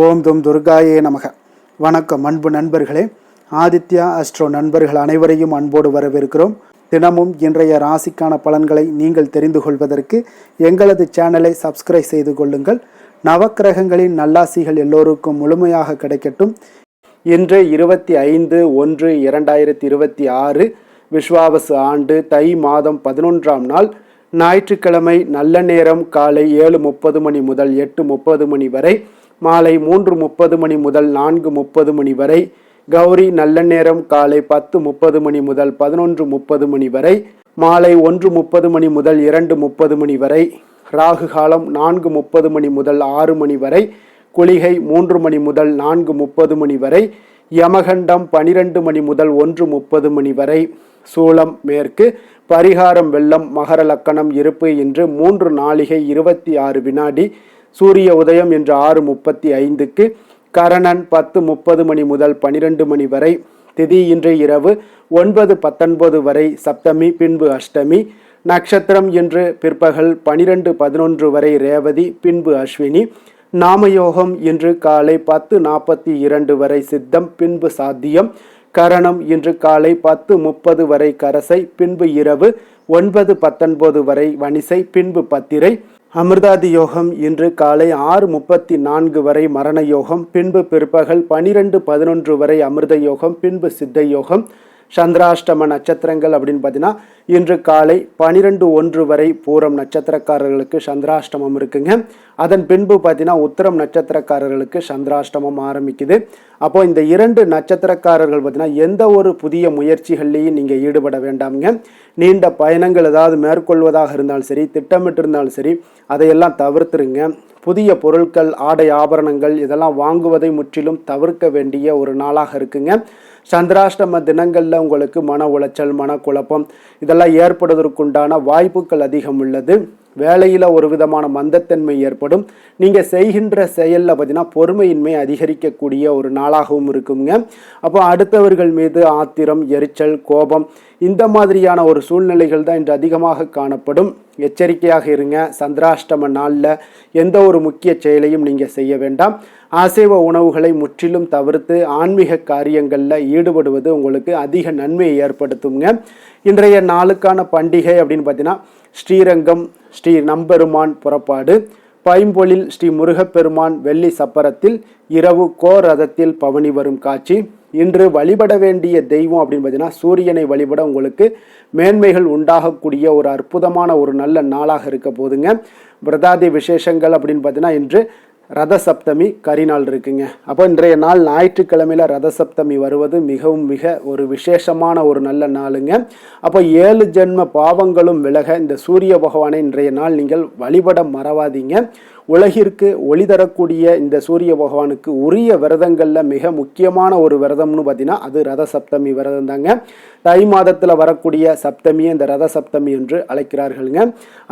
ஓம் தும் துர்காயே நமக. வணக்கம் அன்பு நண்பர்களே. ஆதித்யா அஸ்ட்ரோ நண்பர்கள் அனைவரையும் அன்போடு வரவேற்கிறோம். தினமும் இன்றைய ராசிக்கான பலன்களை நீங்கள் தெரிந்து கொள்வதற்கு எங்களது சேனலை சப்ஸ்கிரைப் செய்து கொள்ளுங்கள். நவக்கிரகங்களின் நல்லாசிகள் எல்லோருக்கும் முழுமையாக கிடைக்கட்டும். இன்று 25/1/2026 விஸ்வாவசு ஆண்டு தை மாதம் 11ஆம் நாள் ஞாயிற்றுக்கிழமை. நல்ல நேரம் காலை 7:30 மணி முதல் 8:30 மணி வரை, மாலை 3:30 மணி முதல் 4:30 மணி வரை. கௌரி நல்ல நேரம் காலை 10:30 மணி முதல் 11:30 மணி வரை, மாலை 1:30 மணி முதல் 2:30 மணி வரை. ராகு காலம் 4:30 மணி முதல் 6 மணி வரை. குளிகை 3 மணி முதல் 4:30 மணி வரை. யமகண்டம் 12 மணி முதல் 1:30 மணி வரை. சூலம் மேற்கு. பரிகாரம் வெள்ளம். மகர லக்கணம் இருப்பு இன்று 3 நாழிகை 26 வினாடி. சூரிய உதயம் இன்று 6:35க்கு. கரணன் 10:30 மணி முதல் 12 மணி வரை. திதி இன்று இரவு 9:19 வரை. சப்தமி பின்பு அஷ்டமி. நட்சத்திரம் இன்று பிற்பகல் 12:11 வரை ரேவதி பின்பு அஸ்வினி. நாமயோகம் இன்று காலை 10:42 வரை சித்தம் பின்பு சாத்தியம். கரணம் இன்று காலை 10:30 வரை கரசை பின்பு இரவு 9:19 வரை வணிசை பின்பு பத்திரை. அமிர்தாதி யோகம் இன்று காலை 6:34 வரை மரண யோகம் பின்பு பிற்பகல் 12:11 வரை அமிர்த யோகம் பின்பு சித்த யோகம். சந்திராஷ்டம நட்சத்திரங்கள் அப்படின்னு பார்த்தீங்கன்னா இன்று காலை 12:01 வரை பூரம் நட்சத்திரக்காரர்களுக்கு சந்திராஷ்டமம் இருக்குங்க. அதன் பின்பு பார்த்தீங்கன்னா உத்திரம் நட்சத்திரக்காரர்களுக்கு சந்திராஷ்டமம் ஆரம்பிக்குது. அப்போ இந்த 2 நட்சத்திரக்காரர்கள் பார்த்தீங்கன்னா எந்த ஒரு புதிய முயற்சிகள்லையும் நீங்கள் ஈடுபட வேண்டாமுங்க. நீண்ட பயணங்கள் ஏதாவது மேற்கொள்வதாக இருந்தாலும் சரி, திட்டமிட்டு இருந்தாலும் சரி, அதையெல்லாம் தவிர்த்துருங்க. புதிய பொருட்கள், ஆடை ஆபரணங்கள் இதெல்லாம் வாங்குவதை முற்றிலும் தவிர்க்க வேண்டிய ஒரு நாளாக இருக்குங்க. சந்திராஷ்டம தினங்களில் உங்களுக்கு மன உளைச்சல், மனக்குழப்பம் இதெல்லாம் ஏற்படுவதற்குண்டான வாய்ப்புகள் அதிகம் உள்ளது. வேலையில் ஒரு விதமான மந்தத்தன்மை ஏற்படும். நீங்கள் செய்கின்ற செயலில் பார்த்தீங்கன்னா பொறுமையின்மை அதிகரிக்கக்கூடிய ஒரு நாளாகவும் இருக்குங்க. அப்போ அடுத்தவர்கள் மீது ஆத்திரம், எரிச்சல், கோபம் இந்த மாதிரியான ஒரு சூழ்நிலைகள் தான் இன்று அதிகமாக காணப்படும். எச்சரிக்கையாக இருங்க. சந்திராஷ்டம நாளில் எந்த ஒரு முக்கிய செயலையும் நீங்கள் செய்ய வேண்டாம். அசைவ உணவுகளை முற்றிலும் தவிர்த்து ஆன்மீக காரியங்களில் ஈடுபடுவது உங்களுக்கு அதிக நன்மையை ஏற்படுத்துங்க. இன்றைய நாளுக்கான பண்டிகை அப்படின்னு பார்த்தீங்கன்னா ஸ்ரீரங்கம் ஸ்ரீ நம்பெருமான் புறப்பாடு. பைம்பொழில் ஸ்ரீ முருகப்பெருமான் வெள்ளி சப்பரத்தில் இரவு கோர் ரதத்தில் பவனி வரும் காட்சி. இன்று வழிபட வேண்டிய தெய்வம் அப்படின்னு பார்த்தீங்கன்னா சூரியனை வழிபட உங்களுக்கு மேன்மைகள் உண்டாகக்கூடிய ஒரு அற்புதமான ஒரு நல்ல நாளாக இருக்க போதுங்க. விரதாதி விசேஷங்கள் அப்படின்னு பார்த்தீங்கன்னா இன்று ரத சப்தமி கரிநாள் இருக்குங்க. அப்போ இன்றைய நாள் ஞாயிற்றுக்கிழமையில் ரத சப்தமி வருவது மிக ஒரு விசேஷமான ஒரு நல்ல நாளுங்க. அப்போ 7 ஜென்ம பாவங்களும் விலக இந்த சூரிய பகவானை இன்றைய நாள் நீங்கள் வழிபட மறவாதீங்க. உலகிற்கு ஒளி தரக்கூடிய இந்த சூரிய பகவானுக்கு உரிய விரதங்களில் மிக முக்கியமான ஒரு விரதம்னு பார்த்தீங்கன்னா அது ரத சப்தமி விரதம் தாங்க. தை மாதத்தில் வரக்கூடிய சப்தமியை இந்த ரத சப்தமி என்று அழைக்கிறார்களுங்க.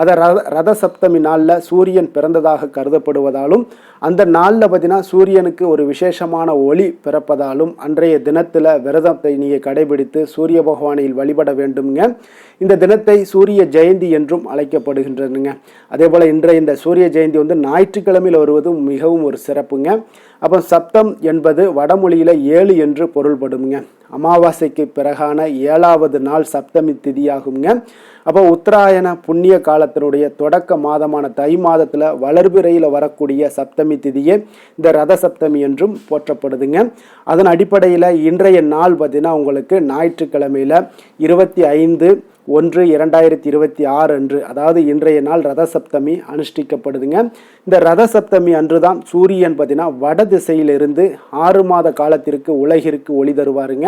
அதை ரத சப்தமி நாளில் சூரியன் பிறந்ததாக கருதப்படுவதாலும் அந்த நாளில் பார்த்தீங்கன்னா சூரியனுக்கு ஒரு விசேஷமான ஒளி பிறப்பதாலும் அன்றைய தினத்தில் விரதத்தை நீங்கள் கடைபிடித்து சூரிய பகவானை வழிபட வேண்டுங்க. இந்த தினத்தை சூரிய ஜெயந்தி என்றும் அழைக்கப்படுகின்றதுங்க. அதே போல் இன்றைய இந்த சூரிய ஜெயந்தி ஞாயிற்றுக்கிழமையில் வருவது மிகவும் ஒரு சிறப்புங்க. அப்போ சப்தம் என்பது வடமொழியில் 7 என்று பொருள்படுங்க. அமாவாசைக்கு பிறகான 7வது நாள் சப்தமி திதியாகுங்க. அப்போ உத்தராயண புண்ணிய காலத்தினுடைய தொடக்க மாதமான தை மாதத்தில் வளர்பிறையில் வரக்கூடிய சப்தமி திதியே இந்த ரத சப்தமி என்றும் போற்றப்படுதுங்க. அதன் அடிப்படையில் இன்றைய நாள் பார்த்தீங்கன்னா உங்களுக்கு ஞாயிற்றுக்கிழமையில் 25/1/2026 அன்று, அதாவது இன்றைய நாள் ரத சப்தமி அனுஷ்டிக்கப்படுதுங்க. இந்த ரத சப்தமி அன்று தான் சூரியன் பார்த்தீங்கன்னா வட திசையிலிருந்து 6 மாத காலத்திற்கு உலகிற்கு ஒளி தருவாருங்க.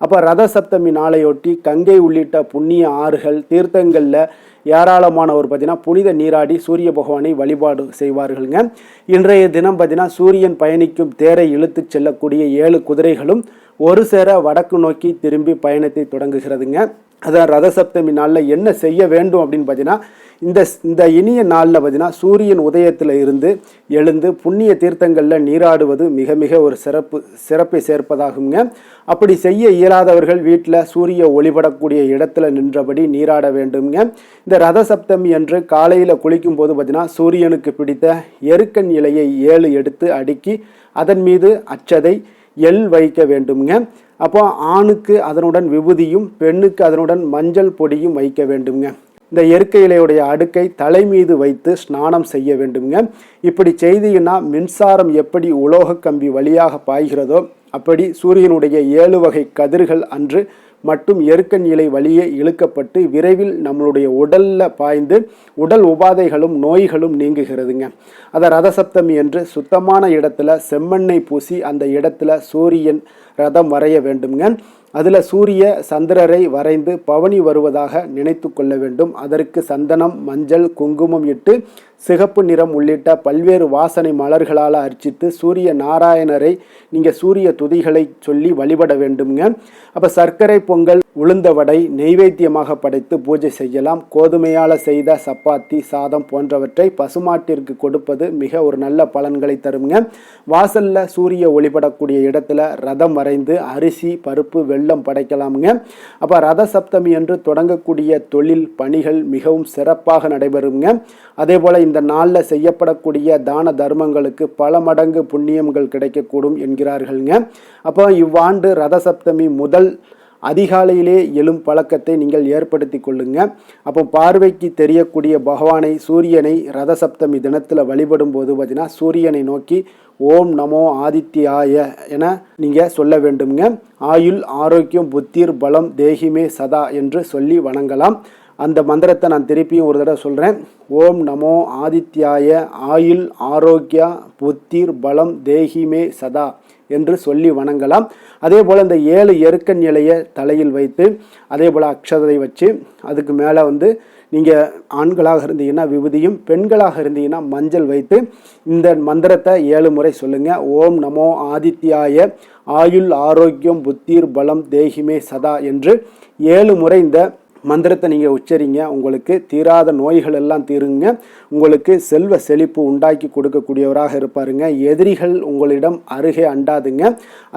அப்போ ரத சப்தமி நாளையொட்டி கங்கை உள்ளிட்ட புண்ணிய ஆறுகள், தீர்த்தங்களில் ஏராளமானவர் பார்த்தீங்கன்னா புனித நீராடி சூரிய பகவானை வழிபாடு செய்வார்களுங்க. இன்றைய தினம் பார்த்தீங்கன்னா சூரியன் பயணிக்கும் தேரை இழுத்து செல்லக்கூடிய 7 குதிரைகளும் ஒரு சேர வடக்கு நோக்கி திரும்பி பயணத்தை தொடங்குகிறதுங்க. அதான் ரத சப்தமி நாளில் என்ன செய்ய வேண்டும் அப்படின்னு பார்த்தீங்கன்னா, இந்த இனிய நாளில் பார்த்தீங்கன்னா சூரியன் உதயத்தில் இருந்து எழுந்து புண்ணிய தீர்த்தங்களில் நீராடுவது மிக மிக ஒரு சிறப்பை சேர்ப்பதாகுங்க. அப்படி செய்ய இயலாதவர்கள் வீட்டில் சூரிய ஒளிபடக்கூடிய இடத்துல நின்றபடி நீராட வேண்டுங்க. இந்த ரத சப்தமி அன்று காலையில் குளிக்கும் போது பார்த்தீங்கன்னா சூரியனுக்கு பிடித்த எருக்கன் இலையை 7 எடுத்து அடுக்கி அதன் மீது அச்சதை எள் வைக்க வேண்டுங்க. அப்போ ஆணுக்கு அதனுடன் விபூதியும் பெண்ணுக்கு அதனுடன் மஞ்சள் பொடியும் வைக்க வேண்டுங்க. இந்த எருக்க இலையுடைய அடுக்கை தலை மீது வைத்து ஸ்நானம் செய்ய வேண்டுங்க. இப்படி செய்தீங்கன்னா மின்சாரம் எப்படி உலோக கம்பி வழியாக பாய்கிறதோ அப்படி சூரியனுடைய 7 வகை கதிர்கள் அன்று மட்டும் எருக்கன் இலை வழியே இழுக்கப்பட்டு விரைவில் நம்மளுடைய உடல்ல பாய்ந்து உடல் உபாதைகளும் நோய்களும் நீங்குகிறதுங்க. அதை ரத சப்தமி என்று சுத்தமான இடத்துல செம்மண்ணை பூசி அந்த இடத்துல சூரியன் ரதம் வரைய வேண்டுங்க. அதில் சூரிய சந்திரரை வரைந்து பவனி வருவதாக நினைத்து கொள்ள வேண்டும். அதற்கு சந்தனம், மஞ்சள், குங்குமம் இட்டு சிகப்பு நிறம் உள்ளிட்ட பல்வேறு வாசனை மலர்களால் அர்ச்சித்து சூரிய நாராயணரை நீங்கள் சூரிய துதிகளை சொல்லி வழிபட வேண்டுங்க. அப்போ சர்க்கரை பொங்கல், உளுந்த வடை நெய்வேத்தியமாக படைத்து பூஜை செய்யலாம். கோதுமையால் செய்த சப்பாத்தி, சாதம் போன்றவற்றை பசுமாட்டிற்கு கொடுப்பது மிக ஒரு நல்ல பலன்களை தருங்க. வாசல்ல சூரிய ஒளிபடக்கூடிய இடத்துல ரதம் வரைந்து அரிசி, பருப்பு, வெல்லம் படைக்கலாமுங்க. அப்போ ரத சப்தமி என்று தொடங்கக்கூடிய தொழில் பணிகள் மிகவும் சிறப்பாக நடைபெறுங்க. அதே போல இந்த நாளில் செய்யப்படக்கூடிய தான தர்மங்களுக்கு பல மடங்கு புண்ணியங்கள் கிடைக்கக்கூடும் என்கிறார்கள்ங்க. அப்போ இவ்வாண்டு ரத சப்தமி முதல் அதிகாலையிலே எழும் பழக்கத்தை நீங்கள் ஏற்படுத்தி கொள்ளுங்க. அப்போ பார்வைக்கு தெரியக்கூடிய பகவானை சூரியனை ரத சப்தமி தினத்தில் வழிபடும் போது பார்த்தீங்கன்னா சூரியனை நோக்கி ஓம் நமோ ஆதித்யாய என நீங்கள் சொல்ல வேண்டுங்க. ஆயுள், ஆரோக்கியம், புத்திர், பலம், தேகிமே சதா என்று சொல்லி வணங்கலாம். அந்த மந்திரத்தை நான் திருப்பியும் ஒரு தடவை சொல்கிறேன். ஓம் நமோ ஆதித்யாய ஆயுள், ஆரோக்கியா, புத்திர், பலம், தேகிமே சதா என்று சொல்லி வணங்கலாம். அதே போல் இந்த 7 எருக்கன் இலையை தலையில் வைத்து அதே போல் அக்ஷதை வச்சு அதுக்கு மேலே நீங்கள் ஆண்களாக இருந்தீங்கன்னா விபூதியும், பெண்களாக இருந்தீங்கன்னா மஞ்சள் வைத்து இந்த மந்திரத்தை 7 முறை சொல்லுங்கள். ஓம் நமோ ஆதித்யாய ஆயுள், ஆரோக்கியம், புத்திர், பலம், தேகிமே சதா என்று 7 முறை இந்த மந்திரத்தை நீங்கள் உச்சரிங்க. உங்களுக்கு தீராத நோய்கள் எல்லாம் தீருங்க. உங்களுக்கு செல்வ செழிப்பு உண்டாக்கி கொடுக்கக்கூடியவராக இருப்பாருங்க. எதிரிகள் உங்களிடம் அருகே அண்டாதுங்க.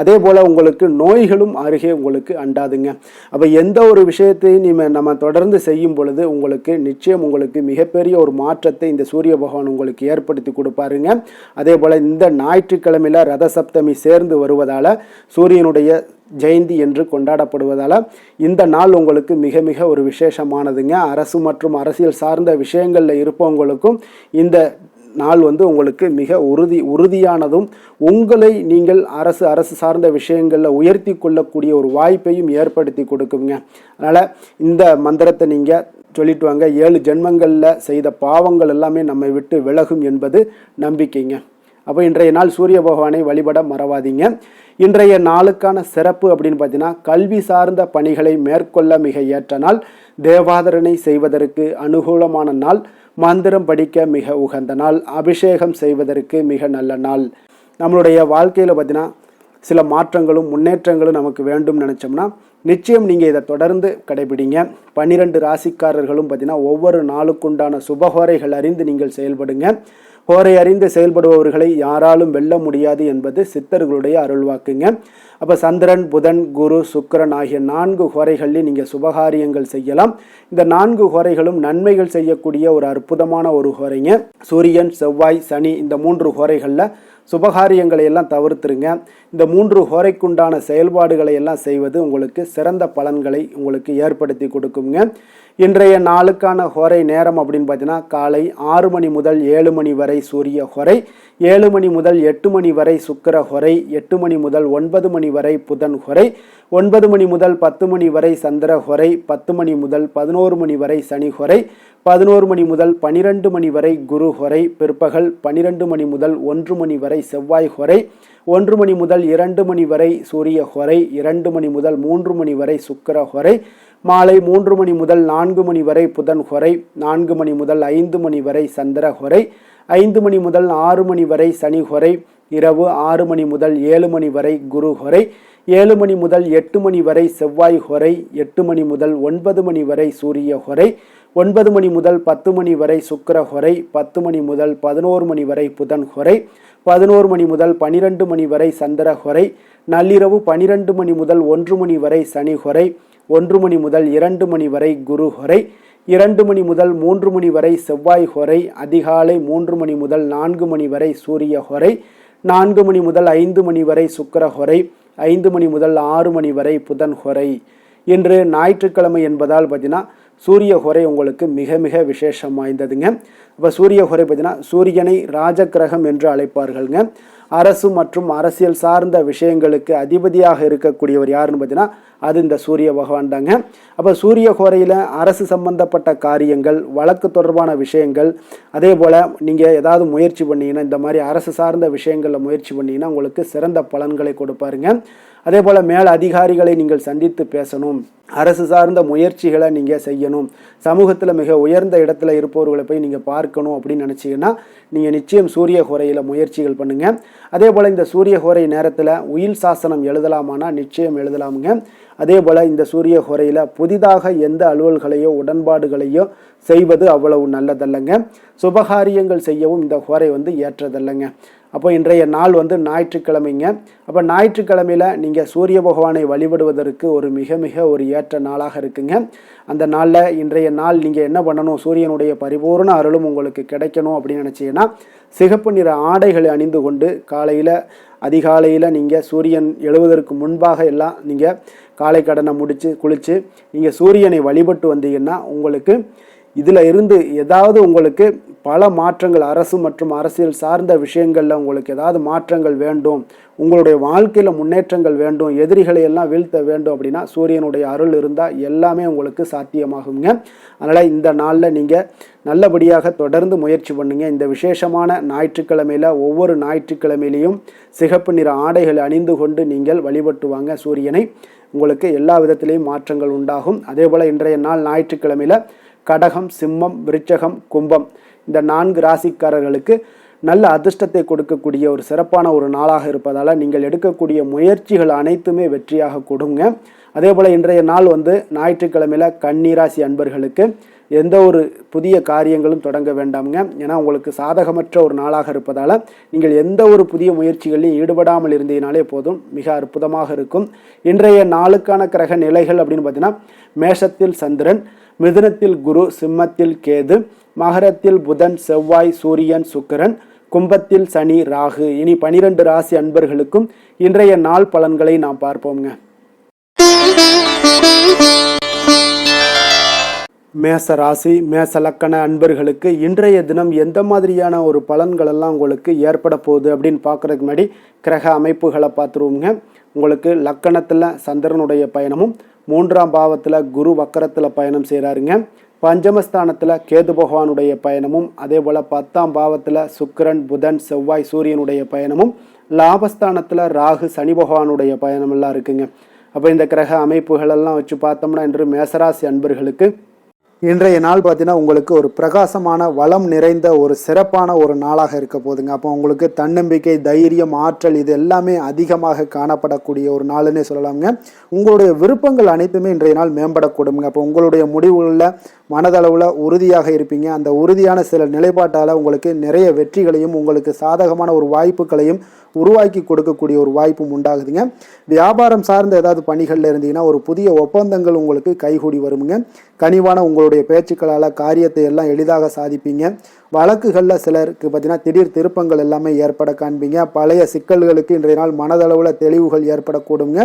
அதே போல் உங்களுக்கு நோய்களும் அருகே உங்களுக்கு அண்டாதுங்க. அப்போ எந்த ஒரு விஷயத்தையும் நம்ம தொடர்ந்து செய்யும் பொழுது உங்களுக்கு நிச்சயம் உங்களுக்கு மிகப்பெரிய ஒரு மாற்றத்தை இந்த சூரிய பகவான் உங்களுக்கு ஏற்படுத்தி கொடுப்பாருங்க. அதே போல் இந்த ஞாயிற்றுக்கிழமையில் ரத சப்தமி சேர்ந்து வருவதால் சூரியனுடைய ஜெயந்தி என்று கொண்டாடப்படுவதால் இந்த நாள் உங்களுக்கு மிக மிக ஒரு விசேஷமானதுங்க. அரசு மற்றும் அரசியல் சார்ந்த விஷயங்களில் இருப்பவங்களுக்கும் இந்த நாள் உங்களுக்கு மிக உறுதியானதும் உங்களை நீங்கள் அரசு சார்ந்த விஷயங்களில் உயர்த்தி கொள்ளக்கூடிய ஒரு வாய்ப்பையும் ஏற்படுத்தி கொடுக்குங்க. அதனால் இந்த மந்திரத்தை நீங்கள் சொல்லிட்டு வாங்க. 7 ஜென்மங்களில் செய்த பாவங்கள் எல்லாமே நம்மை விட்டு விலகும் என்பது நம்பிக்கைங்க. அப்போ இன்றைய நாள் சூரிய பகவானை வழிபட மறவாதீங்க. இன்றைய நாளுக்கான சிறப்பு அப்படின்னு பார்த்தீங்கன்னா கல்வி சார்ந்த பணிகளை மேற்கொள்ள மிக ஏற்ற நாள், தேவாதரணை செய்வதற்கு அனுகூலமான நாள், மந்திரம் படிக்க மிக உகந்த நாள், அபிஷேகம் செய்வதற்கு மிக நல்ல நாள். நம்மளுடைய வாழ்க்கையில் பார்த்தீங்கன்னா சில மாற்றங்களும் முன்னேற்றங்களும் நமக்கு வேண்டும் நினச்சோம்னா நிச்சயம் நீங்கள் இதை தொடர்ந்து கடைபிடிங்க. 12 ராசிக்காரர்களும் பார்த்தீங்கன்னா ஒவ்வொரு நாளுக்குண்டான சுபஹோரைகள் அறிந்து நீங்கள் செயல்படுங்க. ஹோரை அறிந்து செயல்படுபவர்களை யாராலும் வெல்ல முடியாது என்பது சித்தர்களுடைய அருள்வாக்குங்க. அப்போ சந்திரன், புதன், குரு, சுக்கிரன் ஆகிய 4 ஹோரைகளில் நீங்கள் சுபகாரியங்கள் செய்யலாம். இந்த 4 ஹோரைகளும் நன்மைகள் செய்யக்கூடிய ஒரு அற்புதமான ஒரு ஹோரைங்க. சூரியன், செவ்வாய், சனி இந்த 3 ஹோரைகளில் சுபகாரியங்களை எல்லாம் தவிர்த்துருங்க. இந்த 3 ஹோரைக்குண்டான செயல்பாடுகளை எல்லாம் செய்வது உங்களுக்கு சிறந்த பலன்களை உங்களுக்கு ஏற்படுத்தி கொடுக்குங்க. இன்றைய நாளுக்கான ஹோரை நேரம் அப்படின்னு பார்த்தீங்கன்னா காலை 6 மணி முதல் 7 மணி வரை சூரிய ஹோரை, 7 மணி முதல் 8 மணி வரை சுக்கிர ஹோரை, 8 மணி முதல் 9 மணி வரை புதன் ஹோரை, 9 மணி முதல் 10 மணி வரை சந்திர ஹோரை, 10 மணி முதல் 11 மணி வரை சனி ஹோரை, 11 மணி முதல் 12 மணி வரை குரு ஹோரை, பிற்பகல் 12 மணி முதல் 1 மணி வரை செவ்வாய் ஹோரை, 1 மணி முதல் 2 மணி வரை சூரிய ஹோரை, 2 மணி முதல் 3 மணி வரை சுக்கிர ஹோரை, மாலை 3 மணி முதல் 4 மணி வரை புதன் ஹொரை, 4 மணி முதல் 5 மணி வரை சந்திர ஹொரை, 5 மணி முதல் 6 மணி வரை சனி ஹொரை, இரவு 6 மணி முதல் 7 மணி வரை குரு ஹொரை, 7 மணி முதல் 8 மணி வரை செவ்வாய் ஹொரை, 8 மணி முதல் 9 மணி வரை சூரிய ஹொரை, 9 மணி முதல் 10 மணி வரை சுக்கிர ஹொரை, 10 மணி முதல் 11 மணி வரை புதன் ஹொரை, 11 மணி முதல் 12 மணி வரை சந்திர ஹொரை, நள்ளிரவு 12 மணி முதல் 1 மணி வரை சனி ஹொரை, 1 மணி முதல் 2 மணி வரை குரு ஹொரை, 2 மணி முதல் 3 மணி வரை செவ்வாய் ஹொரை, அதிகாலை 3 மணி முதல் 4 மணி வரை சூரிய ஹொரை, 4 மணி முதல் 5 மணி வரை சுக்கிர ஹொரை, 5 மணி முதல் 6 மணி வரை புதன் ஹொரை. இன்று ஞாயிற்றுக்கிழமை என்பதால் பார்த்தீங்கன்னா சூரிய ஹொரை உங்களுக்கு மிக மிக விசேஷம் வாய்ந்ததுங்க. இப்போ சூரிய ஹொரை பார்த்தீங்கன்னா சூரியனை ராஜகிரகம் என்று அழைப்பார்கள்ங்க. அரசு மற்றும் அரசியல் சார்ந்த விஷயங்களுக்கு அதிபதியாக இருக்கக்கூடியவர் யாருன்னு பார்த்தீங்கன்னா அது இந்த சூரிய பகவான் தாங்க. அப்போ சூரிய ஹோரையில் அரசு சம்பந்தப்பட்ட காரியங்கள், வழக்கு தொடர்பான விஷயங்கள், அதே போல் நீங்கள் ஏதாவது முயற்சி பண்ணிங்கன்னா இந்த மாதிரி அரசு சார்ந்த விஷயங்களில் முயற்சி பண்ணிங்கன்னா உங்களுக்கு சிறந்த பலன்களை கொடுப்பாருங்க. அதே போல் மேல் அதிகாரிகளை நீங்கள் சந்தித்து பேசணும், அரசு சார்ந்த முயற்சிகளை நீங்கள் செய்யணும், சமூகத்தில் மிக உயர்ந்த இடத்துல இருப்பவர்களை போய் நீங்கள் பார்க்கணும் அப்படின்னு நினச்சிங்கன்னா நீங்கள் நிச்சயம் சூரிய ஹோரையில் முயற்சிகள் பண்ணுங்கள். அதே போல் இந்த சூரிய ஹோரை நேரத்தில் உயில் சாசனம் எழுதலாமானா நிச்சயம் எழுதலாமுங்க. அதே போல் இந்த சூரிய ஹோரையில் புதிதாக எந்த அலுவல்களையோ உடன்பாடுகளையோ செய்வது அவ்வளவு நல்லதல்லங்க. சுபகாரியங்கள் செய்யவும் இந்த ஹோரை ஏற்றதல்லங்க. அப்போ இன்றைய நாள் ஞாயிற்றுக்கிழமைங்க. அப்போ ஞாயிற்றுக்கிழமையில் நீங்கள் சூரிய பகவானை வழிபடுவதற்கு ஒரு மிக மிக ஒரு ஏற்ற நாளாக இருக்குங்க. அந்த நாளில் இன்றைய நாள் நீங்கள் என்ன பண்ணணும், சூரியனுடைய பரிபூர்ண அருளும் உங்களுக்கு கிடைக்கணும் அப்படின்னு நினச்சிங்கன்னா சிகப்பு நிற ஆடைகளை அணிந்து கொண்டு காலையில் அதிகாலையில் நீங்கள் சூரியன் எழுவதற்கு முன்பாக எல்லாம் நீங்கள் காலை கடனை முடித்து குளித்து நீங்கள் சூரியனை வழிபட்டு வந்தீங்கன்னா உங்களுக்கு இதில் இருந்து ஏதாவது உங்களுக்கு பல மாற்றங்கள், அரசு மற்றும் அரசியல் சார்ந்த விஷயங்களில் உங்களுக்கு ஏதாவது மாற்றங்கள் வேண்டும், உங்களுடைய வாழ்க்கையில் முன்னேற்றங்கள் வேண்டும், எதிரிகளை எல்லாம் வீழ்த்த வேண்டும் அப்படின்னா சூரியனுடைய அருள் இருந்தால் எல்லாமே உங்களுக்கு சாத்தியமாகுங்க. அதனால் இந்த நாளில் நீங்கள் நல்லபடியாக தொடர்ந்து முயற்சி பண்ணுங்கள். இந்த விசேஷமான ஞாயிற்றுக்கிழமையில் ஒவ்வொரு ஞாயிற்றுக்கிழமையிலையும் சிகப்பு நிற ஆடைகளை அணிந்து கொண்டு நீங்கள் வழிபட்டு வாங்க சூரியனை. உங்களுக்கு எல்லா விதத்திலையும் மாற்றங்கள் உண்டாகும். அதே போல் இன்றைய நாள் ஞாயிற்றுக்கிழமையில் கடகம், சிம்மம், விருச்சகம், கும்பம் இந்த 4 ராசிக்காரர்களுக்கு நல்ல அதிர்ஷ்டத்தை கொடுக்கக்கூடிய ஒரு சிறப்பான ஒரு நாளாக இருப்பதால் நீங்கள் எடுக்கக்கூடிய முயற்சிகள் அனைத்துமே வெற்றியாக கொடுங்க. அதே போல் இன்றைய நாள் ஞாயிற்றுக்கிழமையில் கன்னிராசி அன்பர்களுக்கு எந்த ஒரு புதிய காரியங்களும் தொடங்க வேண்டாமுங்க. ஏன்னா உங்களுக்கு சாதகமற்ற ஒரு நாளாக இருப்பதால் நீங்கள் எந்த ஒரு புதிய முயற்சிகளிலும் ஈடுபடாமல் இருந்தீங்கனாலே போதும், மிக அற்புதமாக இருக்கும். இன்றைய நாளுக்கான கிரக நிலைகள் அப்படின்னு பார்த்தீங்கன்னா மேஷத்தில் சந்திரன், மிதுனத்தில் குரு, சிம்மத்தில் கேது, மகரத்தில் புதன், செவ்வாய், சூரியன், சுக்கிரன், கும்பத்தில் சனி, ராகு. இனி 12 ராசி அன்பர்களுக்கும் இன்றைய நாள் பலன்களை நாம் பார்ப்போம்ங்க. மேச ராசி மேச லக்கண அன்பர்களுக்கு இன்றைய தினம் எந்த மாதிரியான ஒரு பலன்கள் எல்லாம் உங்களுக்கு ஏற்பட போகுது அப்படின்னு பார்க்குறதுக்கு முன்னாடி கிரக அமைப்புகளை பார்த்துருவோங்க. உங்களுக்கு லக்கணத்தில் சந்திரனுடைய பயணமும், 3ஆம் பாவத்தில் குரு வக்கரத்தில் பயணம் செய்கிறாருங்க. பஞ்சமஸ்தானத்தில் கேது பகவானுடைய பயணமும், அதே போல் 10ஆம் பாவத்தில் சுக்கிரன், புதன், செவ்வாய், சூரியனுடைய பயணமும், லாபஸ்தானத்தில் ராகு, சனி பகவானுடைய பயணமெல்லாம் இருக்குங்க. அப்போ இந்த கிரக அமைப்புகளெல்லாம் வச்சு பார்த்தோம்னா இன்று மேசராசி அன்பர்களுக்கு இன்றைய நாள் பார்த்தீங்கன்னா உங்களுக்கு ஒரு பிரகாசமான வளம் நிறைந்த ஒரு சிறப்பான ஒரு நாளாக இருக்க போதுங்க. அப்போ உங்களுக்கு தன்னம்பிக்கை, தைரியம், ஆற்றல் இது எல்லாமே அதிகமாக காணப்படக்கூடிய ஒரு நாளுன்னே சொல்லலாமுங்க. உங்களுடைய விருப்பங்கள் அனைத்துமே இன்றைய நாள் மேம்படக்கூடுங்க. அப்போ உங்களுடைய முடிவுகளில் மனதளவில் உறுதியாக இருப்பீங்க. அந்த உறுதியான சில நிலைப்பாட்டால் உங்களுக்கு நிறைய வெற்றிகளையும் உங்களுக்கு சாதகமான ஒரு வாய்ப்புகளையும் உருவாக்கி கொடுக்கக்கூடிய ஒரு வாய்ப்பும் உண்டாகுதுங்க. வியாபாரம் சார்ந்த ஏதாவது பணிகளில் இருந்தீங்கன்னா ஒரு புதிய ஒப்பந்தங்கள் உங்களுக்கு கைகூடி வருமுங்க. கனிவான உங்களுடைய பேச்சுக்களால் காரியத்தை எல்லாம் எளிதாக சாதிப்பீங்க. வழக்குகளில் சிலருக்கு பார்த்தீங்கன்னா திடீர் திருப்பங்கள் எல்லாமே ஏற்பட காண்பீங்க. பழைய சிக்கல்களுக்கு இன்றைய நாள் மனதளவில் தெளிவுகள் ஏற்படக்கூடுங்க.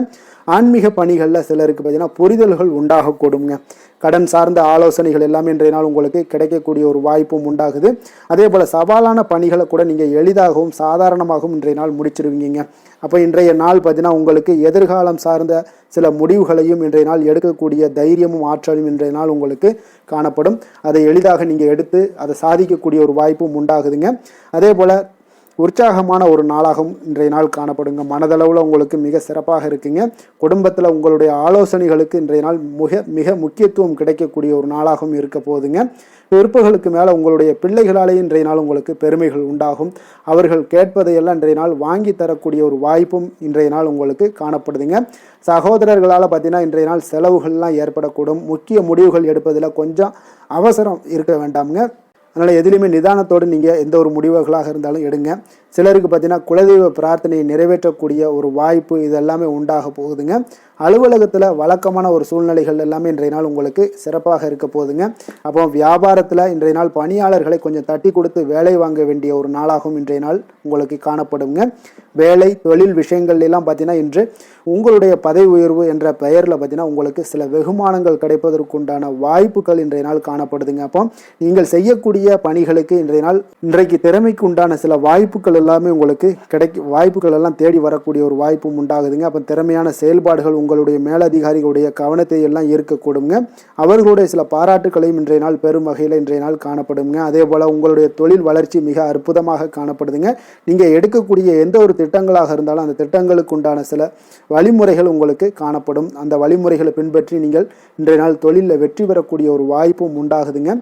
ஆன்மீக பணிகளில் சிலருக்கு பார்த்தீங்கன்னா புரிதல்கள் உண்டாகக்கூடுங்க. கடன் சார்ந்த ஆலோசனைகள் எல்லாமே இன்றைய நாள் உங்களுக்கு கிடைக்கக்கூடிய ஒரு வாய்ப்பும் உண்டாகுது. அதே போல் சவாலான பணிகளை கூட நீங்கள் எளிதாகவும் சாதாரணமாகவும் இன்றைய நாள் முடிச்சிருவீங்க. அப்போ இன்றைய நாள் பார்த்தீங்கன்னா உங்களுக்கு எதிர்காலம் சார்ந்த சில முடிவுகளையும் இன்றைய நாள் எடுக்கக்கூடிய தைரியமும் ஆற்றலும் இன்றைய நாள் உங்களுக்கு காணப்படும். அதை எளிதாக நீங்கள் எடுத்து அதை சாதிக்கக்கூடிய ஒரு வாய்ப்பும் உண்டாகுதுங்க. அதே போல் உற்சாகமான ஒரு நாளாகவும் இன்றைய நாள் காணப்படுங்க. மனதளவில் உங்களுக்கு மிக சிறப்பாக இருக்குங்க. குடும்பத்தில் உங்களுடைய ஆலோசனைகளுக்கு இன்றைய நாள் மிக முக்கியத்துவம் கிடைக்கக்கூடிய ஒரு நாளாகவும் இருக்க போகுதுங்க. பிற்பகலுக்கு மேலே உங்களுடைய பிள்ளைகளாலே இன்றைய நாள் உங்களுக்கு பெருமைகள் உண்டாகும். அவர்கள் கேட்பதையெல்லாம் இன்றைய நாள் வாங்கி தரக்கூடிய ஒரு வாய்ப்பும் இன்றைய நாள் உங்களுக்கு காணப்படுதுங்க. சகோதரர்களால் பார்த்தீங்கன்னா இன்றைய நாள் செலவுகள்லாம் ஏற்படக்கூடும். முக்கிய முடிவுகள் எடுப்பதில் கொஞ்சம் அவசரம் இருக்க வேண்டாமுங்க. அதனால் எதுலேயுமே நிதானத்தோடு நீங்கள் எந்த ஒரு முடிவுகளாக இருந்தாலும் எடுங்க. சிலருக்கு பார்த்தீங்கன்னா குலதெய்வ பிரார்த்தனையை நிறைவேற்றக்கூடிய ஒரு வாய்ப்பு இதெல்லாமே உண்டாக போகுதுங்க. அலுவலகத்தில் வழக்கமான ஒரு சூழ்நிலைகள் எல்லாமே இன்றைய நாள் உங்களுக்கு சிறப்பாக இருக்க போகுதுங்க. அப்போ வியாபாரத்தில் இன்றைய நாள் பணியாளர்களை கொஞ்சம் தட்டி கொடுத்து வேலை வாங்க வேண்டிய ஒரு நாளாகவும் இன்றைய நாள் உங்களுக்கு காணப்படுங்க. வேலை தொழில் விஷயங்கள் எல்லாம் பார்த்தீங்கன்னா இன்று உங்களுடைய பதவி உயர்வு என்ற பெயரில் பார்த்தீங்கன்னா உங்களுக்கு சில வெகுமானங்கள் கிடைப்பதற்குண்டான வாய்ப்புகள் இன்றைய நாள் காணப்படுதுங்க. அப்போ நீங்கள் செய்யக்கூடிய பணிகளுக்கு இன்றைக்கு திறமைக்கு உண்டான சில வாய்ப்புகள் எல்லாமே உங்களுக்கு வாய்ப்புகள் எல்லாம் தேடி வரக்கூடிய ஒரு வாய்ப்பும் உண்டாகுதுங்க. அப்போ திறமையான செயல்பாடுகள் உங்களுடைய மேலதிகாரிகளுடைய கவனத்தை எல்லாம் ஈர்க்கக்கூடுங்க. அவர்களுடைய சில பாராட்டுகளையும் இன்றைய நாள் பெரும் வகையில் இன்றைய நாள் காணப்படுங்க. அதே போல் உங்களுடைய தொழில் வளர்ச்சி மிக அற்புதமாக காணப்படுதுங்க. நீங்கள் எடுக்கக்கூடிய எந்த ஒரு திட்டங்களாக இருந்தாலும் அந்த திட்டங்களுக்கு உண்டான சில வழிமுறைகள் உங்களுக்கு காணப்படும். அந்த வழிமுறைகளை பின்பற்றி நீங்கள் இன்றைய நாள் தொழிலில் வெற்றி பெறக்கூடிய ஒரு வாய்ப்பும் உண்டாகுதுங்க.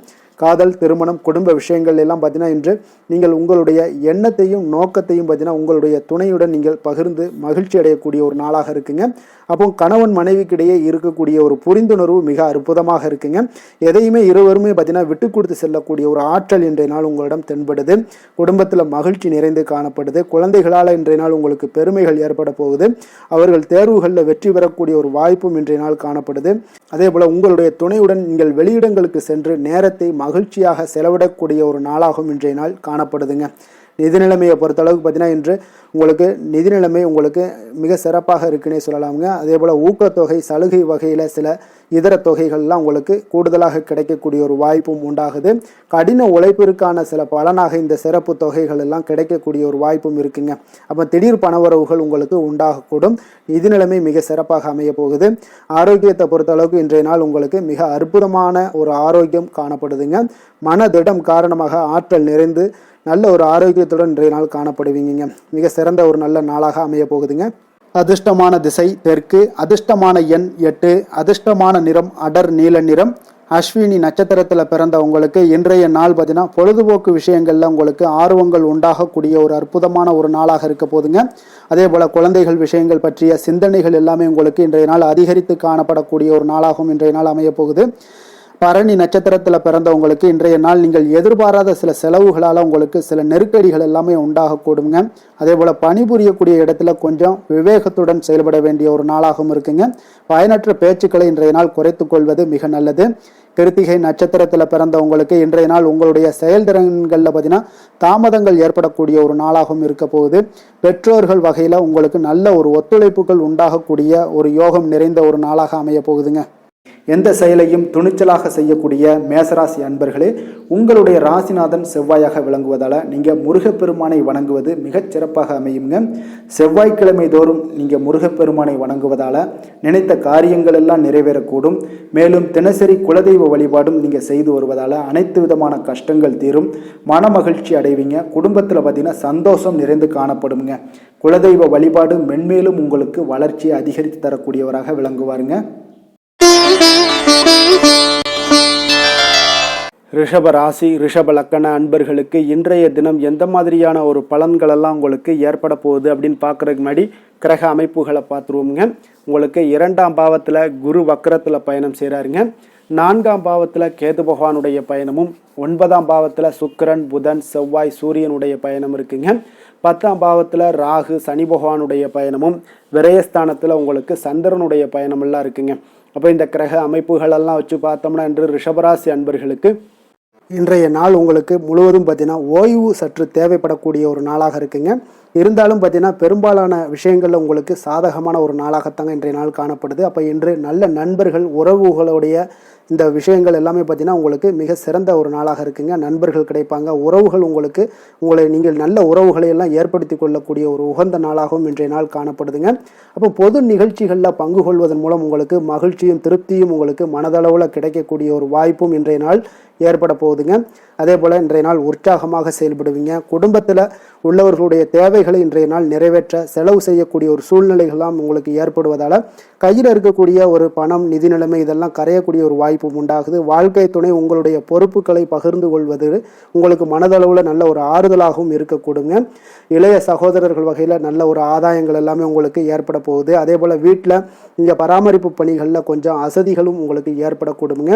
காதல், திருமணம், குடும்ப விஷயங்கள் எல்லாம் பார்த்தீங்கன்னா இன்று நீங்கள் உங்களுடைய எண்ணத்தையும் நோக்கத்தையும் பார்த்தீங்கன்னா உங்களுடைய துணையுடன் நீங்கள் பகிர்ந்து மகிழ்ச்சி அடையக்கூடிய ஒரு நாளாக இருக்குங்க. அப்போ கணவன் மனைவிக்கிடையே இருக்கக்கூடிய ஒரு புரிந்துணர்வு மிக அற்புதமாக இருக்குங்க. எதையுமே இருவருமே பார்த்தீங்கன்னா விட்டு கொடுத்து செல்லக்கூடிய ஒரு ஆற்றல் இன்றைய நாள் உங்களிடம் தென்படுது. குடும்பத்தில் மகிழ்ச்சி நிறைந்து காணப்படுது. குழந்தைகளால் இன்றைய நாள் உங்களுக்கு பெருமைகள் ஏற்பட போகுது. அவர்கள் தேர்வுகளில் வெற்றி பெறக்கூடிய ஒரு வாய்ப்பும் இன்றைய நாள் காணப்படுது. அதே போல் உங்களுடைய துணையுடன் நீங்கள் வெளியிடங்களுக்கு சென்று நேரத்தை மகிழ்ச்சியாக செலவிடக்கூடிய ஒரு நாளாகவும் இன்றைய நாள் காணப்படுதுங்க. நிதி நிலைமையை பொறுத்தளவுக்கு பார்த்தீங்கன்னா இன்று உங்களுக்கு நிதி நிலைமை உங்களுக்கு மிக சிறப்பாக இருக்குன்னே சொல்லலாமுங்க. அதே போல் ஊக்கத்தொகை, சலுகை வகையில் சில இதர தொகைகள்லாம் உங்களுக்கு கூடுதலாக கிடைக்கக்கூடிய ஒரு வாய்ப்பும் உண்டாகுது. கடின உழைப்பிற்கான சில பலனாக இந்த சிறப்பு தொகைகள் எல்லாம் கிடைக்கக்கூடிய ஒரு வாய்ப்பும் இருக்குங்க. அப்போ திடீர் பணவரவுகள் உங்களுக்கு உண்டாகக்கூடும். நிதி நிலைமை மிக சிறப்பாக அமைய போகுது. ஆரோக்கியத்தை பொறுத்தளவுக்கு இன்றைய நாள் உங்களுக்கு மிக அற்புதமான ஒரு ஆரோக்கியம் காணப்படுதுங்க. மனதிடம் காரணமாக ஆற்றல் நிறைந்து நல்ல ஒரு ஆரோக்கியத்துடன் இன்றைய நாள் காணப்படுவீங்க. மிக சிறந்த ஒரு நல்ல நாளாக அமைய போகுதுங்க. அதிர்ஷ்டமான திசை தெற்கு, அதிர்ஷ்டமான எண் 8, அதிர்ஷ்டமான நிறம் அடர் நீல நிறம். அஸ்வினி நட்சத்திரத்தில் பிறந்த உங்களுக்கு இன்றைய நாள் பார்த்தீங்கன்னா பொழுதுபோக்கு விஷயங்களில் உங்களுக்கு ஆர்வங்கள் உண்டாகக்கூடிய ஒரு அற்புதமான ஒரு நாளாக இருக்க போதுங்க. அதே போல் குழந்தைகள் விஷயங்கள் பற்றிய சிந்தனைகள் எல்லாமே உங்களுக்கு இன்றைய நாள் அதிகரித்து காணப்படக்கூடிய ஒரு நாளாகவும் இன்றைய நாள் அமைய போகுது. பரணி நட்சத்திரத்தில் பிறந்தவங்களுக்கு இன்றைய நாள் நீங்கள் எதிர்பாராத சில செலவுகளால் உங்களுக்கு சில நெருக்கடிகள் எல்லாமே உண்டாகக்கூடுங்க. அதே போல் பணிபுரியக்கூடிய இடத்துல கொஞ்சம் விவேகத்துடன் செயல்பட வேண்டிய ஒரு நாளாகவும் இருக்குங்க. பயனற்ற பேச்சுக்களை இன்றைய நாள் குறைத்து கொள்வது மிக நல்லது. கிருத்திகை நட்சத்திரத்தில் பிறந்தவங்களுக்கு இன்றைய நாள் உங்களுடைய செயல்திறன்களில் பார்த்தீங்கன்னா தாமதங்கள் ஏற்படக்கூடிய ஒரு நாளாகவும் இருக்க போகுது. பெற்றோர்கள் வகையில் உங்களுக்கு நல்ல ஒரு ஒத்துழைப்புகள் உண்டாகக்கூடிய ஒரு யோகம் நிறைந்த ஒரு நாளாக அமைய போகுதுங்க. எந்த செயலையும் துணிச்சலாக செய்யக்கூடிய மேசராசி அன்பர்களே, உங்களுடைய ராசிநாதன் செவ்வாயாக விளங்குவதால் நீங்கள் முருகப்பெருமானை வணங்குவது மிகச் சிறப்பாக அமையுங்க. செவ்வாய்க்கிழமை தோறும் நீங்கள் முருகப்பெருமானை வணங்குவதால் நினைத்த காரியங்கள் எல்லாம் நிறைவேறக்கூடும். மேலும் தினசரி குலதெய்வ வழிபாடும் நீங்கள் செய்து வருவதால் அனைத்து விதமான கஷ்டங்கள் தீரும். மன மகிழ்ச்சி அடைவீங்க. குடும்பத்தில் பார்த்தீங்கன்னா சந்தோஷம் நிறைந்து காணப்படுங்க. குலதெய்வ வழிபாடு மென்மேலும் உங்களுக்கு வளர்ச்சியை அதிகரித்து தரக்கூடியவராக விளங்குவாருங்க. ரிஷப ராசி ரிஷப லக்கண அன்பர்களுக்கு இன்றைய தினம் எந்த மாதிரியான ஒரு பலன்களெல்லாம் உங்களுக்கு ஏற்பட போகுது அப்படின்னு பார்க்குறதுக்கு முன்னாடி கிரக அமைப்புகளை பார்த்துருவோங்க. உங்களுக்கு 2ஆம் பாவத்தில் குரு வக்கரத்தில் பயணம் செய்கிறாருங்க. 4ஆம் பாவத்தில் கேது பகவானுடைய பயணமும், 9ஆம் பாவத்தில் சுக்கிரன், புதன், செவ்வாய், சூரியனுடைய பயணம் இருக்குங்க. 10ஆம் பாவத்தில் ராகு, சனி பகவானுடைய பயணமும், விரயஸ்தானத்தில் உங்களுக்கு சந்திரனுடைய பயணமெல்லாம் இருக்குங்க. அப்போ இந்த கிரக அமைப்புகளெல்லாம் வச்சு பார்த்தோம்னா இன்று ரிஷபராசி அன்பர்களுக்கு இன்றைய நாள் உங்களுக்கு முழுவதும் பார்த்தீங்கன்னா ஓய்வு சற்று தேவைப்படக்கூடிய ஒரு நாளாக இருக்குங்க. இருந்தாலும் பார்த்தீங்கன்னா பெரும்பாலான விஷயங்களில் உங்களுக்கு சாதகமான ஒரு நாளாகத்தாங்க இன்றைய நாள் காணப்படுது. அப்போ இன்று நல்ல நண்பர்கள், உறவுகளுடைய இந்த விஷயங்கள் எல்லாமே பார்த்தீங்கன்னா உங்களுக்கு மிக சிறந்த ஒரு நாளாக இருக்குங்க. நண்பர்கள் கிடைப்பாங்க. உறவுகள் நீங்கள் நல்ல உறவுகளை எல்லாம் ஏற்படுத்தி கொள்ளக்கூடிய ஒரு உகந்த நாளாகவும் இன்றைய நாள் காணப்படுதுங்க. அப்போ பொது நிகழ்ச்சிகளில் பங்கு கொள்வதன் மூலம் உங்களுக்கு மகிழ்ச்சியும் திருப்தியும் உங்களுக்கு மனதளவில் கிடைக்கக்கூடிய ஒரு வாய்ப்பும் இன்றைய நாள் ஏற்பட போகுதுங்க. அதே போல் இன்றைய நாள் உற்சாகமாக செயல்படுவீங்க. குடும்பத்தில் உள்ளவர்களுடைய தேவைகளை இன்றைய நாள் நிறைவேற்ற செலவு செய்யக்கூடிய ஒரு சூழ்நிலைகள்லாம் உங்களுக்கு ஏற்படுவதால் கையில் இருக்கக்கூடிய ஒரு பணம், நிதி நிலைமை இதெல்லாம் கரையக்கூடிய ஒரு வாய்ப்பும் உண்டாகுது. வாழ்க்கை துணை உங்களுடைய பொறுப்புகளை பகிர்ந்து கொள்வது உங்களுக்கு மனதளவில் நல்ல ஒரு ஆறுதலாகவும் இருக்கக்கூடுங்க. இளைய சகோதரர்கள் வகையில் நல்ல ஒரு ஆதாயங்கள் எல்லாமே உங்களுக்கு ஏற்பட போகுது. அதே போல் வீட்டில் இங்கே பராமரிப்பு பணிகளில் கொஞ்சம் அசதிகளும் உங்களுக்கு ஏற்படக்கூடுங்க.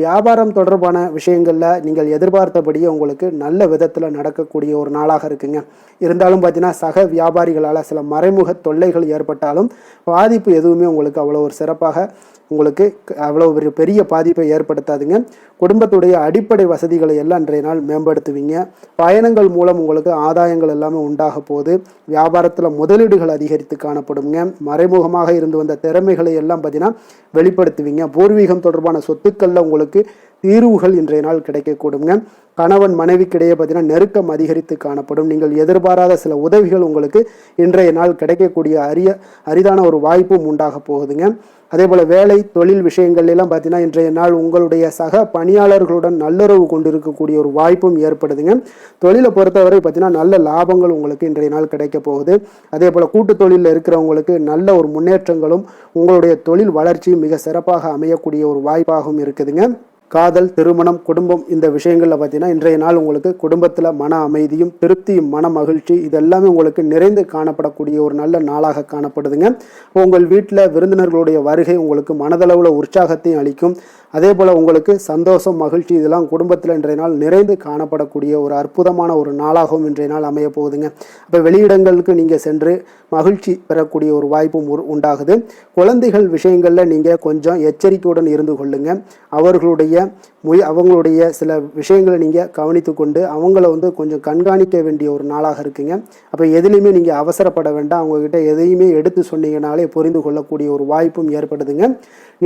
வியாபாரம் தொடர்பான விஷயங்களில் நீங்கள் எதிர்பார்த்தபடியே உங்களுக்கு நல்ல விதத்தில் நடக்கக்கூடிய ஒரு நாளாக இருக்குங்க. இருந்தாலும் பார்த்தீங்கன்னா சக வியாபாரிகளால் சில மறைமுக தொல்லைகள் ஏற்பட்டாலும் பாதிப்பு எதுவுமே உங்களுக்கு அவ்வளோ ஒரு சிறப்பாக உங்களுக்கு அவ்வளோ ஒரு பெரிய பாதிப்பை ஏற்படுத்தாதுங்க. குடும்பத்துடைய அடிப்படை வசதிகளை எல்லாம் இன்றைய நாள் மேம்படுத்துவீங்க. பயணங்கள் மூலம் உங்களுக்கு ஆதாயங்கள் எல்லாமே உண்டாக போகுது. வியாபாரத்தில் முதலீடுகள் அதிகரித்து காணப்படுங்க. மறைமுகமாக இருந்து வந்த திறமைகளை எல்லாம் பார்த்தீங்கன்னா வெளிப்படுத்துவீங்க. பூர்வீகம் தொடர்பான சொத்துக்களில் உங்களுக்கு தீர்வுகள் இன்றைய நாள் கிடைக்கக்கூடுங்க. கணவன் மனைவிக்கிடையே பார்த்தீங்கன்னா நெருக்கம் அதிகரித்து காணப்படும். நீங்கள் எதிர்பாராத சில உதவிகள் உங்களுக்கு இன்றைய நாள் கிடைக்கக்கூடிய அரிதான ஒரு வாய்ப்பும் உண்டாக போகுதுங்க. அதே போல் வேலை தொழில் விஷயங்கள்லாம் பார்த்தீங்கன்னா இன்றைய நாள் உங்களுடைய சக பணியாளர்களுடன் நல்லுறவு கொண்டிருக்கக்கூடிய ஒரு வாய்ப்பும் ஏற்படுதுங்க. தொழிலை பொறுத்தவரை பார்த்தீங்கன்னா நல்ல லாபங்கள் உங்களுக்கு இன்றைய நாள் கிடைக்க போகுது. அதே போல் கூட்டு தொழிலில் இருக்கிறவங்களுக்கு நல்ல ஒரு முன்னேற்றங்களும் உங்களுடைய தொழில் வளர்ச்சியும் மிக சிறப்பாக அமையக்கூடிய ஒரு வாய்ப்பாகவும் இருக்குதுங்க. காதல், திருமணம், குடும்பம் இந்த விஷயங்களில் பார்த்தீங்கன்னா இன்றைய நாள் உங்களுக்கு குடும்பத்தில் மன அமைதியும் திருப்தியும் மன மகிழ்ச்சி இதெல்லாமே உங்களுக்கு நிறைந்து காணப்படக்கூடிய ஒரு நல்ல நாளாக காணப்படுதுங்க. உங்கள் வீட்டில் விருந்தினர்களுடைய வருகை உங்களுக்கு மனதளவில் உற்சாகத்தையும் அளிக்கும். அதே போல் உங்களுக்கு சந்தோஷம், மகிழ்ச்சி இதெல்லாம் குடும்பத்தில் இன்றைய நாள் நிறைந்து காணப்படக்கூடிய ஒரு அற்புதமான ஒரு நாளாகவும் இன்றைய நாள் அமைய போகுதுங்க. அப்போ வெளியிடங்களுக்கு நீங்கள் சென்று மகிழ்ச்சி பெறக்கூடிய ஒரு வாய்ப்பும் உண்டாகுது. குழந்தைகள் விஷயங்களில் நீங்கள் கொஞ்சம் எச்சரிக்கையுடன் இருந்து கொள்ளுங்க. அவங்களுடைய சில விஷயங்களை நீங்கள் கவனித்து கொண்டு அவங்கள கொஞ்சம் கண்காணிக்க வேண்டிய ஒரு நாளாக இருக்குங்க. அப்போ எதுலேயுமே நீங்கள் அவசரப்பட வேண்டாம். அவங்கக்கிட்ட எதையுமே எடுத்து சொன்னீங்கனாலே புரிந்து கொள்ளக்கூடிய ஒரு வாய்ப்பும் ஏற்படுதுங்க.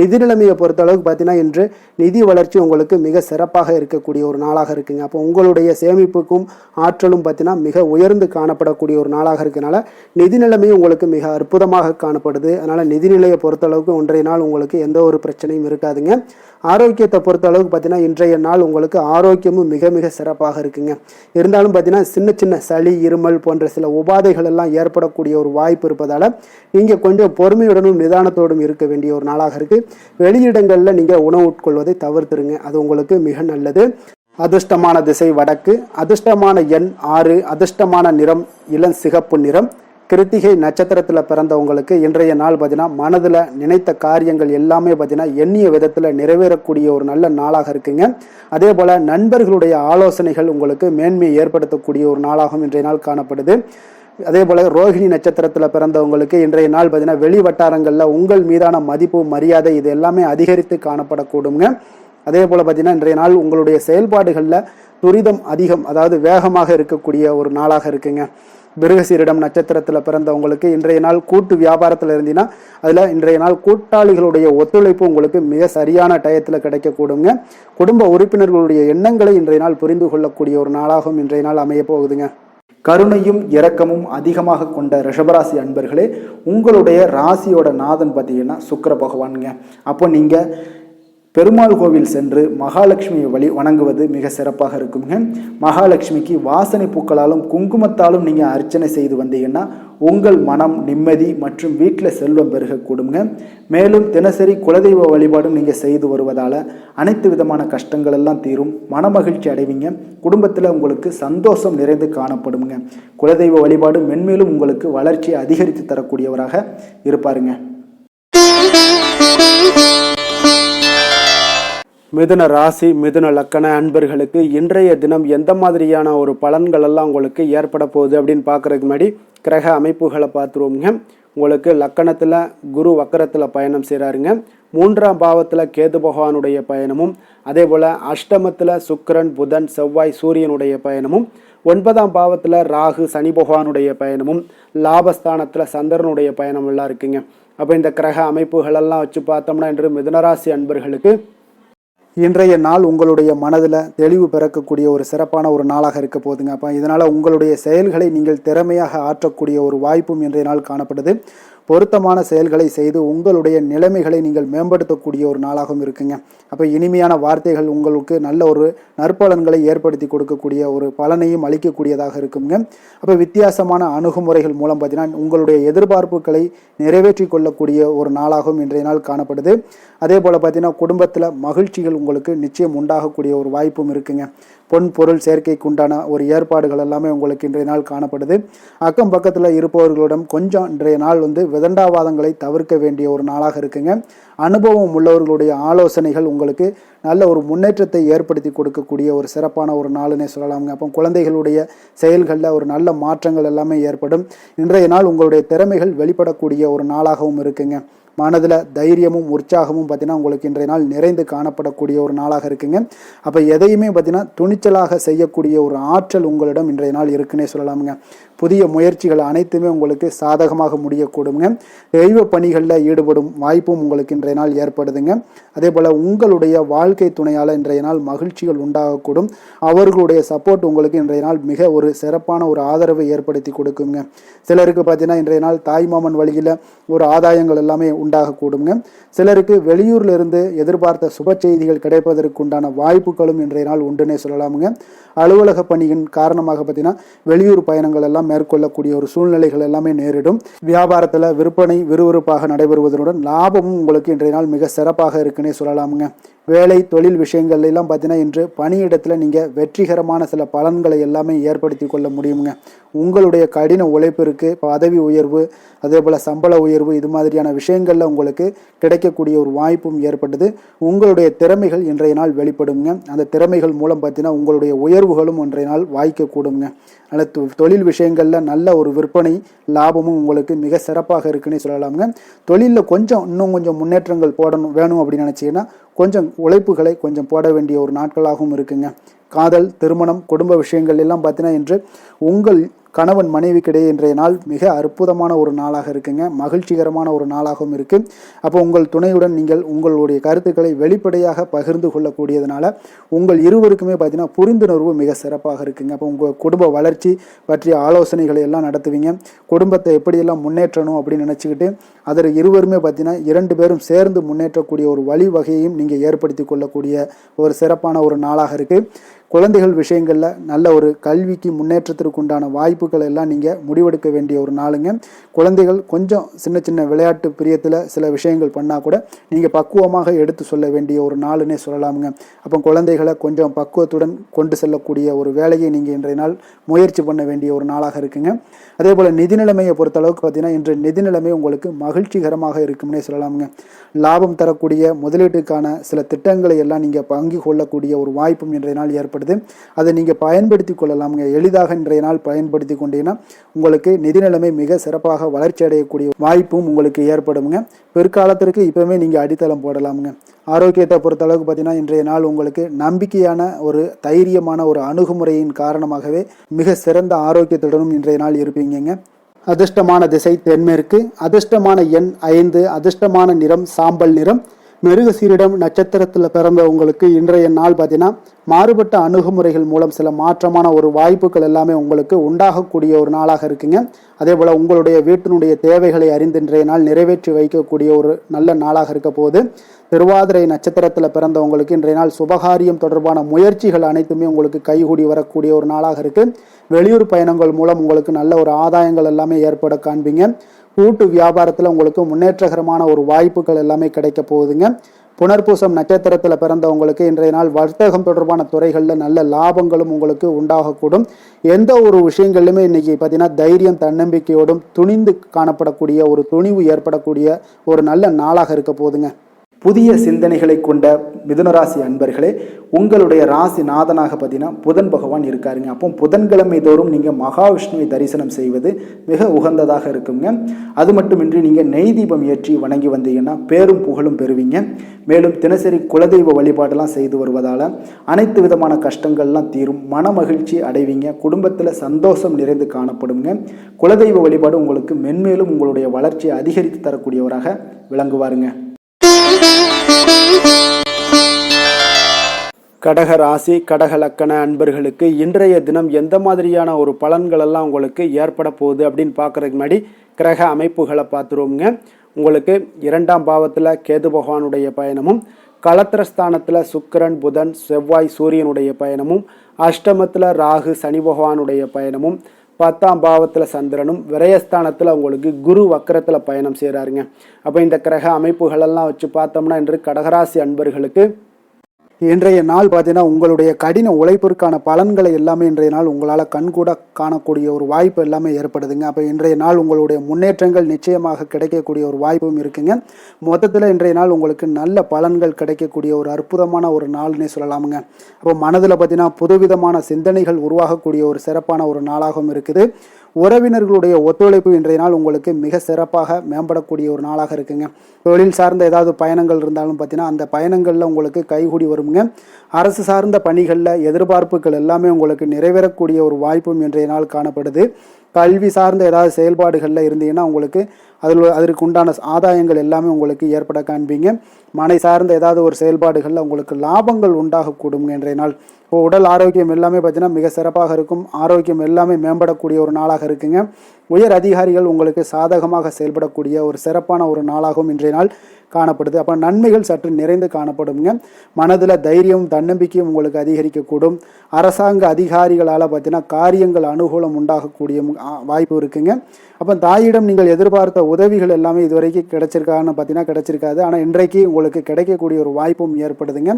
நிதி நிலைமையை பொறுத்த அளவுக்கு பார்த்தீங்கன்னா இன்று நிதி வளர்ச்சி உங்களுக்கு மிக சிறப்பாக இருக்கக்கூடிய ஒரு நாளாக இருக்குங்க. அப்போ உங்களுடைய சேமிப்புக்கும் ஆற்றலும் பார்த்தீங்கன்னா மிக உயர்ந்து காணப்படக்கூடிய ஒரு நாளாக இருக்கனால நிதி நிலைமையும் உங்களுக்கு மிக அற்புதமாக காணப்படுது. அதனால் நிதி நிலையை பொறுத்த அளவுக்கு இன்றைய நாள் உங்களுக்கு எந்த ஒரு பிரச்சனையும் இருக்காதுங்க. ஆரோக்கியத்தை பொறுத்த அளவுக்கு பார்த்தீங்கன்னா இன்றைய நாள் உங்களுக்கு ஆரோக்கியமும் மிக மிக சிறப்பாக இருக்குங்க. இருந்தாலும் பார்த்தீங்கன்னா சின்ன சின்ன சளி, இருமல் போன்ற சில உபாதைகள் எல்லாம் ஏற்படக்கூடிய ஒரு வாய்ப்பு இருப்பதால் நீங்கள் கொஞ்சம் பொறுமையுடனும் நிதானத்தோடும் இருக்க வேண்டிய ஒரு நாளாக இருக்குது. வெளியிடங்களில் நீங்கள் உணவு உட்கொள்வதை தவிர்த்துருங்க. அது உங்களுக்கு மிக நல்லது. அதிர்ஷ்டமான திசை வடக்கு, அதிர்ஷ்டமான எண் 6, அதிர்ஷ்டமான நிறம் இளம் சிகப்பு நிறம். கிருத்திகை நட்சத்திரத்தில் பிறந்தவங்களுக்கு இன்றைய நாள் பார்த்தீங்கன்னா மனதில் நினைத்த காரியங்கள் எல்லாமே பார்த்தீங்கன்னா எண்ணிய விதத்தில் நிறைவேறக்கூடிய ஒரு நல்ல நாளாக இருக்குங்க. அதே போல் நண்பர்களுடைய ஆலோசனைகள் உங்களுக்கு மேன்மையை ஏற்படுத்தக்கூடிய ஒரு நாளாகவும் இன்றைய நாள் காணப்படுது. அதே போல் ரோஹிணி நட்சத்திரத்தில் பிறந்தவங்களுக்கு இன்றைய நாள் பார்த்தீங்கன்னா வெளி வட்டாரங்களில் உங்கள் மீதான மதிப்பு, மரியாதை இது எல்லாமே அதிகரித்து காணப்படக்கூடுங்க. அதே போல் பார்த்தீங்கன்னா இன்றைய நாள் உங்களுடைய செயல்பாடுகளில் துரிதம் அதிகம், அதாவது வேகமாக இருக்கக்கூடிய ஒரு நாளாக இருக்குங்க. மிருகசீரிடம் நட்சத்திரத்தில் பிறந்தவங்களுக்கு இன்றைய நாள் கூட்டு வியாபாரத்தில் இருந்தீங்கன்னா அதில் இன்றைய நாள் கூட்டாளிகளுடைய ஒத்துழைப்பு உங்களுக்கு மிக சரியான டயத்தில் கிடைக்கக்கூடுங்க. குடும்ப உறுப்பினர்களுடைய எண்ணங்களை இன்றைய நாள் புரிந்து கொள்ளக்கூடிய ஒரு நாளாகவும் இன்றைய நாள் அமைய போகுதுங்க. கருணையும் இரக்கமும் அதிகமாக கொண்ட ரிஷபராசி அன்பர்களே, உங்களுடைய ராசியோட நாதன் பார்த்தீங்கன்னா சுக்கிர பகவானுங்க. அப்போ நீங்கள் பெருமாள் கோவில் சென்று மகாலட்சுமியை வணங்குவது மிக சிறப்பாக இருக்குங்க. மகாலட்சுமிக்கு வாசனை பூக்களாலும் குங்குமத்தாலும் நீங்கள் அர்ச்சனை செய்து வந்தீங்கன்னா உங்கள் மனம் நிம்மதி மற்றும் வீட்டில் செல்வம் பெருகக்கூடுங்க. மேலும் தினசரி குலதெய்வ வழிபாடும் நீங்கள் செய்து வருவதால் அனைத்து விதமான கஷ்டங்கள் எல்லாம் தீரும், மனமகிழ்ச்சி அடைவீங்க. குடும்பத்தில் உங்களுக்கு சந்தோஷம் நிறைந்து காணப்படுங்க. குலதெய்வ வழிபாடு மென்மேலும் உங்களுக்கு வளர்ச்சியை அதிகரித்து தரக்கூடியவராக இருப்பாருங்க. மிதுன ராசி, மிதுன லக்கண அன்பர்களுக்கு இன்றைய தினம் எந்த மாதிரியான ஒரு பலன்கள் எல்லாம் உங்களுக்கு ஏற்பட போகுது அப்படின்னு பார்க்குறதுக்கு முன்னாடி கிரக அமைப்புகளை பார்த்துருவோங்க. உங்களுக்கு லக்கணத்தில் குரு வக்கரத்தில் பயணம் செய்கிறாருங்க. 3ஆம் பாவத்தில் கேது பகவானுடைய பயணமும், அதே போல் அஷ்டமத்தில் சுக்கிரன், புதன், செவ்வாய், சூரியனுடைய பயணமும், 9ஆம் பாவத்தில் ராகு, சனி பகவானுடைய பயணமும், லாபஸ்தானத்தில் சந்திரனுடைய பயணம் எல்லாம் இருக்குங்க. அப்போ இந்த கிரக அமைப்புகளெல்லாம் வச்சு பார்த்தோம்னா இன்று மிதுனராசி அன்பர்களுக்கு இன்றைய நாள் உங்களுடைய மனதில் தெளிவு பிறக்கக்கூடிய ஒரு சிறப்பான ஒரு நாளாக இருக்க போகுதுங்க. அப்போ இதனால் உங்களுடைய செயல்களை நீங்கள் திறமையாக ஆற்றக்கூடிய ஒரு வாய்ப்பும் இன்றைய நாள் காணப்படுது. பொருத்தமான செயல்களை செய்து உங்களுடைய நிலைமைகளை நீங்கள் மேம்படுத்தக்கூடிய ஒரு நாளாகவும் இருக்குங்க. அப்போ இனிமையான வார்த்தைகள் உங்களுக்கு நல்ல ஒரு நற்பலன்களை ஏற்படுத்தி கொடுக்கக்கூடிய ஒரு பலனையும் அளிக்கக்கூடியதாக இருக்குங்க. அப்போ வித்தியாசமான அணுகுமுறைகள் மூலம் பார்த்தீங்கன்னா உங்களுடைய எதிர்பார்ப்புகளை நிறைவேற்றி கொள்ளக்கூடிய ஒரு நாளாகவும் இன்றைய நாள் காணப்படுது. அதே போல் பார்த்தீங்கன்னா குடும்பத்தில் மகிழ்ச்சிகள் உங்களுக்கு நிச்சயம் உண்டாகக்கூடிய ஒரு வாய்ப்பும் இருக்குங்க. பொன் பொருள் சேர்க்கைக்கு உண்டான ஒரு ஏற்பாடுகள் எல்லாமே உங்களுக்கு இன்றைய நாள் காணப்படுது. அக்கம் பக்கத்தில் இருப்பவர்களிடம் கொஞ்சம் இன்றைய நாள் விதண்டாவாதங்களை தவிர்க்க வேண்டிய ஒரு நாளாக இருக்குங்க. அனுபவம் உள்ளவர்களுடைய ஆலோசனைகள் உங்களுக்கு நல்ல ஒரு முன்னேற்றத்தை ஏற்படுத்தி கொடுக்கக்கூடிய ஒரு சிறப்பான ஒரு நாளுன்னே சொல்லலாமுங்க. அப்போ குழந்தைகளுடைய செயல்களில் ஒரு நல்ல மாற்றங்கள் எல்லாமே ஏற்படும். இன்றைய நாள் உங்களுடைய திறமைகள் வெளிப்படக்கூடிய ஒரு நாளாகவும் இருக்குங்க. மனதில் தைரியமும் உற்சாகமும் பார்த்தீங்கன்னா உங்களுக்கு இன்றைய நாள் நிறைந்து காணப்படக்கூடிய ஒரு நாளாக இருக்குங்க. அப்போ எதையுமே பார்த்தீங்கன்னா துணிச்சலாக செய்யக்கூடிய ஒரு ஆற்றல் உங்களிடம் இன்றைய நாள் இருக்குன்னே சொல்லலாமுங்க. புதிய முயற்சிகள் அனைத்துமே உங்களுக்கு சாதகமாக முடியக்கூடுங்க. தெய்வ பணிகளில் ஈடுபடும் வாய்ப்பும் உங்களுக்கு இன்றைய நாள் ஏற்படுதுங்க. அதே போல் உங்களுடைய வாழ்க்கை துணையால் இன்றைய நாள் மகிழ்ச்சிகள் உண்டாகக்கூடும். அவர்களுடைய சப்போர்ட் உங்களுக்கு இன்றைய நாள் மிக ஒரு சிறப்பான ஒரு ஆதரவை ஏற்படுத்தி கொடுக்குங்க. சிலருக்கு பார்த்தீங்கன்னா இன்றைய நாள் தாய்மாமன் வழியில் ஒரு ஆதாயங்கள் எல்லாமே உண்டாகக்கூடுங்க. சிலருக்கு வெளியூர்ல இருந்து எதிர்பார்த்த சுப செய்திகள் கிடைப்பதற்கு உண்டான வாய்ப்புகளும் இன்றைய நாள் உண்டுன்னே சொல்லலாமுங்க. அலுவலக பணியின் காரணமாக பார்த்தீங்கன்னா வெளியூர் பயணங்கள் எல்லாம் மேற்கொள்ளக்கூடிய ஒரு சூழ்நிலைகள் எல்லாமே நேரிடும். வியாபாரத்தில் விற்பனை விறுவிறுப்பாக நடைபெறுவதனுடன் லாபமும் உங்களுக்கு இன்றைய நாள் மிக சிறப்பாக இருக்குன்னே சொல்லலாமுங்க. வேலை தொழில் விஷயங்கள் எல்லாம் பார்த்தீங்கன்னா இன்று பணியிடத்தில் நீங்கள் வெற்றிகரமான சில பலன்களை எல்லாமே ஏற்படுத்தி கொள்ள முடியுங்க. உங்களுடைய கடின உழைப்பிற்கு பதவி உயர்வு அதே போல் சம்பள உயர்வு இது மாதிரியான விஷயங்களில் உங்களுக்கு கிடைக்கக்கூடிய ஒரு வாய்ப்பும் ஏற்பட்டது. உங்களுடைய திறமைகள் இன்றைய நாள் வெளிப்படுங்க. அந்த திறமைகள் மூலம் பார்த்தீங்கன்னா உங்களுடைய உயர்வுகளும் இன்றைய நாள் வாய்க்கக்கூடுங்க. அதனால் தொழில் விஷயங்களில் நல்ல ஒரு விற்பனை லாபமும் உங்களுக்கு மிக சிறப்பாக இருக்குன்னு சொல்லலாமுங்க. தொழிலில் இன்னும் கொஞ்சம் முன்னேற்றங்கள் வேணும் அப்படின்னு நினச்சிங்கன்னா கொஞ்சம் உழைப்புகளை கொஞ்சம் போட வேண்டிய ஒரு நாட்களாகவும் இருக்குங்க. காதல் திருமணம் குடும்ப விஷயங்கள் எல்லாம் பார்த்தீங்கன்னா இன்று உங்கள் கணவன் மனைவிக்கிடையே இன்றைய நாள் மிக அற்புதமான ஒரு நாளாக இருக்குங்க. மகிழ்ச்சிகரமான ஒரு நாளாகவும் இருக்குது. அப்போ உங்கள் துணையுடன் நீங்கள் உங்களுடைய கருத்துக்களை வெளிப்படையாக பகிர்ந்து கொள்ளக்கூடியதுனால உங்கள் இருவருக்குமே பார்த்தீங்கன்னா புரிந்துணர்வு மிக சிறப்பாக இருக்குங்க. அப்போ உங்கள் குடும்ப வளர்ச்சி பற்றிய ஆலோசனைகளை எல்லாம் நடத்துவீங்க. குடும்பத்தை எப்படியெல்லாம் முன்னேற்றணும் அப்படின்னு நினச்சிக்கிட்டு அதில் இருவருமே பார்த்தீங்கன்னா 2 பேரும் சேர்ந்து முன்னேற்றக்கூடிய ஒரு வழிவகையையும் நீங்கள் ஏற்படுத்தி கொள்ளக்கூடிய ஒரு சிறப்பான ஒரு நாளாக இருக்குது. குழந்தைகள் விஷயங்களில் நல்ல ஒரு கல்விக்கு முன்னேற்றத்திற்கு உண்டான வாய்ப்புகள் எல்லாம் நீங்கள் முடிவெடுக்க வேண்டிய ஒரு நாளுங்க. குழந்தைகள் கொஞ்சம் சின்ன சின்ன விளையாட்டு பிரியத்தில் சில விஷயங்கள் பண்ணால் கூட நீங்கள் பக்குவமாக எடுத்து சொல்ல வேண்டிய ஒரு நாளுன்னே சொல்லலாமுங்க. அப்போ குழந்தைகளை கொஞ்சம் பக்குவத்துடன் கொண்டு செல்லக்கூடிய ஒரு வேலையை நீங்கள் இன்றைய நாள் முயற்சி பண்ண வேண்டிய ஒரு நாளாக இருக்குங்க. அதே போல் நிதி நிலைமையை பொறுத்தளவுக்கு பார்த்தீங்கன்னா இன்று நிதி நிலைமை உங்களுக்கு மகிழ்ச்சிகரமாக இருக்கும்னே சொல்லலாமுங்க. லாபம் தரக்கூடிய முதலீட்டுக்கான சில திட்டங்களை எல்லாம் நீங்கள் பங்கு கொள்ளக்கூடிய ஒரு வாய்ப்பும் இன்றைய நாள் ஏற்படுது. அதை நீங்கள் பயன்படுத்தி கொள்ளலாமுங்க. எளிதாக இன்றைய நாள் பயன்படுத்தி கொண்டீங்கன்னா உங்களுக்கு நிதி நிலைமை மிக சிறப்பாக வளர்ச்சி அடையக்கூடிய வாய்ப்பும் உங்களுக்கு ஏற்படுங்க. பிற்காலத்திற்கு இப்பவுமே நீங்கள் அடித்தளம் போடலாமுங்க. ஆரோக்கியத்தை பொறுத்தளவுக்கு பார்த்தீங்கன்னா இன்றைய நாள் உங்களுக்கு நம்பிக்கையான ஒரு தைரியமான ஒரு அணுகுமுறையின் காரணமாகவே மிக சிறந்த ஆரோக்கியத்துடனும் இன்றைய நாள் இருப்பீங்க. அதிர்ஷ்டமான திசை தென்மேற்கு, அதிர்ஷ்டமான எண் 5, அதிர்ஷ்டமான நிறம் சாம்பல் நிறம். மிருகசீரிடம் நட்சத்திரத்தில் பிறந்தவங்களுக்கு இன்றைய நாள் பார்த்தீங்கன்னா மாறுபட்ட அணுகுமுறைகள் மூலம் சில மாற்றமான ஒரு வாய்ப்புகள் எல்லாமே உங்களுக்கு உண்டாகக்கூடிய ஒரு நாளாக இருக்குங்க. அதே போல் உங்களுடைய வீட்டினுடைய தேவைகளை அறிந்து இன்றைய நாள் நிறைவேற்றி வைக்கக்கூடிய ஒரு நல்ல நாளாக இருக்க போது. திருவாதிரை நட்சத்திரத்தில் பிறந்தவங்களுக்கு இன்றைய நாள் சுபகாரியம் தொடர்பான முயற்சிகள் அனைத்துமே உங்களுக்கு கைகூடி வரக்கூடிய ஒரு நாளாக இருக்குது. வெளியூர் பயணங்கள் மூலம் உங்களுக்கு நல்ல ஒரு ஆதாயங்கள் எல்லாமே ஏற்பட காண்பீங்க. கூட்டு வியாபாரத்தில் உங்களுக்கு முன்னேற்றகரமான ஒரு வாய்ப்புகள் எல்லாமே கிடைக்க போகுதுங்க. புனர்பூசம் நட்சத்திரத்தில் பிறந்தவங்களுக்கு இன்றைய நாள் வர்த்தகம் தொடர்பான துறைகளில் நல்ல லாபங்களும் உங்களுக்கு உண்டாகக்கூடும். எந்த ஒரு விஷயங்கள்லையுமே இன்னைக்கு பார்த்தீங்கன்னா தைரியம் தன்னம்பிக்கையோடும் துணிந்து காணப்படக்கூடிய ஒரு துணிவு ஏற்படக்கூடிய ஒரு நல்ல நாளாக இருக்க போகுதுங்க. புதிய சிந்தனைகளை கொண்ட மிதுனராசி அன்பர்களே, உங்களுடைய ராசி நாதனாக பார்த்தீங்கன்னா புதன் பகவான் இருக்காருங்க. அப்போ புதன்கிழமை தோறும் நீங்கள் மகாவிஷ்ணுவை தரிசனம் செய்வது மிக உகந்ததாக இருக்குங்க. அது மட்டுமின்றி நீங்கள் நெய் தீபம் ஏற்றி வணங்கி வந்தீங்கன்னா பேரும் புகழும் பெறுவீங்க. மேலும் தினசரி குலதெய்வ வழிபாடெல்லாம் செய்து வருவதால் அனைத்து விதமான கஷ்டங்கள்லாம் தீரும், மன மகிழ்ச்சி அடைவீங்க, குடும்பத்தில் சந்தோஷம் நிறைந்து காணப்படுங்க. குலதெய்வ வழிபாடு உங்களுக்கு மென்மேலும் உங்களுடைய வளர்ச்சியை அதிகரித்து தரக்கூடியவராக விளங்குவாருங்க. கடக ராசி கடக லக்கண அன்பர்களுக்கு இன்றைய தினம் எந்த மாதிரியான ஒரு பலன்கள் எல்லாம் உங்களுக்கு ஏற்பட போகுது அப்படின்னு பார்க்கறதுக்கு முன்னாடி கிரக அமைப்புகளை பார்த்துருவோங்க. உங்களுக்கு 2ஆம் பாவத்தில் கேது பகவானுடைய பயணமும், களத்திரஸ்தானத்தில் சுக்கிரன் புதன் செவ்வாய் சூரியனுடைய பயணமும், அஷ்டமத்தில் ராகு சனி பகவானுடைய பயணமும், 10ஆம் பாவத்தில் சந்திரனும், விரயஸ்தானத்தில் உங்களுக்கு குரு வக்கரத்தில் பயணம் செய்கிறாருங்க. அப்போ இந்த கிரக அமைப்புகளெல்லாம் வச்சு பார்த்தோம்னா இன்று கடகராசி அன்பர்களுக்கு இன்றைய நாள் பார்த்தீங்கன்னா உங்களுடைய கடின உழைப்பிற்கான பலன்களை எல்லாமே இன்றைய நாள் உங்களால் கண்கூட காணக்கூடிய ஒரு வாய்ப்பு எல்லாமே ஏற்படுதுங்க. அப்போ இன்றைய நாள் உங்களுடைய முன்னேற்றங்கள் நிச்சயமாக கிடைக்கக்கூடிய ஒரு வாய்ப்பும் இருக்குங்க. மொத்தத்தில் இன்றைய நாள் உங்களுக்கு நல்ல பலன்கள் கிடைக்கக்கூடிய ஒரு அற்புதமான ஒரு நாள்னே சொல்லலாமுங்க. அப்போ மனதில் பார்த்தீங்கன்னா புதுவிதமான சிந்தனைகள் உருவாகக்கூடிய ஒரு சிறப்பான ஒரு நாளாகவும் இருக்குது. உறவினர்களுடைய ஒத்துழைப்பு இன்றைய நாள் உங்களுக்கு மிக சிறப்பாக மேம்படக்கூடிய ஒரு நாளாக இருக்குங்க. தொழில் சார்ந்த ஏதாவது பயணங்கள் இருந்தாலும் பார்த்தீங்கன்னா அந்த பயணங்களில் உங்களுக்கு கைகூடி வருங்க. அரசு சார்ந்த பணிகளில் எதிர்பார்ப்புகள் எல்லாமே உங்களுக்கு நிறைவேறக்கூடிய ஒரு வாய்ப்பும் இன்றைய நாள் காணப்படுது. கல்வி சார்ந்த ஏதாவது செயல்பாடுகளில் இருந்தீங்கன்னா உங்களுக்கு அதற்கு உண்டான ஆதாயங்கள் எல்லாமே உங்களுக்கு ஏற்பட காண்பீங்க. மனை சார்ந்த ஏதாவது ஒரு செயல்பாடுகளில் உங்களுக்கு லாபங்கள் உண்டாகக்கூடும் இன்றைய நாள். இப்போ உடல் ஆரோக்கியம் எல்லாமே பார்த்தீங்கன்னா மிக சிறப்பாக இருக்கும். ஆரோக்கியம் எல்லாமே மேம்படக்கூடிய ஒரு நாளாக இருக்குங்க. உயர் அதிகாரிகள் உங்களுக்கு சாதகமாக செயல்படக்கூடிய ஒரு சிறப்பான ஒரு நாளாகவும் இன்றைய நாள் காணப்படுது. அப்போ நன்மைகள் சற்று நிறைந்து காணப்படுங்க. மனதில் தைரியம் தன்னம்பிக்கையும் உங்களுக்கு அதிகரிக்கக்கூடும். அரசாங்க அதிகாரிகளால் பார்த்தீங்கன்னா காரியங்கள் அனுகூலம் உண்டாகக்கூடிய வாய்ப்பு இருக்குங்க. அப்போ தாயிடம் நீங்கள் எதிர்பார்த்த உதவிகள் எல்லாமே இதுவரைக்கும் கிடைச்சிருக்கான்னு பார்த்தீங்கன்னா கிடைச்சிருக்காது. ஆனால் இன்றைக்கு உங்களுக்கு கிடைக்கக்கூடிய ஒரு வாய்ப்பும் ஏற்படுதுங்க.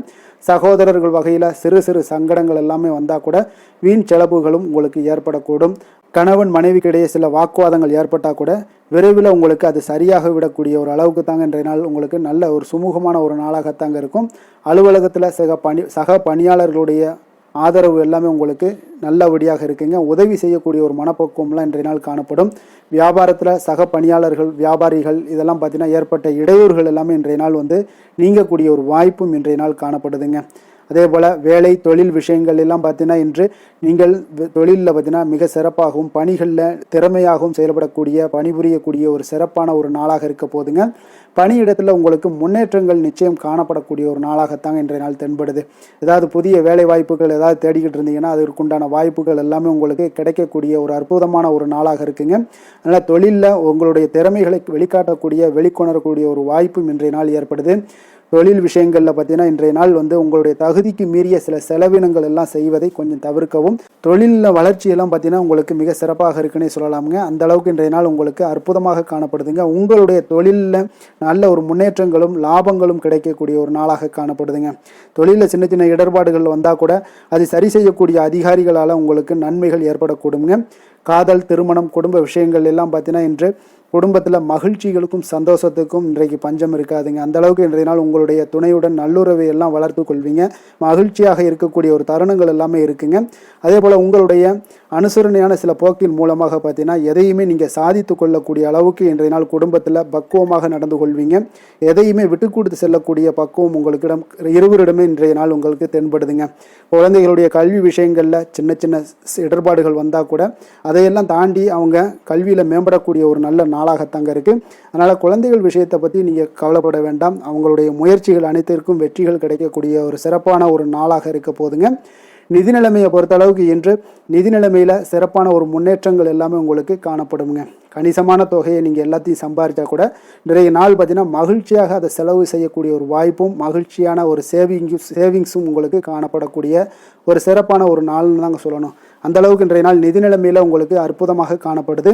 சகோதரர்கள் வகையில் சிறு சிறு சங்கடங்கள் எல்லாமே வந்தால் கூட வீண் செலவுகளும் உங்களுக்கு ஏற்படக்கூடும். கணவன் மனைவிக்கு இடையே சில வாக்குவாதங்கள் ஏற்பட்டால் கூட விரைவில் உங்களுக்கு அது சரியாக விடக்கூடிய ஒரு அளவுக்கு தாங்க இன்றைய நாள் உங்களுக்கு நல்ல ஒரு சுமூகமான ஒரு நாளாகத்தாங்க இருக்கும். அலுவலகத்தில் சக பணியாளர்களுடைய ஆதரவு எல்லாமே உங்களுக்கு நல்லபடியாக இருக்குங்க. உதவி செய்யக்கூடிய ஒரு மனப்பக்குவம்லாம் இன்றைய நாள் காணப்படும். வியாபாரத்தில் சக பணியாளர்கள் வியாபாரிகள் இதெல்லாம் பார்த்தீங்கன்னா ஏற்பட்ட இடையூறுகள் எல்லாமே இன்றைய நாள் நீங்கக்கூடிய ஒரு வாய்ப்பும் இன்றைய நாள் காணப்படுதுங்க. அதே போல் வேலை தொழில் விஷயங்கள் எல்லாம் பார்த்தீங்கன்னா இன்று நீங்கள் தொழிலில் பார்த்தீங்கன்னா மிக சிறப்பாகவும் பணிகளில் திறமையாகவும் செயல்படக்கூடிய பணிபுரியக்கூடிய ஒரு சிறப்பான ஒரு நாளாக இருக்க போதுங்க. பணியிடத்தில் உங்களுக்கு முன்னேற்றங்கள் நிச்சயம் காணப்படக்கூடிய ஒரு நாளாகத்தாங்க இன்றைய நாள் தென்படுது. ஏதாவது புதிய வேலை வாய்ப்புகள் ஏதாவது தேடிக்கிட்டு இருந்தீங்கன்னா அதற்குண்டான வாய்ப்புகள் எல்லாமே உங்களுக்கு கிடைக்கக்கூடிய ஒரு அற்புதமான ஒரு நாளாக இருக்குங்க. அதனால் தொழிலில் உங்களுடைய திறமைகளை வெளிக்காட்டக்கூடிய வெளிக்கொணரக்கூடிய ஒரு வாய்ப்பும் இன்றைய நாள் ஏற்படுது. தொழில் விஷயங்களில் பார்த்தீங்கன்னா இன்றைய நாள் உங்களுடைய தகுதிக்கு மீறிய சில செலவினங்கள் எல்லாம் செய்வதை கொஞ்சம் தவிர்க்கவும். தொழிலில் வளர்ச்சியெல்லாம் பார்த்தீங்கன்னா உங்களுக்கு மிக சிறப்பாக இருக்குன்னே சொல்லலாமுங்க. அந்த அளவுக்கு இன்றைய நாள் உங்களுக்கு அற்புதமாக காணப்படுதுங்க. உங்களுடைய தொழிலில் நல்ல ஒரு முன்னேற்றங்களும் லாபங்களும் கிடைக்கக்கூடிய ஒரு நாளாக காணப்படுதுங்க. தொழிலில் சின்ன சின்ன இடர்பாடுகள் வந்தால் கூட அது சரி செய்யக்கூடிய அதிகாரிகளால் உங்களுக்கு நன்மைகள் ஏற்படக்கூடுங்க. காதல் திருமணம் குடும்ப விஷயங்கள் எல்லாம் பார்த்தீங்கன்னா இன்று குடும்பத்தில் மகிழ்ச்சிகளுக்கும் சந்தோஷத்துக்கும் இன்றைக்கு பஞ்சம் இருக்காதுங்க. அந்த அளவுக்கு இன்றைய நாள் உங்களுடைய துணையுடன் நல்லுறவை எல்லாம் வளர்த்து கொள்வீங்க. மகிழ்ச்சியாக இருக்கக்கூடிய ஒரு தருணங்கள் எல்லாமே இருக்குங்க. அதே போல் உங்களுடைய அனுசரணையான சில போக்கின் மூலமாக பார்த்தீங்கன்னா எதையுமே நீங்கள் சாதித்து கொள்ளக்கூடிய அளவுக்கு இன்றைய நாள் குடும்பத்தில் பக்குவமாக நடந்து கொள்வீங்க. எதையுமே விட்டு கொடுத்து செல்லக்கூடிய பக்குவம் உங்களுக்கிடம் இருவரிடமே இன்றைய நாள் உங்களுக்கு தென்படுதுங்க. குழந்தைகளுடைய கல்வி விஷயங்களில் சின்ன சின்ன இடர்பாடுகள் வந்தால் கூட அதையெல்லாம் தாண்டி அவங்க கல்வியில் மேம்படக்கூடிய ஒரு நல்ல நாளாகத்தாங்க இருக்குது. அதனால் குழந்தைகள் விஷயத்தை பற்றி நீங்கள் கவலைப்பட வேண்டாம். அவங்களுடைய முயற்சிகள் அனைத்திற்கும் வெற்றிகள் கிடைக்கக்கூடிய ஒரு சிறப்பான ஒரு நாளாக இருக்க போதுங்க. நிதி நிலைமையை பொறுத்தளவுக்கு இன்று நிதி நிலைமையில் சிறப்பான ஒரு முன்னேற்றங்கள் எல்லாமே உங்களுக்கு காணப்படுங்க. கணிசமான தொகையை நீங்கள் எல்லாத்தையும் சம்பாதிச்சா கூட நிறைய நாள் பார்த்தீங்கன்னா மகிழ்ச்சியாக அதை செலவு செய்யக்கூடிய ஒரு வாய்ப்பும் மகிழ்ச்சியான ஒரு சேவிங்ஸும் உங்களுக்கு காணப்படக்கூடிய ஒரு சிறப்பான ஒரு நாள்னு தாங்க சொல்லணும். அந்த அளவுக்கு இன்றைய நாள் நிதி நிலைமையில் உங்களுக்கு அற்புதமாக காணப்படுது.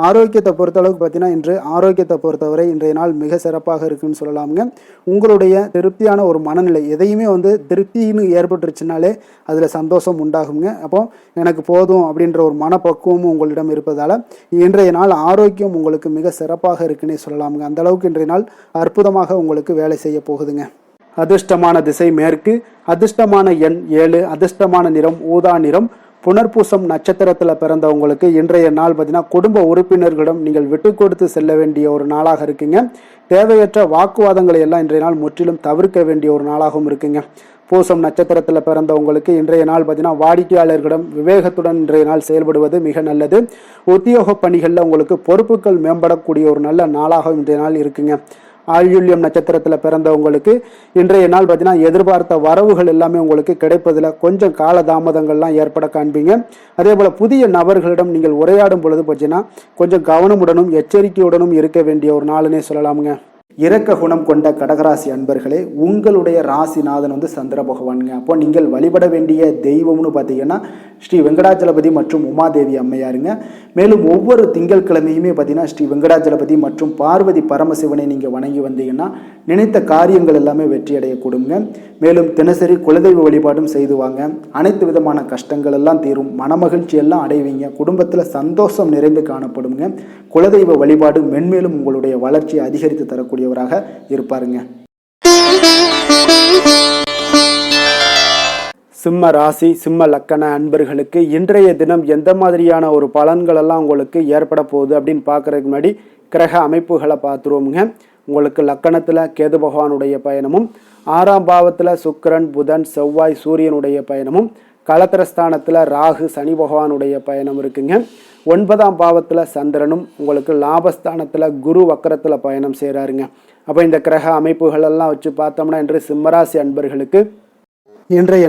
ஆரோக்கியத்தை பொறுத்தளவுக்கு பார்த்தீங்கன்னா இன்று ஆரோக்கியத்தை பொறுத்தவரை இன்றைய நாள் மிக சிறப்பாக இருக்குன்னு சொல்லலாமுங்க. உங்களுடைய திருப்தியான ஒரு மனநிலை எதையுமே திருப்தின்னு ஏற்பட்டுருச்சுனாலே அதில் சந்தோஷம் உண்டாகுங்க. அப்போ எனக்கு போதும் அப்படின்ற ஒரு மனப்பக்குவமும் உங்களிடம் இருப்பதால் இன்றைய நாள் ஆரோக்கியம் உங்களுக்கு மிக சிறப்பாக இருக்குன்னே சொல்லலாமுங்க. அந்த அளவுக்கு இன்றைய நாள் அற்புதமாக உங்களுக்கு வேலை செய்ய போகுதுங்க. அதிர்ஷ்டமான திசை மேற்கு, அதிர்ஷ்டமான எண் 7, அதிர்ஷ்டமான நிறம் ஊதா நிறம். புனர்பூசம் நட்சத்திரத்தில் பிறந்தவங்களுக்கு இன்றைய நாள் பார்த்தீங்கன்னா குடும்ப உறுப்பினர்களிடம் நீங்கள் விட்டு கொடுத்து செல்ல வேண்டிய ஒரு நாளாக இருக்குங்க. தேவையற்ற வாக்குவாதங்களை எல்லாம் இன்றைய நாள் முற்றிலும் தவிர்க்க வேண்டிய ஒரு நாளாகவும் இருக்குங்க. பூசம் நட்சத்திரத்தில் பிறந்தவங்களுக்கு இன்றைய நாள் பார்த்தீங்கன்னா வாடிக்கையாளர்களிடம் விவேகத்துடன் இன்றைய நாள் செயல்படுவது மிக நல்லது. உத்தியோக பணிகளில் உங்களுக்கு பொறுப்புகள் மேம்படக்கூடிய ஒரு நல்ல நாளாக இன்றைய நாள் இருக்குங்க. ஆயுள்யம் நட்சத்திரத்தில் பிறந்தவங்களுக்கு இன்றைய நாள் பார்த்தீங்கன்னா எதிர்பார்த்த வரவுகள் எல்லாமே உங்களுக்கு கிடைப்பதில் கொஞ்சம் காலதாமதங்கள்லாம் ஏற்பட காண்பீங்க. அதே போல் புதிய நபர்களிடம் நீங்கள் உரையாடும் பொழுது பார்த்தீங்கன்னா கொஞ்சம் கவனமுடனும் எச்சரிக்கையுடனும் இருக்க வேண்டிய ஒரு நாளுனே சொல்லலாமுங்க. இரக்க குணம் கொண்ட கடகராசி அன்பர்களே, உங்களுடைய ராசிநாதன் சந்திர பகவானுங்க. அப்போ நீங்கள் வழிபட வேண்டிய தெய்வம்னு பார்த்தீங்கன்னா ஸ்ரீ வெங்கடாச்சலபதி மற்றும் உமாதேவி அம்மையாருங்க. மேலும் ஒவ்வொரு திங்கட்கிழமையுமே பார்த்தீங்கன்னா ஸ்ரீ வெங்கடாச்சலபதி மற்றும் பார்வதி பரமசிவனை நீங்கள் வணங்கி வந்தீங்கன்னா நினைத்த காரியங்கள் எல்லாமே வெற்றி அடையக்கூடுங்க. மேலும் தினசரி குலதெய்வ வழிபாடும் செய்து வாங்க. அனைத்து விதமான கஷ்டங்கள் எல்லாம் தீரும், மனமகிழ்ச்சி எல்லாம் அடைவீங்க. குடும்பத்தில் சந்தோஷம் நிறைந்து காணப்படுங்க. குலதெய்வ வழிபாடு மென்மேலும் உங்களுடைய வளர்ச்சியை அதிகரித்து தரக்கூடியவராக இருப்பாருங்க. சிம்ம ராசி சிம்ம லக்கண அன்பர்களுக்கு இன்றைய தினம் எந்த மாதிரியான ஒரு பலன்கள் எல்லாம் உங்களுக்கு ஏற்பட போகுது அப்படின்னு பார்க்கறதுக்கு முன்னாடி கிரக அமைப்புகளை பார்த்துருவோமுங்க. உங்களுக்கு லக்கணத்தில் கேது பகவானுடைய பயணமும், 6ஆம் பாவத்தில் சுக்கிரன் புதன் செவ்வாய் சூரியனுடைய பயணமும், களத்திரஸ்தானத்தில் ராகு சனி பகவானுடைய பயணம் இருக்குங்க. 9ஆம் பாவத்தில் சந்திரனும், உங்களுக்கு லாபஸ்தானத்தில் குரு வக்கரத்தில் பயணம் செய்கிறாருங்க. அப்போ இந்த கிரக அமைப்புகள் எல்லாம் வச்சு பார்த்தோம்னா இன்று சிம்மராசி அன்பர்களுக்கு இன்றைய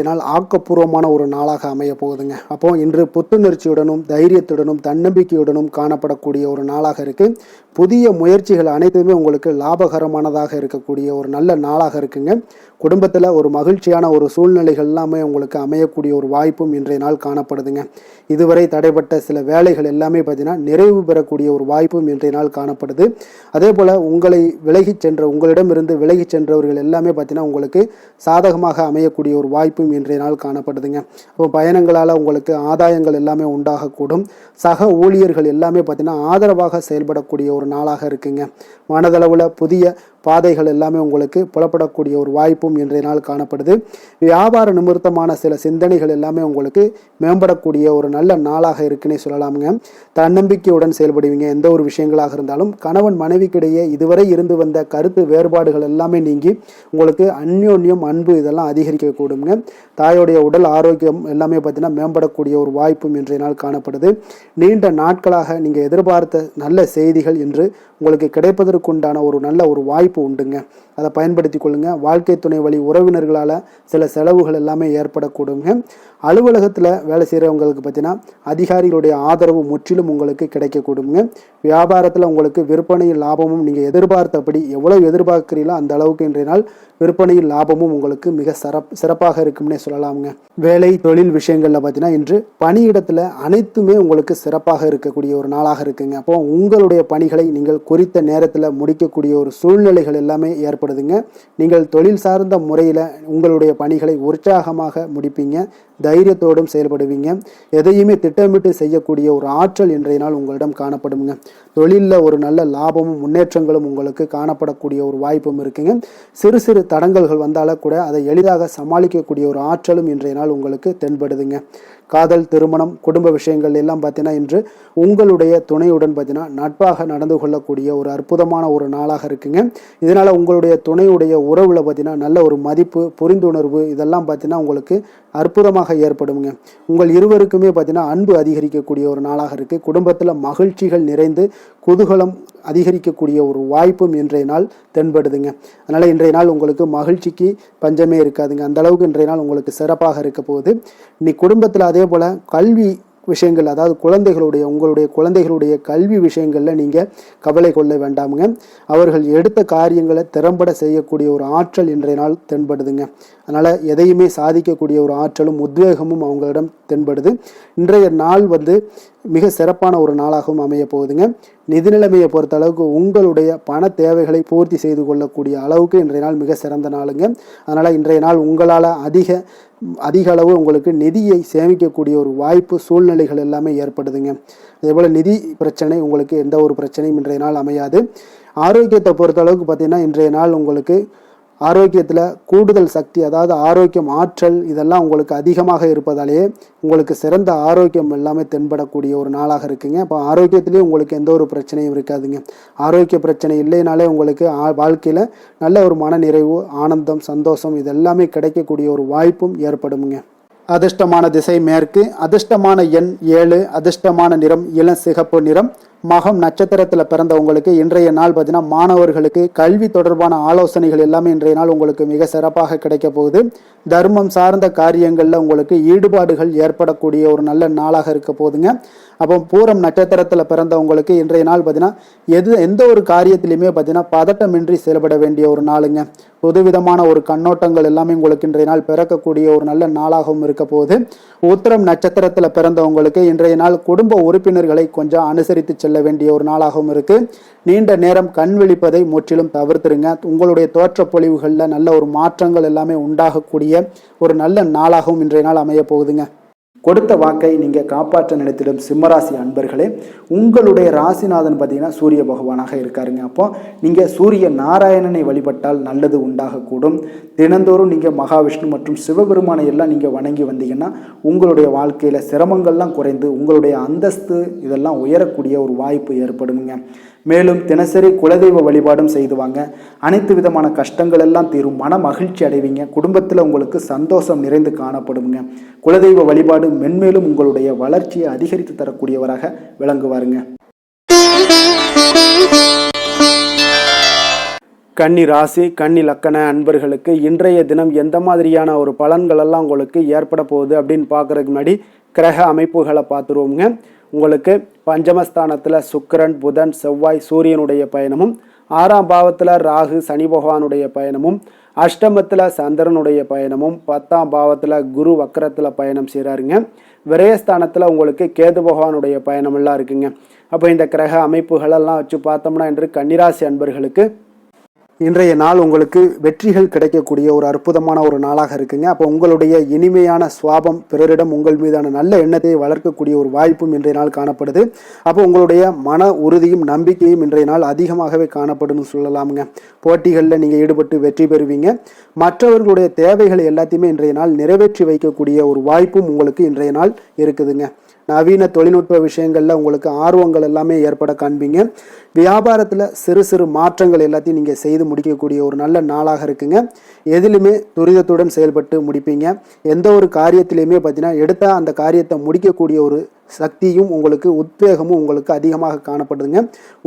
நாள் ஆக்கப்பூர்வமான ஒரு நாளாக அமைய போகுதுங்க. அப்போ இன்று புத்துணர்ச்சியுடனும் தைரியத்துடனும் தன்னம்பிக்கையுடனும் காணப்படக்கூடிய ஒரு நாளாக இருக்கு. புதிய முயற்சிகள் அனைத்துமே உங்களுக்கு லாபகரமானதாக இருக்கக்கூடிய ஒரு நல்ல நாளாக இருக்குங்க. குடும்பத்தில் ஒரு மகிழ்ச்சியான ஒரு சூழ்நிலைகள் எல்லாமே உங்களுக்கு அமையக்கூடிய ஒரு வாய்ப்பும் இன்றைய நாள் காணப்படுதுங்க. இதுவரை தடைப்பட்ட சில வேலைகள் எல்லாமே பார்த்தீங்கன்னா நிறைவு பெறக்கூடிய ஒரு வாய்ப்பும் இன்றைய நாள் காணப்படுது. அதே போல் உங்களிடமிருந்து விலகி சென்றவர்கள் எல்லாமே பார்த்தீங்கன்னா உங்களுக்கு சாதகமாக அமையக்கூடிய ஒரு வாய்ப்பும் இன்றைய நாள் காணப்படுதுங்க. அப்போ பயணங்களால் உங்களுக்கு ஆதாயங்கள் எல்லாமே உண்டாகக்கூடும். சக ஊழியர்கள் எல்லாமே பார்த்தீங்கன்னா ஆதரவாக செயல்படக்கூடிய ஒரு நாளாக இருக்குங்க. மனதளவில் புதிய பாதைகள் எல்லாமே உங்களுக்கு புலப்படக்கூடிய ஒரு வாய்ப்பும் இன்றைய நாள் காணப்படுது. வியாபார நிமித்தமான சில சிந்தனைகள் எல்லாமே உங்களுக்கு மேம்படக்கூடிய ஒரு நல்ல நாளாக இருக்குன்னே சொல்லலாமுங்க. தன்னம்பிக்கையுடன் செயல்படுவீங்க. எந்த ஒரு விஷயங்களாக இருந்தாலும் கணவன் மனைவிக்கிடையே இதுவரை இருந்து வந்த கருத்து வேறுபாடுகள் எல்லாமே நீங்கி உங்களுக்கு அந்யோன்யம் அன்பு இதெல்லாம் அதிகரிக்கக்கூடுங்க. தாயோடைய உடல் ஆரோக்கியம் எல்லாமே பார்த்தீங்கன்னா மேம்படக்கூடிய ஒரு வாய்ப்பும் இன்றைய நாள் காணப்படுது. நீண்ட நாட்களாக நீங்கள் எதிர்பார்த்த நல்ல செய்திகள் இன்று உங்களுக்கு கிடைப்பதற்குண்டான ஒரு நல்ல ஒரு வாய்ப்பு உண்டுங்க. அதை பயன்படுத்தி கொள்ளுங்க. வாழ்க்கை துணை வழி உறவினர்களால் சில செலவுகள் எல்லாமே ஏற்படக்கூடுங்க. அலுவலகத்தில் வேலை செய்கிறவங்களுக்கு பார்த்தீங்கன்னா அதிகாரிகளுடைய ஆதரவு முற்றிலும் உங்களுக்கு கிடைக்கக்கூடுங்க. வியாபாரத்தில் உங்களுக்கு விற்பனையில் லாபமும் நீங்கள் எதிர்பார்த்தபடி எவ்வளவு எதிர்பார்க்கிறீங்களோ அந்த அளவுக்கு இன்றைய நாள் விற்பனையில் லாபமும் உங்களுக்கு மிக சிறப்பாக இருக்கும்னே சொல்லலாமுங்க. வேலை தொழில் விஷயங்களில் பார்த்தீங்கன்னா இன்று பணியிடத்தில் அனைத்துமே உங்களுக்கு சிறப்பாக இருக்கக்கூடிய ஒரு நாளாக இருக்குங்க. அப்போ உங்களுடைய பணிகளை நீங்கள் குறித்த நேரத்தில் முடிக்கக்கூடிய ஒரு சூழ்நிலைகள் எல்லாமே ஏற்படுதுங்க. நீங்கள் தொழில் சார்ந்த முறையில் உங்களுடைய பணிகளை உற்சாகமாக முடிப்பீங்க. தைரியத்தோடும் செயல்படுவீங்க. எதையுமே திட்டமிட்டு செய்யக்கூடிய ஒரு ஆற்றல் இன்றைய நாள் உங்களிடம் காணப்படுங்க. தொழிலில் ஒரு நல்ல லாபமும் முன்னேற்றங்களும் உங்களுக்கு காணப்படக்கூடிய ஒரு வாய்ப்பும் இருக்குங்க. சிறு சிறு தடங்கல்கள் வந்தாலும் கூட அதை எளிதாக சமாளிக்கக்கூடிய ஒரு ஆற்றலும் இன்றைய நாள் உங்களுக்கு தென்படுதுங்க. காதல், திருமணம், குடும்ப விஷயங்கள் எல்லாம் பார்த்தீங்கன்னா இன்று உங்களுடைய துணையுடன் பார்த்தீங்கன்னா நட்பாக நடந்து கொள்ளக்கூடிய ஒரு அற்புதமான ஒரு நாளாக இருக்குங்க. இதனால் உங்களுடைய துணையுடைய உறவில் பார்த்தீங்கன்னா நல்ல ஒரு மதிப்பு, புரிந்துணர்வு இதெல்லாம் பார்த்தீங்கன்னா உங்களுக்கு அற்புதமாக ஏற்படுங்க. உங்கள் இருவருக்குமே பார்த்தீங்கன்னா அன்பு அதிகரிக்கக்கூடிய ஒரு நாளாக இருக்குது. குடும்பத்தில் மகிழ்ச்சிகள் நிறைந்து குதூகலம் அதிகரிக்கக்கூடிய ஒரு வாய்ப்பும் இன்றைய நாள் தென்படுதுங்க. அதனால் இன்றைய நாள் உங்களுக்கு மகிழ்ச்சிக்கு பஞ்சமே இருக்காதுங்க. அந்த அளவுக்கு இன்றைய நாள் உங்களுக்கு சிறப்பாக இருக்க போகுது. இன்னைக்கு குடும்பத்தில் அதே போல் கல்வி விஷயங்கள், அதாவது உங்களுடைய குழந்தைகளுடைய கல்வி விஷயங்களில் நீங்கள் கவலை கொள்ள வேண்டாமுங்க. அவர்கள் எடுத்த காரியங்களை திறம்பட செய்யக்கூடிய ஒரு ஆற்றல் இன்றைய நாள் தென்படுதுங்க. அதனால் எதையுமே சாதிக்கக்கூடிய ஒரு ஆற்றலும் உத்வேகமும் அவங்களிடம் தென்படுது. இன்றைய நாள் மிக சிறப்பான ஒரு நாளாகவும் அமைய போகுதுங்க. நிதி நிலைமையை பொறுத்த அளவுக்கு உங்களுடைய பண தேவைகளை பூர்த்தி செய்து கொள்ளக்கூடிய அளவுக்கு இன்றைய நாள் மிக சிறந்த நாளுங்க. அதனால் இன்றைய நாள் உங்களால் அதிக அளவு உங்களுக்கு நிதியை சேமிக்கக்கூடிய ஒரு வாய்ப்பு, சூழ்நிலைகள் எல்லாமே ஏற்படுதுங்க. அதேபோல் நிதி பிரச்சனை உங்களுக்கு எந்த ஒரு பிரச்சனையும் இன்றைய நாள் அமையாது. ஆரோக்கியத்தை பொறுத்த அளவுக்கு பார்த்தீங்கன்னா இன்றைய நாள் உங்களுக்கு ஆரோக்கியத்தில் கூடுதல் சக்தி, அதாவது ஆரோக்கியம், ஆற்றல் இதெல்லாம் உங்களுக்கு அதிகமாக இருப்பதாலேயே உங்களுக்கு சிறந்த ஆரோக்கியம் எல்லாமே தென்படக்கூடிய ஒரு நாளாக இருக்குங்க. அப்போ ஆரோக்கியத்திலேயே உங்களுக்கு எந்த ஒரு பிரச்சனையும் இருக்காதுங்க. ஆரோக்கிய பிரச்சனை இல்லைனாலே உங்களுக்கு வாழ்க்கையில் நல்ல ஒரு மன நிறைவு, ஆனந்தம், சந்தோஷம் இதெல்லாமே கிடைக்கக்கூடிய ஒரு வாய்ப்பும் ஏற்படுமுங்க. அதிர்ஷ்டமான திசை மேற்கு, அதிர்ஷ்டமான எண் 7, அதிர்ஷ்டமான நிறம் இளம் சிகப்பு நிறம், மகம் நட்சத்திரத்தில் பிறந்தவங்களுக்கு இன்றைய நாள் பார்த்தீங்கன்னா மாணவர்களுக்கு கல்வி தொடர்பான ஆலோசனைகள் எல்லாமே இன்றைய நாள் உங்களுக்கு மிக சிறப்பாக கிடைக்க போகுது. தர்மம் சார்ந்த காரியங்களில் உங்களுக்கு ஈடுபாடுகள் ஏற்படக்கூடிய ஒரு நல்ல நாளாக இருக்க போகுதுங்க. அப்போ பூரம் நட்சத்திரத்தில் பிறந்தவங்களுக்கு இன்றைய நாள் பார்த்தீங்கன்னா எந்த ஒரு காரியத்திலையுமே பார்த்தீங்கன்னா பதட்டமின்றி செயல்பட வேண்டிய ஒரு நாளுங்க. புதுவிதமான ஒரு கண்ணோட்டங்கள் எல்லாமே உங்களுக்கு இன்றைய நாள் பிறக்கக்கூடிய ஒரு நல்ல நாளாகவும் இருக்க போகுது. உத்திரம் நட்சத்திரத்தில் பிறந்தவங்களுக்கு இன்றைய நாள் குடும்ப உறுப்பினர்களை கொஞ்சம் அனுசரித்து செல்ல வேண்டிய ஒரு நாளாகவும் இருக்கு. நீண்ட நேரம் கண் விழிப்பதை முற்றிலும் தவிர்த்துருங்க. உங்களுடைய தோற்ற பொழிவுகளில் நல்ல ஒரு மாற்றங்கள் எல்லாமே உண்டாகக்கூடிய ஒரு நல்ல நாளாகவும் இன்றைய நாள் அமைய போகுதுங்க. கொடுத்த வாக்கை நீங்கள் காப்பாற்ற நினைத்திடும் சிம்மராசி அன்பர்களே, உங்களுடைய ராசிநாதன் பார்த்தீங்கன்னா சூரிய பகவானாக இருக்காருங்க. அப்போ நீங்கள் சூரிய நாராயணனை வழிபட்டால் நல்லது உண்டாகக்கூடும். தினந்தோறும் நீங்கள் மகாவிஷ்ணு மற்றும் சிவபெருமானை எல்லாம் நீங்கள் வணங்கி வந்தீங்கன்னா உங்களுடைய வாழ்க்கையில் சிரமங்கள்லாம் குறைந்து உங்களுடைய அந்தஸ்து இதெல்லாம் உயரக்கூடிய ஒரு வாய்ப்பு ஏற்படுங்க. மேலும் தினசரி குலதெய்வ வழிபாடும் செய்துவாங்க. அனைத்து விதமான கஷ்டங்கள் எல்லாம் தீரும். மன மகிழ்ச்சி அடைவீங்க. குடும்பத்தில் உங்களுக்கு சந்தோஷம் நிறைந்து காணப்படுங்க. குலதெய்வ வழிபாடு மென்மேலும் உங்களுடைய வளர்ச்சியை அதிகரித்து தரக்கூடியவராக விளங்குவாருங்க. கன்னி ராசி கன்னி லக்கண அன்பர்களுக்கு இன்றைய தினம் எந்த மாதிரியான ஒரு பலன்கள் எல்லாம் உங்களுக்கு ஏற்பட போகுது அப்படின்னு பார்க்கறதுக்கு முன்னாடி கிரக அமைப்புகளை பார்த்துருவோங்க. உங்களுக்கு பஞ்சமஸ்தானத்தில் சுக்கிரன், புதன், செவ்வாய், சூரியனுடைய பயணமும், 6ஆம் பாவத்தில் ராகு, சனி பகவானுடைய பயணமும், அஷ்டமத்தில் சந்திரனுடைய பயணமும், 10ஆம் பாவத்தில் குரு வக்கரத்தில் பயணம் செய்கிறாருங்க. விரயஸ்தானத்தில் உங்களுக்கு கேது பகவானுடைய பயணமெல்லாம் இருக்குங்க. அப்போ இந்த கிரக அமைப்புகளெல்லாம் வச்சு பார்த்தோம்னா இன்று கன்னிராசி அன்பர்களுக்கு இன்றைய நாள் உங்களுக்கு வெற்றிகள் கிடைக்கக்கூடிய ஒரு அற்புதமான ஒரு நாளாக இருக்குங்க. அப்போ உங்களுடைய இனிமையான சுவாபம் பிறரிடம் உங்கள் மீதான நல்ல எண்ணத்தை வளர்க்கக்கூடிய ஒரு வாய்ப்பும் இன்றைய நாள் காணப்படுது. அப்போ உங்களுடைய மன உறுதியும் நம்பிக்கையும் இன்றைய நாள் அதிகமாகவே காணப்படும்னு சொல்லலாமுங்க. போட்டிகளில் நீங்கள் ஈடுபட்டு வெற்றி பெறுவீங்க. மற்றவர்களுடைய தேவைகளை எல்லாத்தையுமே இன்றைய நாள் நிறைவேற்றி வைக்கக்கூடிய ஒரு வாய்ப்பும் உங்களுக்கு இன்றைய நாள் இருக்குதுங்க. நவீன தொழில்நுட்ப விஷயங்களில் உங்களுக்கு ஆர்வங்கள் எல்லாமே ஏற்பட காண்பீங்க. வியாபாரத்தில் சிறு சிறு மாற்றங்கள் எல்லாத்தையும் நீங்கள் செய்து முடிக்கக்கூடிய ஒரு நல்ல நாளாக இருக்குங்க. எதிலுமே துரிதத்துடன் செயல்பட்டு முடிப்பீங்க. எந்த ஒரு காரியத்திலையுமே பார்த்தீங்கன்னா எடுத்தால் அந்த காரியத்தை முடிக்கக்கூடிய ஒரு சக்தியும் உங்களுக்கு உத்வேகமும் உங்களுக்கு அதிகமாக காணப்படுதுங்க.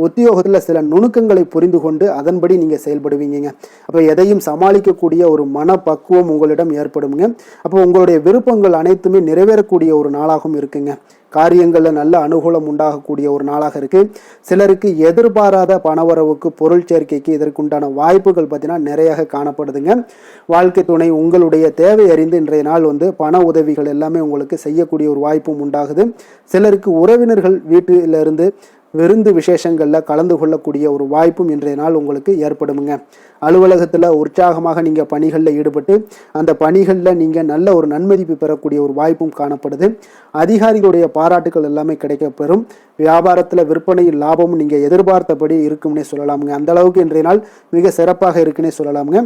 உத்தியோகத்தில் சில நுணுக்கங்களை புரிந்து கொண்டு அதன்படி நீங்கள் செயல்படுவீங்க. அப்போ எதையும் சமாளிக்கக்கூடிய ஒரு மனப்பக்குவம் உங்களிடம் ஏற்படுங்க. அப்போ உங்களுடைய விருப்பங்கள் அனைத்துமே நிறைவேறக்கூடிய ஒரு நாளாகவும் இருக்குங்க. காரியங்களில் நல்ல அனுகூலம் உண்டாகக்கூடிய ஒரு நாளாக இருக்கு. சிலருக்கு எதிர்பாராத பணவரவுக்கு பொருள் சேர்க்கைக்கு இதற்குண்டான வாய்ப்புகள் பார்த்தீங்கன்னா நிறைய காணப்படுதுங்க. வாழ்க்கை துணை உங்களுடைய தேவை அறிந்து இன்றைய நாள் பண உதவிகள் எல்லாமே உங்களுக்கு செய்யக்கூடிய ஒரு வாய்ப்பும் உண்டாகுது. சிலருக்கு உறவினர்கள் வீட்டிலிருந்து விருந்து விசேஷங்களில் கலந்து கொள்ளக்கூடிய ஒரு வாய்ப்பும் இன்றைய நாள் உங்களுக்கு ஏற்படுமுங்க. அலுவலகத்தில் உற்சாகமாக நீங்கள் பணிகளில் ஈடுபட்டு அந்த பணிகளில் நீங்கள் நல்ல ஒரு நன்மதிப்பு பெறக்கூடிய ஒரு வாய்ப்பும் காணப்படுது. அதிகாரிகளுடைய பாராட்டுகள் எல்லாமே கிடைக்கப்பெறும். வியாபாரத்தில் விற்பனையில் லாபமும் நீங்கள் எதிர்பார்த்தபடி இருக்கும்னே சொல்லலாமுங்க. அந்த அளவுக்கு இன்றைய நாள் மிக சிறப்பாக இருக்குன்னே சொல்லலாமுங்க.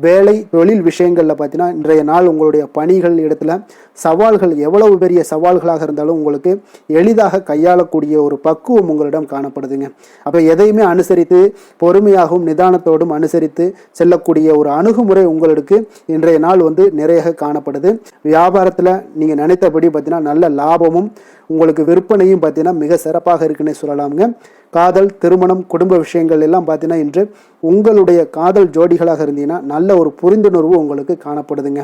வேலை தொழில் விஷயங்களில் பார்த்தீங்கன்னா இன்றைய நாள் உங்களுடைய பணிகள் இடத்துல சவால்கள் எவ்வளவு பெரிய சவால்களாக இருந்தாலும் உங்களுக்கு எளிதாக கையாளக்கூடிய ஒரு பக்குவம் உங்களிடம் காணப்படுதுங்க. அப்போ எதையுமே அனுசரித்து பொறுமையாகவும் நிதானத்தோடும் அனுசரித்து செல்லக்கூடிய ஒரு அணுகுமுறை உங்களுக்கு இன்றைய நாள் நிறைய காணப்படுது. வியாபாரத்தில் நீங்கள் நினைத்தபடி பார்த்தீங்கன்னா நல்ல லாபமும் உங்களுக்கு விற்பனையும் பார்த்தீங்கன்னா மிக சிறப்பாக இருக்குன்னே சொல்லலாமுங்க. காதல், திருமணம், குடும்ப விஷயங்கள் எல்லாம் பார்த்தீங்கன்னா இன்று உங்களுடைய காதல் ஜோடிகளாக இருந்தீங்கன்னா நல்ல ஒரு புரிந்துணர்வு உங்களுக்கு காணப்படுதுங்க.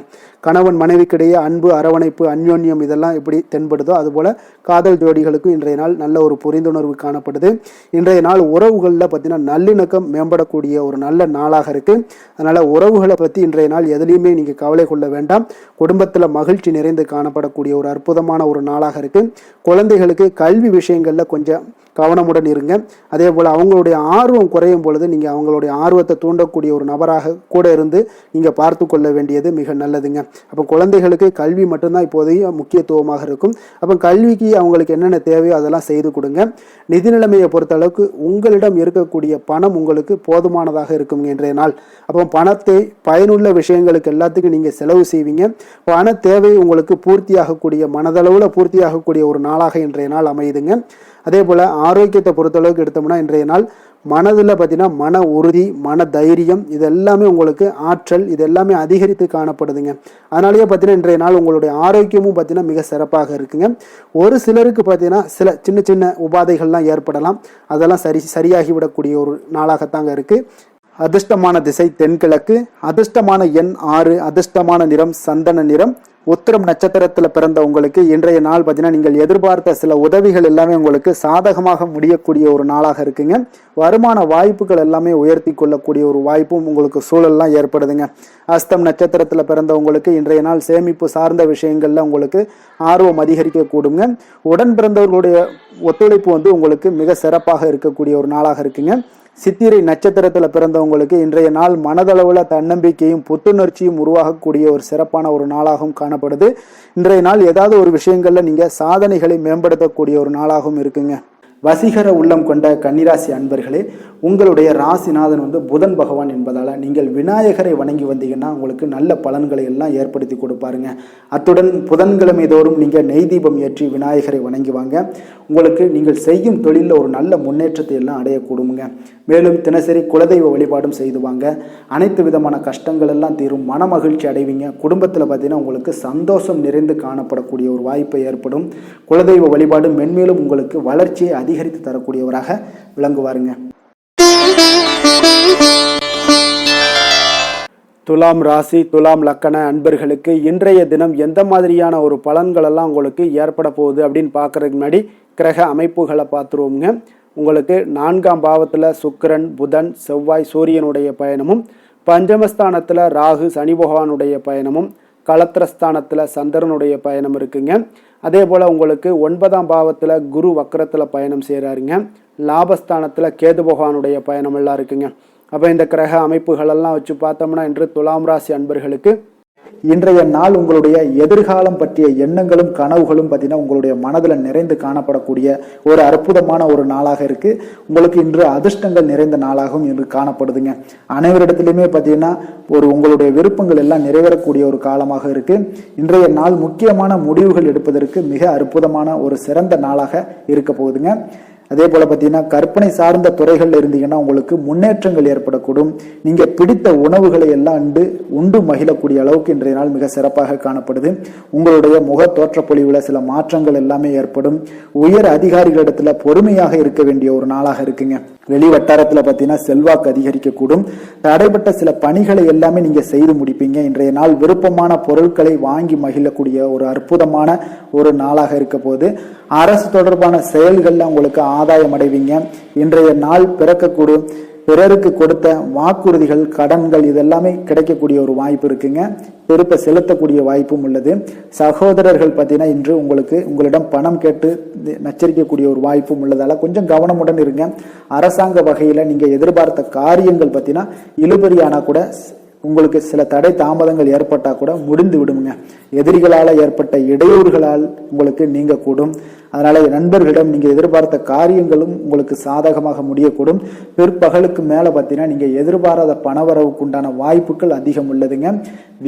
கணவன் மனைவிக்கிடையே அன்பு, அரவணைப்பு, அந்யோன்யம் இதெல்லாம் எப்படி தென்படுதோ அதுபோல் காதல் ஜோடிகளுக்கும் இன்றைய நாள் நல்ல ஒரு புரிந்துணர்வு காணப்படுது. இன்றைய நாள் உறவுகளில் பார்த்தீங்கன்னா நல்லிணக்கம் மேம்படக்கூடிய ஒரு நல்ல நாளாக இருக்குது. அதனால் உறவுகளை பற்றி இன்றைய நாள் எதுலேயுமே நீங்கள் கவலை கொள்ள வேண்டாம். குடும்பத்தில் மகிழ்ச்சி நிறைந்து காணப்படக்கூடிய ஒரு அற்புதமான ஒரு நாளாக இருக்குது. குழந்தைகளுக்கு கல்வி விஷயங்களில் கொஞ்சம் கவனமுடன் இருங்க. அதே போல் அவங்களுடைய ஆர்வம் குறையும் பொழுது நீங்கள் அவங்களுடைய ஆர்வத்தை தூண்டக்கூடிய ஒரு நபராக கூட இருந்து நீங்கள் பார்த்து கொள்ள வேண்டியது மிக நல்லதுங்க. அப்போ குழந்தைகளுக்கு கல்வி மட்டும்தான் இப்போதைய முக்கியத்துவமாக இருக்கும். அப்போ கல்விக்கு அவங்களுக்கு என்னென்ன தேவையோ அதெல்லாம் செய்து கொடுங்க. நிதி நிலைமையை பொறுத்த அளவுக்கு உங்களிடம் இருக்கக்கூடிய பணம் உங்களுக்கு போதுமானதாக இருக்குங்க இன்றைய நாள். அப்போ பணத்தை பயனுள்ள விஷயங்களுக்கு எல்லாத்துக்கும் நீங்கள் செலவு செய்வீங்க. பண தேவை உங்களுக்கு பூர்த்தியாகக்கூடிய மனதளவில் பூர்த்தியாகக்கூடிய ஒரு நாளாக இன்றைய நாள் அமையுதுங்க. அதே போல் ஆரோக்கியத்தை பொறுத்தளவுக்கு எடுத்தோம்னா இன்றைய நாள் மனதில் பார்த்தீங்கன்னா மன உறுதி, மன தைரியம், இது எல்லாமே உங்களுக்கு ஆற்றல், இது எல்லாமே அதிகரித்து காணப்படுதுங்க. அதனாலேயே பார்த்தீங்கன்னா இன்றைய நாள் உங்களுடைய ஆரோக்கியமும் பார்த்தீங்கன்னா மிக சிறப்பாக இருக்குங்க. ஒரு சிலருக்கு பார்த்தீங்கன்னா சில சின்ன சின்ன உபாதைகள்லாம் ஏற்படலாம். அதெல்லாம் சரியாகிவிடக்கூடிய ஒரு நாளாகத்தாங்க இருக்குது. அதிர்ஷ்டமான திசை தென்கிழக்கு, அதிர்ஷ்டமான எண் 6, அதிர்ஷ்டமான நிறம் சந்தன நிறம். உத்திரம் நட்சத்திரத்தில் பிறந்த உங்களுக்கு இன்றைய நாள் பார்த்தீங்கன்னா நீங்கள் எதிர்பார்த்த சில உதவிகள் எல்லாமே உங்களுக்கு சாதகமாக முடியக்கூடிய ஒரு நாளாக இருக்குங்க. வருமான வாய்ப்புகள் எல்லாமே உயர்த்தி கொள்ளக்கூடிய ஒரு வாய்ப்பும் உங்களுக்கு சூழல்லாம் ஏற்படுதுங்க. அஸ்தம் நட்சத்திரத்தில் பிறந்த உங்களுக்கு இன்றைய நாள் சேமிப்பு சார்ந்த விஷயங்கள்ல உங்களுக்கு ஆர்வம் அதிகரிக்க கூடுங்க. உடன் பிறந்தவர்களுடைய ஒத்துழைப்பு உங்களுக்கு மிக சிறப்பாக இருக்கக்கூடிய ஒரு நாளாக இருக்குங்க. சித்திரை நட்சத்திரத்தில் பிறந்தவங்களுக்கு இன்றைய நாள் மனதளவில் தன்னம்பிக்கையும் புத்துணர்ச்சியும் உருவாகக்கூடிய ஒரு சிறப்பான ஒரு நாளாகவும் காணப்படுது. இன்றைய நாள் ஏதாவது ஒரு விஷயங்கள்ல நீங்க சாதனைகளை மேம்படுத்தக்கூடிய ஒரு நாளாகவும் இருக்குங்க. வசீகர உள்ளம் கொண்ட கன்னிராசி அன்பர்களே, உங்களுடைய ராசிநாதன் புதன் பகவான் என்பதால் நீங்கள் விநாயகரை வணங்கி வந்தீங்கன்னா உங்களுக்கு நல்ல பலன்களை எல்லாம் ஏற்படுத்தி கொடுப்பாருங்க. அத்துடன் புதன்கிழமை தோறும் நீங்கள் நெய் தீபம் ஏற்றி விநாயகரை வணங்கி வாங்க. உங்களுக்கு நீங்கள் செய்யும் தொழிலில் ஒரு நல்ல முன்னேற்றத்தை எல்லாம் அடையக்கூடுங்க. மேலும் தினசரி குலதெய்வ வழிபாடும் செய்து வாங்க. அனைத்து விதமான கஷ்டங்கள் எல்லாம் தீரும், மன மகிழ்ச்சி அடைவீங்க. குடும்பத்தில் பார்த்தீங்கன்னா உங்களுக்கு சந்தோஷம் நிறைந்து காணப்படக்கூடிய ஒரு வாய்ப்பு ஏற்படும். குலதெய்வ வழிபாடு மென்மேலும் உங்களுக்கு வளர்ச்சியை அதிகரித்து தரக்கூடியவராக விளங்குவாருங்க. துலாம் ராசி, துலாம் லக்கண அன்பர்களுக்கு இன்றைய தினம் எந்த மாதிரியான ஒரு பலன்கள் எல்லாம் உங்களுக்கு ஏற்பட போகுது அப்படின்னு பார்க்கறதுக்கு முன்னாடி கிரக அமைப்புகளை பார்த்துருவோங்க. உங்களுக்கு 4ஆம் பாவத்தில் சுக்கிரன், புதன், செவ்வாய், சூரியனுடைய பயணமும், பஞ்சமஸ்தானத்தில் ராகு, சனி பகவானுடைய பயணமும், களத்திரஸ்தானத்தில் சந்திரனுடைய பயணம் இருக்குங்க. அதே போல் உங்களுக்கு 9ஆம் பாவத்தில் குரு வக்கரத்தில் பயணம் செய்கிறாருங்க. லாபஸ்தானத்தில் கேது பகவானுடைய பயணம் எல்லாம் இருக்குங்க. அப்போ இந்த கிரக அமைப்புகளெல்லாம் வச்சு பார்த்தோம்னா இன்று துலாம் ராசி அன்பர்களுக்கு இன்றைய நாள் உங்களுடைய எதிர்காலம் பற்றிய எண்ணங்களும் கனவுகளும் பார்த்தீங்கன்னா உங்களுடைய மனதில் நிறைந்து காணப்படக்கூடிய ஒரு அற்புதமான ஒரு நாளாக இருக்கு. உங்களுக்கு இன்று அதிர்ஷ்டங்கள் நிறைந்த நாளாகவும் இன்று காணப்படுதுங்க. அனைவரிடத்திலுமே பார்த்தீங்கன்னா உங்களுடைய விருப்பங்கள் எல்லாம் நிறைவேறக்கூடிய ஒரு காலமாக இருக்கு. இன்றைய நாள் முக்கியமான முடிவுகள் எடுப்பதற்கு மிக அற்புதமான ஒரு சிறந்த நாளாக இருக்க போகுதுங்க. அதே போல பார்த்தீங்கன்னா கற்பனை சார்ந்த துறைகள்ல இருந்தீங்கன்னா உங்களுக்கு முன்னேற்றங்கள் ஏற்படக்கூடும். நீங்க பிடித்த உணவுகளை எல்லாம் உண்டு மகிழக்கூடிய அளவுக்கு இன்றைய நாள் மிக சிறப்பாக காணப்படுது. உங்களுடைய முக தோற்றப்பொழிவுல சில மாற்றங்கள் எல்லாமே ஏற்படும். உயர் அதிகாரிகளிடத்துல பொறுமையாக இருக்க வேண்டிய ஒரு நாளாக இருக்குங்க. வெளி வட்டாரத்துல பார்த்தீங்கன்னா செல்வாக்கு அதிகரிக்கக்கூடும். தடைப்பட்ட சில பணிகளை எல்லாமே நீங்க செய்து முடிப்பீங்க. இன்றைய நாள் விருப்பமான பொருட்களை வாங்கி மகிழக்கூடிய ஒரு அற்புதமான ஒரு நாளாக இருக்க போது அரசு தொடர்பான செயல்கள்ல உங்களுக்கு ஆதாயம் அடைவீங்க. இன்றைய நாள் பிறக்கக்கூடும். பிறருக்கு கொடுத்த வாக்குறுதிகள், கடன்கள் இதெல்லாமே கிடைக்கக்கூடிய ஒரு வாய்ப்பு இருக்குங்க. திருப்ப செலுத்தக்கூடிய வாய்ப்பும் உள்ளது. சகோதரர்கள் பார்த்தீங்கன்னா இன்று உங்களிடம் பணம் கேட்டு நச்சரிக்கக்கூடிய ஒரு வாய்ப்பும் உள்ளதால கொஞ்சம் கவனமுடன் இருங்க. அரசாங்க வகையில நீங்க எதிர்பார்த்த காரியங்கள் பார்த்தீங்கன்னா இழுபறியானா கூட உங்களுக்கு சில தடை தாமதங்கள் ஏற்பட்டா கூட முடிந்து விடுங்க. எதிரிகளால் ஏற்பட்ட இடையூறுகளால் உங்களுக்கு நீங்க கூடும். அதனால நண்பர்களிடம் நீங்க எதிர்பார்த்த காரியங்களும் உங்களுக்கு சாதகமாக முடியக்கூடும். பிற்பகலுக்கு மேல பார்த்தீங்கன்னா நீங்க எதிர்பாராத பணவரவுக்கு உண்டான வாய்ப்புகள் அதிகம் உள்ளதுங்க.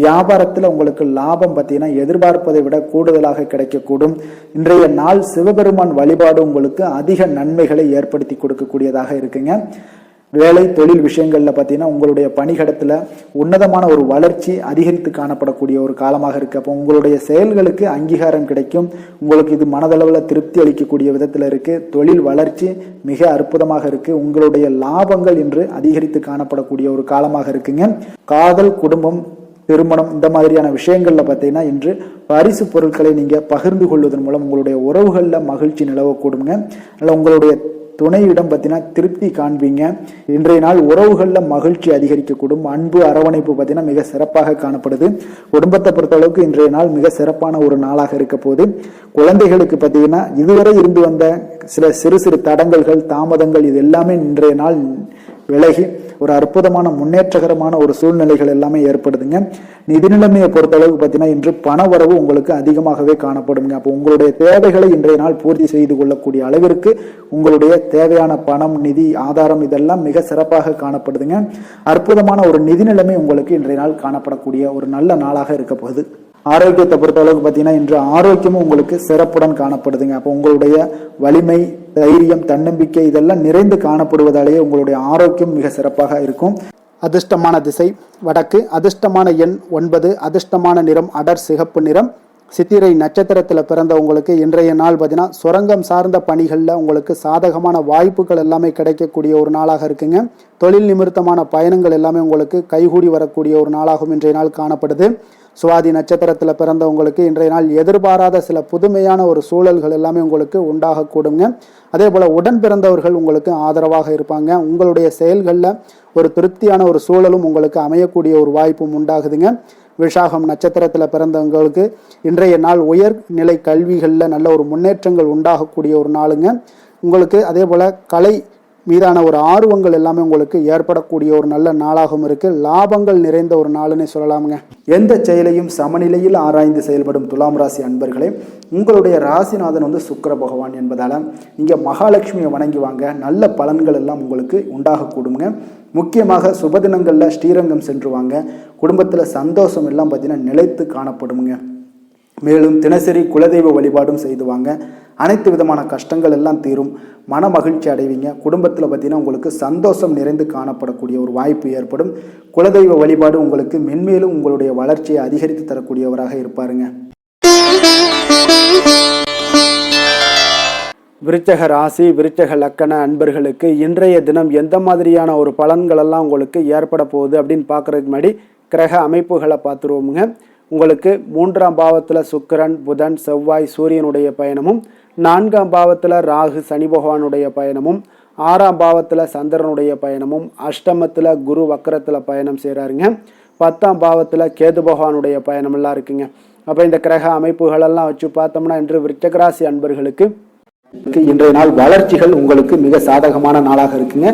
வியாபாரத்துல உங்களுக்கு லாபம் பார்த்தீங்கன்னா எதிர்பார்ப்பதை விட கூடுதலாக கிடைக்கக்கூடும். இன்றைய நாள் சிவபெருமான் வழிபாடு உங்களுக்கு அதிக நன்மைகளை ஏற்படுத்தி கொடுக்கக்கூடியதாக இருக்குங்க. வேலை தொழில் விஷயங்கள்ல பார்த்தீங்கன்னா உங்களுடைய பணிகடத்துல உன்னதமான ஒரு வளர்ச்சி அதிகரித்து காணப்படக்கூடிய ஒரு காலமாக இருக்கு. அப்போ உங்களுடைய செயல்களுக்கு அங்கீகாரம் கிடைக்கும். உங்களுக்கு இது மனதளவில் திருப்தி அளிக்கக்கூடிய விதத்துல இருக்கு. தொழில் வளர்ச்சி மிக அற்புதமாக இருக்கு. உங்களுடைய லாபங்கள் இன்று அதிகரித்து காணப்படக்கூடிய ஒரு காலமாக இருக்குங்க. காதல், குடும்பம், திருமணம் இந்த மாதிரியான விஷயங்கள்ல பார்த்தீங்கன்னா இன்று பரிசு பொருட்களை நீங்க பகிர்ந்து கொள்வதன் மூலம் உங்களுடைய உறவுகள்ல மகிழ்ச்சி நிலவக்கூடுங்க. அதனால உங்களுடைய துணையிடம் பார்த்தீங்கன்னா திருப்தி காண்பீங்க. இன்றைய நாள் உறவுகள்ல மகிழ்ச்சி அதிகரிக்கக்கூடும். அன்பு, அரவணைப்பு பார்த்தீங்கன்னா மிக சிறப்பாக காணப்படுது. குடும்பத்தை பொறுத்தளவுக்கு இன்றைய நாள் மிக சிறப்பான ஒரு நாளாக இருக்க போது குழந்தைகளுக்கு பார்த்தீங்கன்னா இதுவரை இருந்து வந்த சில சிறு சிறு தடங்கல்கள், தாமதங்கள் இது எல்லாமே இன்றைய நாள் விலகி ஒரு அற்புதமான முன்னேற்றகரமான ஒரு சூழ்நிலைகள் எல்லாமே ஏற்படுதுங்க. நிதி நிலைமையை பொறுத்தளவுக்கு பார்த்தீங்கன்னா இன்று பண வரவு உங்களுக்கு அதிகமாகவே காணப்படுங்க. அப்போ உங்களுடைய தேவைகளை இன்றைய நாள் பூர்த்தி செய்து கொள்ளக்கூடிய அளவிற்கு உங்களுடைய தேவையான பணம், நிதி ஆதாரம் இதெல்லாம் மிக சிறப்பாக காணப்படுதுங்க. அற்புதமான ஒரு நிதி நிலைமை உங்களுக்கு இன்றைய நாள் காணப்படக்கூடிய ஒரு நல்ல நாளாக இருக்க போகுது. ஆரோக்கியத்தை பொறுத்த அளவுக்கு பார்த்தீங்கன்னா இன்று ஆரோக்கியமும் உங்களுக்கு சிறப்புடன் காணப்படுதுங்க. அப்போ உங்களுடைய வலிமை, தைரியம், தன்னம்பிக்கை இதெல்லாம் நிறைந்து காணப்படுவதாலேயே உங்களுடைய ஆரோக்கியம் மிக சிறப்பாக இருக்கும். அதிர்ஷ்டமான திசை வடக்கு, அதிர்ஷ்டமான எண் 9, அதிர்ஷ்டமான நிறம் அடர் சிகப்பு நிறம். சித்திரை நட்சத்திரத்தில் பிறந்தவங்களுக்கு இன்றைய நாள் பார்த்தீங்கன்னா சுரங்கம் சார்ந்த பணிகளில் உங்களுக்கு சாதகமான வாய்ப்புகள் எல்லாமே கிடைக்கக்கூடிய ஒரு நாளாக இருக்குங்க. தொழில் நிமித்தமான பயணங்கள் எல்லாமே உங்களுக்கு கைகூடி வரக்கூடிய ஒரு நாளாகவும் இன்றைய நாள் காணப்படுது. சுவாதி நட்சத்திரத்தில் பிறந்தவங்களுக்கு இன்றைய நாள் எதிர்பாராத சில புதுமையான ஒரு சூழல்கள் எல்லாமே உங்களுக்கு உண்டாகக்கூடுங்க. அதே போல் உடன் பிறந்தவர்கள் உங்களுக்கு ஆதரவாக இருப்பாங்க. உங்களுடைய செயல்களில் ஒரு திருப்தியான ஒரு சூழலும் உங்களுக்கு அமையக்கூடிய ஒரு வாய்ப்பும் உண்டாகுதுங்க. விஷாகம் நட்சத்திரத்தில் பிறந்தவங்களுக்கு இன்றைய நாள் உயர்நிலை கல்விகளில் நல்ல ஒரு முன்னேற்றங்கள் உண்டாகக்கூடிய ஒரு நாளுங்க. உங்களுக்கு அதே போல் கலை மீதான ஒரு ஆர்வங்கள் எல்லாமே உங்களுக்கு ஏற்படக்கூடிய ஒரு நல்ல நாளாகவும் இருக்குது. லாபங்கள் நிறைந்த ஒரு நாளுன்னு சொல்லலாமுங்க. எந்த செயலையும் சமநிலையில் ஆராய்ந்து செயல்படும் துலாம் ராசி அன்பர்களே, உங்களுடைய ராசிநாதன் சுக்கிர பகவான் என்பதால் நீங்கள் மகாலட்சுமியை வணங்கி வாங்க. நல்ல பலன்கள் எல்லாம் உங்களுக்கு உண்டாகக்கூடுங்க. முக்கியமாக சுபதினங்களில் ஸ்ரீரங்கம் சென்று வாங்க. குடும்பத்தில் சந்தோஷம் எல்லாம் பார்த்தீங்கன்னா நிலைத்து காணப்படுங்க. மேலும் தினசரி குலதெய்வ வழிபாடும் செய்து வாங்க. அனைத்து விதமான கஷ்டங்கள் எல்லாம் தீரும். மன மகிழ்ச்சி அடைவீங்க. குடும்பத்தில் பார்த்தீங்கன்னா உங்களுக்கு சந்தோஷம் நிறைந்து காணப்படக்கூடிய ஒரு வாய்ப்பு ஏற்படும். குலதெய்வ வழிபாடு உங்களுக்கு மென்மேலும் உங்களுடைய வளர்ச்சியை அதிகரித்து தரக்கூடியவராக இருப்பாருங்க. விருச்சக ராசி, விருச்சக லக்கண அன்பர்களுக்கு இன்றைய தினம் எந்த மாதிரியான ஒரு பலன்கள் எல்லாம் உங்களுக்கு ஏற்பட போகுது அப்படின்னு பார்க்கறதுக்கு முன்னாடி கிரக அமைப்புகளை பார்த்துருவோமுங்க. உங்களுக்கு 3ஆம் பாவத்தில் சுக்கிரன், புதன், செவ்வாய், சூரியனுடைய பயணமும், 4ஆம் பாவத்தில் ராகு, சனி பகவானுடைய பயணமும், 6ஆம் பாவத்தில் சந்திரனுடைய பயணமும், அஷ்டமத்தில் குரு வக்கரத்தில் பயணம் செய்கிறாருங்க. 10ஆம் பாவத்தில் கேது பகவானுடைய பயணமெல்லாம் இருக்குங்க. அப்போ இந்த கிரக அமைப்புகளெல்லாம் வச்சு பார்த்தோம்னா இன்று விருச்சிக ராசி அன்பர்களுக்கு இன்றைய நாள் வளர்ச்சிகள் உங்களுக்கு மிக சாதகமான நாளாக இருக்குங்க.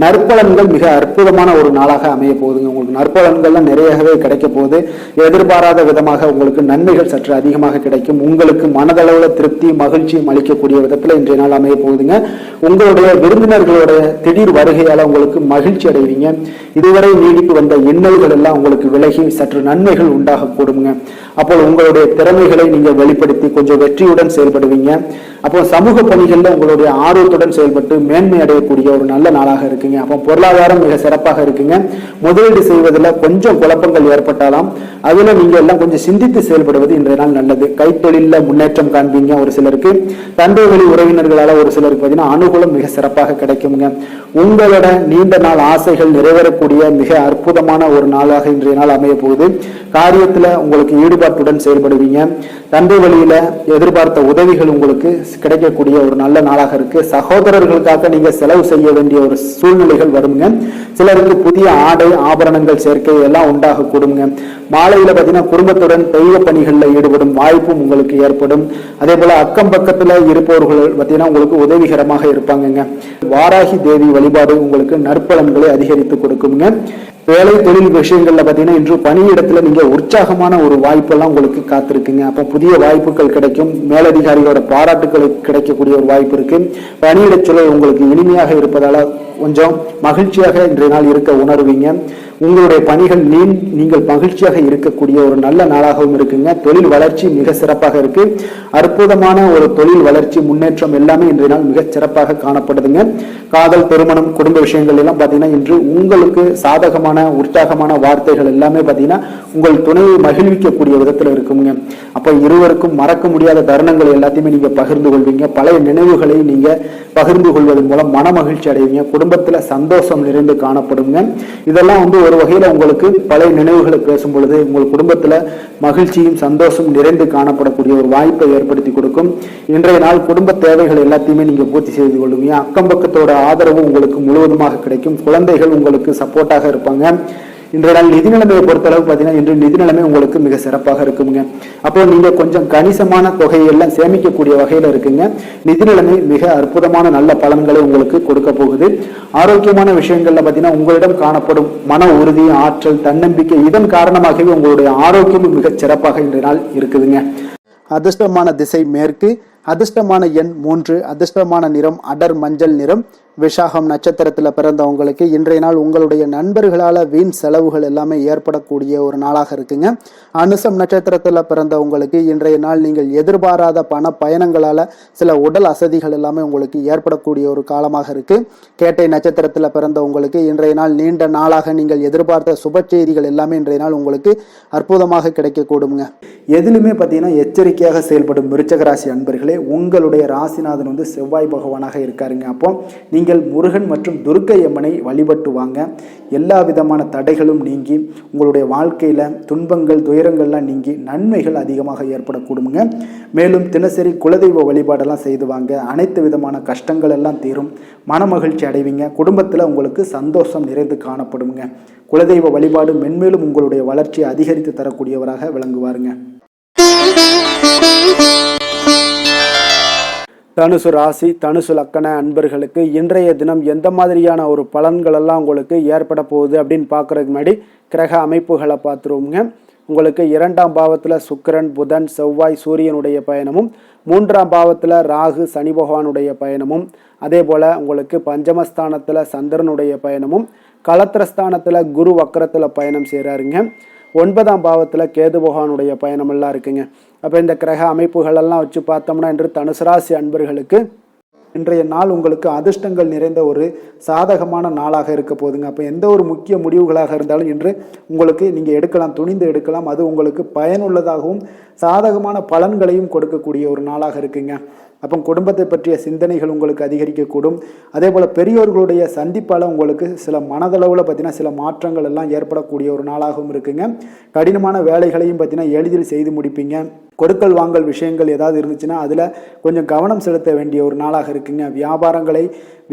நற்பலன்கள் மிக அற்புதமான ஒரு நாளாக அமைய போகுதுங்க. உங்களுக்கு நற்பலன்கள்லாம் நிறையவே கிடைக்க போகுது. எதிர்பாராத விதமாக உங்களுக்கு நன்மைகள் சற்று அதிகமாக கிடைக்கும். உங்களுக்கு மனதளவில் திருப்தி, மகிழ்ச்சியும் அளிக்கக்கூடிய விதத்தில் இன்றைய நாள் அமைய போகுதுங்க. உங்களுடைய விருந்தினர்களுடைய திடீர் வருகையால் உங்களுக்கு மகிழ்ச்சி அடைவீங்க. இதுவரை நீடித்து வந்த இன்னல்கள் எல்லாம் உங்களுக்கு விலகி சற்று நன்மைகள் உண்டாகக்கூடுங்க. அப்போ உங்களுடைய திறமைகளை நீங்கள் வெளிப்படுத்தி கொஞ்சம் வெற்றியுடன் செயல்படுவீங்க. அப்போ சமூக பணிகளில் உங்களுடைய ஆர்வத்துடன் செயல்பட்டு மேன்மை அடையக்கூடிய ஒரு நல்ல நாளாக இருக்குங்க. அப்போ பொருளாதாரம் மிக சிறப்பாக இருக்குங்க. முதலீடு செய்வதில் கொஞ்சம் குழப்பங்கள் ஏற்பட்டாலும் அதில் நீங்க எல்லாம் கொஞ்சம் சிந்தித்து செயல்படுவது இன்றைய நாள் நல்லது. கைத்தொழிலில் முன்னேற்றம் காண்பீங்க. ஒரு சிலருக்கு தந்தை வழி உறவினர்களால் ஒரு சிலருக்கு பார்த்தீங்கன்னா அனுகூலம் மிக சிறப்பாக கிடைக்குங்க. உங்களோட நீண்ட நாள் ஆசைகள் நிறைவேறக்கூடிய மிக அற்புதமான ஒரு நாளாக இன்றைய நாள் அமைய போகுது. காரியத்துல உங்களுக்கு ஈடுபாட்டுடன் செயல்படுவீங்க. தந்தை வழியில எதிர்பார்த்த உதவிகள் உங்களுக்கு கிடைக்கக்கூடிய ஒரு நல்ல நாளாக இருக்கு. சகோதரர்களுக்காக நீங்க செலவு செய்ய வேண்டிய ஒரு சூழ்நிலைகள் வருங்க. சிலருக்கு புதிய ஆடை ஆபரணங்கள் சேர்க்கை எல்லாம் உண்டாக கூடுங்க. மாலையில பார்த்தீங்கன்னா குடும்பத்துடன் தெய்வ பணிகளில் ஈடுபடும் வாய்ப்பும் உங்களுக்கு ஏற்படும். அதே போல அக்கம் பக்கத்துல இருப்பவர்கள் பார்த்தீங்கன்னா உங்களுக்கு உதவிகரமாக இருப்பாங்க. வாராகி தேவி வழிபாடு உங்களுக்கு நற்பலன்களை அதிகரித்து கொடுக்குங்க. வேலை தொழில் விஷயங்கள்ல பார்த்தீங்கன்னா இன்று பணியிடத்துல நீங்க உற்சாகமான ஒரு வாய்ப்பெல்லாம் உங்களுக்கு காத்திருக்குங்க. அப்போ புதிய வாய்ப்புகள் கிடைக்கும். மேலதிகாரிகளோட பாராட்டுகள் கிடைக்கக்கூடிய ஒரு வாய்ப்பு இருக்கு. பணியிட சூழல் உங்களுக்கு இனிமையாக இருப்பதால கொஞ்சம் மகிழ்ச்சியாக இன்றைய நாள் இருக்க உணர்வீங்க. உங்களுடைய பணிகள் நீங்கள் மகிழ்ச்சியாக இருக்கக்கூடிய ஒரு நல்ல நாளாகவும் இருக்குங்க. தொழில் வளர்ச்சி மிக சிறப்பாக இருக்கு. அற்புதமான ஒரு தொழில் வளர்ச்சி முன்னேற்றம் எல்லாமே இன்றைய நாள் மிக சிறப்பாக காணப்படுதுங்க. காதல், திருமணம், குடும்ப விஷயங்கள் எல்லாம் பார்த்தீங்கன்னா இன்று உங்களுக்கு சாதகமான உற்சாகமான வார்த்தைகள் எல்லாமே பார்த்தீங்கன்னா உங்கள் துணையை மகிழ்விக்கக்கூடிய விதத்தில் இருக்குங்க. அப்போ இருவருக்கும் மறக்க முடியாத தருணங்கள் எல்லாத்தையுமே நீங்க பகிர்ந்து கொள்வீங்க. பழைய நினைவுகளை நீங்க பகிர்ந்து கொள்வதன் மூலம் மன மகிழ்ச்சி அடைவீங்க. குடும்பத்துல சந்தோஷம் நிறைந்து காணப்படுங்க. இதெல்லாம் ஒரு வகையில உங்களுக்கு பழைய நினைவுகளை பேசும் பொழுது உங்கள் குடும்பத்துல மகிழ்ச்சியும் சந்தோஷம் நிறைந்து காணப்படக்கூடிய ஒரு வாய்ப்பை ஏற்படுத்தி கொடுக்கும். இன்றைய நாள் குடும்ப தேவைகள் எல்லாத்தையுமே நீங்க பூர்த்தி செய்து கொள்வீங்க. அக்கம் பக்கத்தோட ஆதரவு உங்களுக்கு முழுவதுமாக கிடைக்கும். குழந்தைகள் உங்களுக்கு சப்போர்ட்டாக இருப்பாங்க. இன்றைய நாள் நிதி நிலைமையை பொறுத்தளவு பார்த்தீங்கன்னா இன்று நிதி நிலைமை உங்களுக்கு மிக சிறப்பாக இருக்குங்க. அப்போ நீங்க கொஞ்சம் கணிசமான தொகையெல்லாம் சேமிக்கக்கூடிய வகையில இருக்குங்க. நிதி நிலைமை மிக அற்புதமான நல்ல பலன்களை உங்களுக்கு கொடுக்க போகுது. ஆரோக்கியமான விஷயங்கள்ல பார்த்தீங்கன்னா உங்களிடம் காணப்படும் மன உறுதி, ஆற்றல், தன்னம்பிக்கை இதன் காரணமாகவே உங்களுடைய ஆரோக்கியமும் மிக சிறப்பாக இன்றைய நாள் இருக்குதுங்க. அதிர்ஷ்டமான திசை மேற்கு, அதிர்ஷ்டமான எண் 3, அதிர்ஷ்டமான நிறம் அடர் மஞ்சள் நிறம். விசாகம் நட்சத்திரத்தில் பிறந்தவங்களுக்கு இன்றைய நாள் உங்களுடைய நண்பர்களால் வீண் செலவுகள் எல்லாமே ஏற்படக்கூடிய ஒரு நாளாக இருக்குங்க. அனுசம் நட்சத்திரத்தில் பிறந்தவங்களுக்கு இன்றைய நாள் நீங்கள் எதிர்பாராத பண பயணங்களால் சில உடல் அசதிகள் எல்லாமே உங்களுக்கு ஏற்படக்கூடிய ஒரு காலமாக இருக்கு. கேட்டை நட்சத்திரத்தில் பிறந்தவங்களுக்கு இன்றைய நாள் நீண்ட நாளாக நீங்கள் எதிர்பார்த்த சுப செய்திகள் எல்லாமே இன்றைய நாள் உங்களுக்கு அற்புதமாக கிடைக்கக்கூடுங்க. எதிலுமே பார்த்தீங்கன்னா எச்சரிக்கையாக செயல்படும் விருச்சக ராசி அன்பர்களே, உங்களுடைய ராசிநாதன் செவ்வாய் பகவானாக இருக்காருங்க. அப்போ நீங்கள் முருகன் மற்றும் துர்க்கை அம்மனை வழிபட்டு வாங்க. எல்லா விதமான தடைகளும் நீங்கி உங்களுடைய வாழ்க்கையில் துன்பங்கள் துயரங்கள்லாம் நீங்கி நன்மைகள் அதிகமாக ஏற்படக்கூடுங்க. மேலும் தினசரி குலதெய்வ வழிபாடெல்லாம் செய்து வாங்க. அனைத்து விதமான கஷ்டங்கள் எல்லாம் தீரும். மனமகிழ்ச்சி அடைவீங்க. குடும்பத்தில் உங்களுக்கு சந்தோஷம் நிறைந்து காணப்படுங்க. குலதெய்வ வழிபாடு மென்மேலும் உங்களுடைய வளர்ச்சியை அதிகரித்து தரக்கூடியவராக விளங்குவாருங்க. தனுசு ராசி தனுசு லக்கண அன்பர்களுக்கு இன்றைய தினம் எந்த மாதிரியான ஒரு பலன்கள் எல்லாம் உங்களுக்கு ஏற்பட போகுது அப்படின்னு பார்க்கறதுக்கு முன்னாடி கிரக அமைப்புகளை பார்த்துருவோங்க. உங்களுக்கு 2ஆம் பாவத்தில் சுக்கிரன் புதன் செவ்வாய் சூரியனுடைய பயணமும், 3ஆம் பாவத்தில் ராகு சனி பகவானுடைய பயணமும், அதே போல் உங்களுக்கு பஞ்சமஸ்தானத்தில் சந்திரனுடைய பயணமும், களத்திரஸ்தானத்தில் குரு வக்கரத்தில் பயணம் செய்கிறாருங்க. 9ஆம் பாவத்தில் கேது பகவானுடைய பயணம் எல்லாம் இருக்குங்க. அப்போ இந்த கிரக அமைப்புகளெல்லாம் வச்சு பார்த்தோம்னா இன்று தனுசு ராசி அன்பர்களுக்கு இன்றைய நாள் உங்களுக்கு அதிர்ஷ்டங்கள் நிறைந்த ஒரு சாதகமான நாளாக இருக்க போகுதுங்க. அப்போ எந்த ஒரு முக்கிய முடிவுகளாக இருந்தாலும் இன்று உங்களுக்கு நீங்கள் எடுக்கலாம், துணிந்து எடுக்கலாம். அது உங்களுக்கு பயனுள்ளதாகவும் சாதகமான பலன்களையும் கொடுக்கக்கூடிய ஒரு நாளாக இருக்குங்க. அப்போ குடும்பத்தை பற்றிய சிந்தனைகள் உங்களுக்கு அதிகரிக்கக்கூடும். அதே போல் பெரியோர்களுடைய சந்திப்பால் உங்களுக்கு சில மனதளவில் பார்த்தீங்கன்னா சில மாற்றங்கள் எல்லாம் ஏற்படக்கூடிய ஒரு நாளாகவும் இருக்குங்க. கடினமான வேலைகளையும் பார்த்தீங்கன்னா எளிதில் செய்து முடிப்பீங்க. கொடுக்கல் வாங்கல் விஷயங்கள் ஏதாவது இருந்துச்சுன்னா அதில் கொஞ்சம் கவனம் செலுத்த வேண்டிய ஒரு நாளாக இருக்குங்க.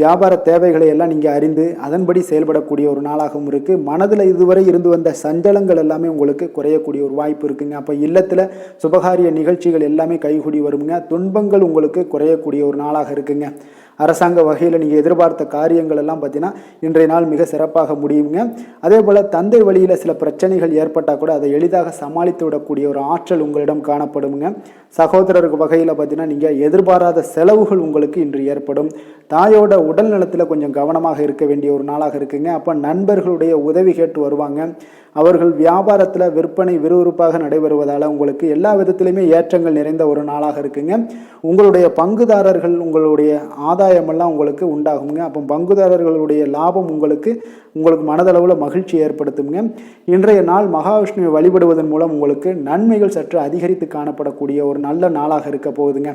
வியாபார தேவைகளை எல்லாம் நீங்கள் அறிந்து அதன்படி செயல்படக்கூடிய ஒரு நாளாகவும் இருக்குது. மனதில் இதுவரை இருந்து வந்த சஞ்சலங்கள் எல்லாமே உங்களுக்கு குறையக்கூடிய ஒரு வாய்ப்பு இருக்குங்க. அப்போ இல்லத்தில் சுபகாரிய நிகழ்ச்சிகள் எல்லாமே கைகூடி வருங்க. துன்பங்கள் உங்களுக்கு குறையக்கூடிய ஒரு நாளாக இருக்குங்க. அரசாங்க வகையில் நீங்கள் எதிர்பார்த்த காரியங்கள் எல்லாம் பார்த்தீங்கன்னா இன்றைய நாள் மிக சிறப்பாக முடியுங்க. அதே போல் தந்தை வழியில் சில பிரச்சனைகள் ஏற்பட்டால் கூட அதை எளிதாக சமாளித்து விடக்கூடிய ஒரு ஆற்றல் உங்களிடம் காணப்படுங்க. சகோதரருக்கு வகையில் பார்த்தீங்கன்னா நீங்கள் எதிர்பாராத செலவுகள் உங்களுக்கு இன்று ஏற்படும். தாயோட உடல் நலத்தில் கொஞ்சம் கவனமாக இருக்க வேண்டிய ஒரு நாளாக இருக்குங்க. அப்போ நண்பர்களுடைய உதவி கேட்டு வருவாங்க. அவர்கள் வியாபாரத்தில் விற்பனை விறுவிறுப்பாக நடைபெறுவதால் உங்களுக்கு எல்லா விதத்திலுமே ஏற்றங்கள் நிறைந்த ஒரு நாளாக இருக்குங்க. உங்களுடைய பங்குதாரர்கள் உங்களுடைய ஆதாயமெல்லாம் உங்களுக்கு உண்டாகுங்க. அப்போ பங்குதாரர்களுடைய லாபம் உங்களுக்கு மனதளவில் மகிழ்ச்சி ஏற்படுத்துங்க. இன்றைய நாள் மகாவிஷ்ணுவை வழிபடுவதன் மூலம் உங்களுக்கு நன்மைகள் சற்று அதிகரித்து காணப்படக்கூடிய ஒரு நல்ல நாளாக இருக்க போகுதுங்க.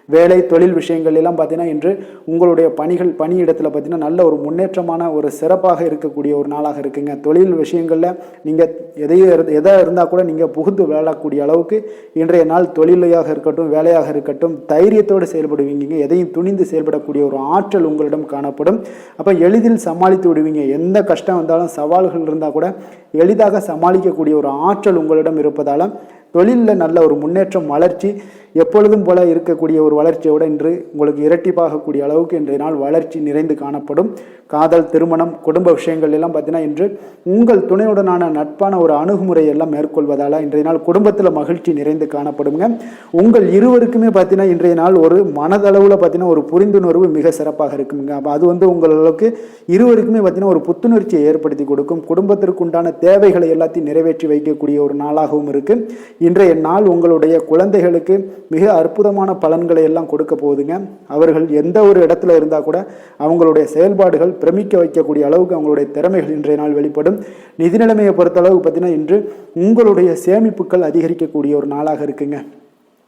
வேலை தொழில் விஷயங்கள் எல்லாம் பார்த்தீங்கன்னா இன்று உங்களுடைய பணியிடத்தில் பார்த்தீங்கன்னா நல்ல ஒரு முன்னேற்றமான ஒரு சிறப்பாக இருக்கக்கூடிய ஒரு நாளாக இருக்குங்க. தொழில் விஷயங்களில் நீங்கள் எதாக இருந்தால் கூட நீங்கள் புகுந்து விளையாடக்கூடிய அளவுக்கு இன்றைய நாள் தொழிலையாக இருக்கட்டும் வேலையாக இருக்கட்டும் தைரியத்தோடு செயல்படுவீங்க. எதையும் துணிந்து செயல்படக்கூடிய ஒரு ஆற்றல் உங்களிடம் காணப்படும். அப்போ எளிதில் சமாளித்து விடுவீங்க. எந்த கஷ்டம் வந்தாலும் சவால்கள் இருந்தால் கூட எளிதாக சமாளிக்கக்கூடிய ஒரு ஆற்றல் உங்களிடம் இருப்பதால் தொழிலில் நல்ல ஒரு முன்னேற்றம் வளர்ச்சி எப்பொழுதும் போல இருக்கக்கூடிய ஒரு வளர்ச்சியோட இன்று உங்களுக்கு இரட்டிப்பாகக்கூடிய அளவுக்கு இன்றைய நாள் வளர்ச்சி நிறைந்து காணப்படும். காதல் திருமணம் குடும்ப விஷயங்கள் எல்லாம் பார்த்தீங்கன்னா இன்று உங்கள் துணையுடனான நட்பான ஒரு அணுகுமுறை எல்லாம் மேற்கொள்வதால் இன்றைய நாள் குடும்பத்தில் மகிழ்ச்சி நிறைந்து காணப்படுங்க. உங்கள் இருவருக்குமே பார்த்தீங்கன்னா இன்றைய நாள் ஒரு மனதளவில் பார்த்தீங்கன்னா ஒரு புரிந்துணர்வு மிக சிறப்பாக இருக்குங்க. அப்போ அது உங்களுக்கு இருவருக்குமே பார்த்தீங்கன்னா ஒரு புத்துணர்ச்சியை ஏற்படுத்தி கொடுக்கும். குடும்பத்திற்கு உண்டான தேவைகளை எல்லாத்தையும் நிறைவேற்றி வைக்கக்கூடிய ஒரு நாளாகவும் இருக்கு. இன்றைய நாள் உங்களுடைய குழந்தைகளுக்கு மிக அற்புதமான பலன்களை எல்லாம் கொடுக்க போகுதுங்க. அவர்கள் எந்த ஒரு இடத்துல இருந்தால் கூட அவங்களுடைய செயல்பாடுகள் பிரமிக்க வைக்கக்கூடிய அளவுக்கு அவங்களுடைய திறமைகள் இன்றைய நாள் வெளிப்படும். நிதி நிலைமையை பொறுத்த அளவுக்கு பார்த்தீங்கன்னா இன்று உங்களுடைய சேமிப்புகள் அதிகரிக்கக்கூடிய ஒரு நாளாக இருக்குங்க.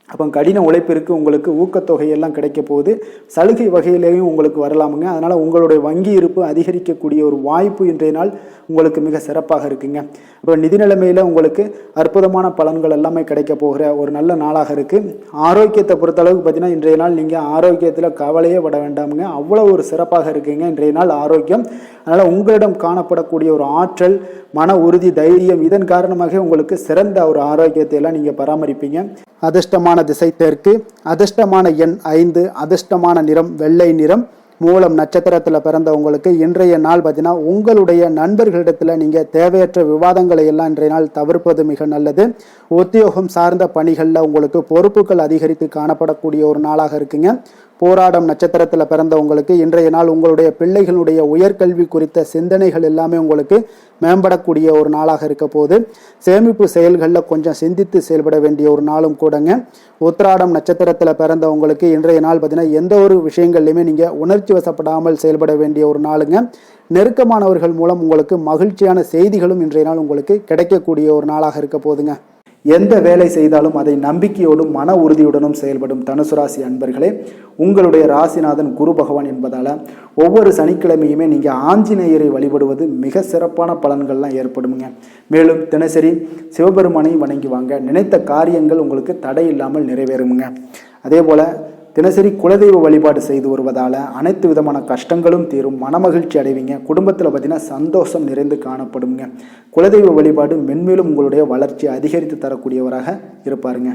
அப்போ கடின உழைப்பிற்கு உங்களுக்கு ஊக்கத்தொகையெல்லாம் கிடைக்க போகுது. சலுகை வகையிலேயும் உங்களுக்கு வரலாமுங்க. அதனால் உங்களுடைய வங்கி இருப்பு அதிகரிக்கக்கூடிய ஒரு வாய்ப்பு இன்றைய நாள் உங்களுக்கு மிக சிறப்பாக இருக்குங்க. அப்போ நிதி நிலைமையில் உங்களுக்கு அற்புதமான பலன்கள் எல்லாமே கிடைக்க போகிற ஒரு நல்ல நாளாக இருக்குது. ஆரோக்கியத்தை பொறுத்தளவுக்கு பார்த்தீங்கன்னா இன்றைய நாள் நீங்கள் ஆரோக்கியத்தில் கவலையே பட வேண்டாமுங்க. அவ்வளோ ஒரு சிறப்பாக இருக்குங்க இன்றைய நாள் ஆரோக்கியம். அதனால் உங்களிடம் காணப்படக்கூடிய ஒரு ஆற்றல் மன உறுதி தைரியம் இதன் காரணமாக உங்களுக்கு சிறந்த ஒரு ஆரோக்கியத்தை எல்லாம் நீங்கள் பராமரிப்பீங்க. அதிர்ஷ்டமான திசை தெற்கு, அதிர்ஷ்டமான எண் 5, அதிர்ஷ்டமான நிறம் வெள்ளை நிறம். மூலம் நட்சத்திரத்தில் பிறந்தவங்களுக்கு இன்றைய நாள் பார்த்தீங்கன்னா உங்களுடைய நண்பர்களிடத்தில் நீங்கள் தேவையற்ற விவாதங்களை எல்லாம் இன்றைய நாள் தவிர்ப்பது மிக நல்லது. உத்தியோகம் சார்ந்த பணிகளில் உங்களுக்கு பொறுப்புகள் அதிகரித்து காணப்படக்கூடிய ஒரு நாளாக இருக்குங்க. போராடம் நட்சத்திரத்தில் பிறந்தவங்களுக்கு இன்றைய நாள் உங்களுடைய பிள்ளைகளுடைய உயர்கல்வி குறித்த சிந்தனைகள் எல்லாமே உங்களுக்கு மேம்படக்கூடிய ஒரு நாளாக இருக்க போது. சேமிப்பு செயல்களில் கொஞ்சம் சிந்தித்து செயல்பட வேண்டிய ஒரு நாளும் கூடங்க. உத்திராடம் நட்சத்திரத்தில் பிறந்தவங்களுக்கு இன்றைய நாள் பார்த்தீங்கன்னா எந்த ஒரு விஷயங்கள்லையுமே நீங்கள் உணர்ச்சி வசப்படாமல் செயல்பட வேண்டிய ஒரு நாளுங்க. நெருக்கமானவர்கள் மூலம் உங்களுக்கு மகிழ்ச்சியான செய்திகளும் இன்றைய நாள் உங்களுக்கு கிடைக்கக்கூடிய ஒரு நாளாக இருக்க போதுங்க. எந்த வேலை செய்தாலும் அதை நம்பிக்கையோடும் மன உறுதியுடனும் செயல்படும் தனுசு ராசி அன்பர்களே, உங்களுடைய ராசிநாதன் குரு பகவான் என்பதால் ஒவ்வொரு சனிக்கிழமையுமே நீங்கள் ஆஞ்சநேயரை வழிபடுவது மிக சிறப்பான பலன்கள்லாம் ஏற்படுங்க. மேலும் தினசரி சிவபெருமானை வணங்கி வாங்க, நினைத்த காரியங்கள் உங்களுக்கு தடை இல்லாமல் நிறைவேறுங்க. அதே போல் தினசரி குலதெய்வ வழிபாடு செய்து வருவதால் அனைத்து விதமான கஷ்டங்களும் தீரும், மனமகிழ்ச்சி அடைவீங்க. குடும்பத்தில் பார்த்தீங்கன்னா சந்தோஷம் நிறைந்து காணப்படுங்க. குலதெய்வ வழிபாடு மென்மேலும் உங்களுடைய வளர்ச்சி அதிகரித்து தரக்கூடியவராக இருப்பாருங்க.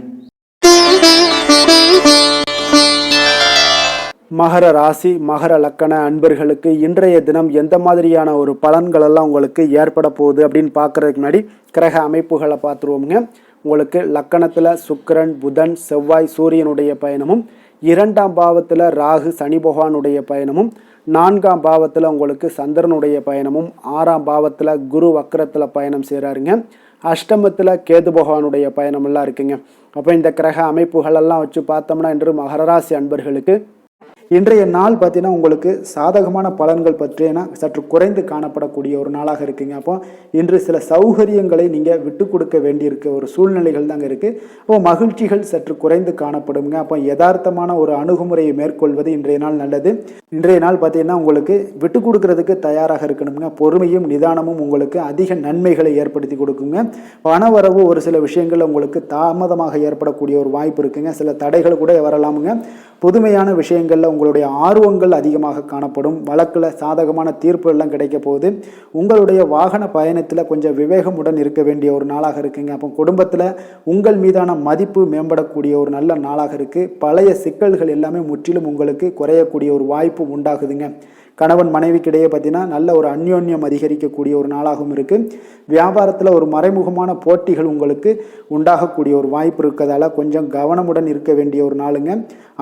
மகர ராசி மகர லக்கண அன்பர்களுக்கு இன்றைய தினம் எந்த மாதிரியான ஒரு பலன்கள் எல்லாம் உங்களுக்கு ஏற்பட போகுது அப்படின்னு பார்க்கறதுக்கு முன்னாடி கிரக அமைப்புகளை பார்த்துருவோமுங்க. உங்களுக்கு லக்கணத்தில் சுக்கிரன், புதன், செவ்வாய், சூரியனுடைய பயணமும், 2ஆம் பாவத்தில் ராகு, சனி பகவானுடைய பயணமும், 4ஆம் பாவத்தில் உங்களுக்கு சந்திரனுடைய பயணமும், 6ஆம் பாவத்தில் குரு வக்கரத்தில் பயணம் செய்கிறாருங்க. அஷ்டமத்தில் கேது பகவானுடைய பயணமெல்லாம் இருக்குங்க. அப்போ இந்த கிரக அமைப்புகளெல்லாம் வச்சு பார்த்தோம்னா இன்று மகர ராசி அன்பர்களுக்கு இன்றைய நாள் பார்த்தீங்கன்னா உங்களுக்கு சாதகமான பலன்கள் பற்றினா சற்று குறைந்து காணப்படக்கூடிய ஒரு நாளாக இருக்குங்க. அப்போ இன்று சில சௌகரியங்களை நீங்கள் விட்டு கொடுக்க வேண்டியிருக்க ஒரு சூழ்நிலைகள் தாங்க இருக்குது. அப்போ மகிழ்ச்சிகள் சற்று குறைந்து காணப்படுங்க. அப்போ யதார்த்தமான ஒரு அணுகுமுறையை மேற்கொள்வது இன்றைய நாள் நல்லது. இன்றைய நாள் பார்த்தீங்கன்னா உங்களுக்கு விட்டு கொடுக்கறதுக்கு தயாராக இருக்கணுங்க. பொறுமையும் நிதானமும் உங்களுக்கு அதிக நன்மைகளை ஏற்படுத்தி கொடுக்குங்க. பணவரவு ஒரு சில விஷயங்கள் உங்களுக்கு தாமதமாக ஏற்படக்கூடிய ஒரு வாய்ப்பு இருக்குங்க. சில தடைகள் கூட வரலாமுங்க. புதுமையான விஷயங்களில் உங்களுடைய ஆர்வங்கள் அதிகமாக காணப்படும். வழக்கில் சாதகமான தீர்ப்பு எல்லாம் கிடைக்க போகுது. உங்களுடைய வாகன பயணத்தில் கொஞ்சம் விவேகமுடன் இருக்க வேண்டிய ஒரு நாளாக இருக்குங்க. அப்போ குடும்பத்தில் உங்கள் மீதான மதிப்பு மேம்படக்கூடிய ஒரு நல்ல நாளாக இருக்குது. பழைய சிக்கல்கள் எல்லாமே முற்றிலும் உங்களுக்கு குறையக்கூடிய ஒரு வாய்ப்பு உண்டாகுதுங்க. கணவன் மனைவிக்கிடையே பார்த்தீங்கன்னா நல்ல ஒரு அந்யோன்யம் அதிகரிக்கக்கூடிய ஒரு நாளாகவும் இருக்குது. வியாபாரத்தில் ஒரு மறைமுகமான போட்டிகள் உங்களுக்கு உண்டாகக்கூடிய ஒரு வாய்ப்பு இருக்கிறதால கொஞ்சம் கவனமுடன் இருக்க வேண்டிய ஒரு நாளுங்க.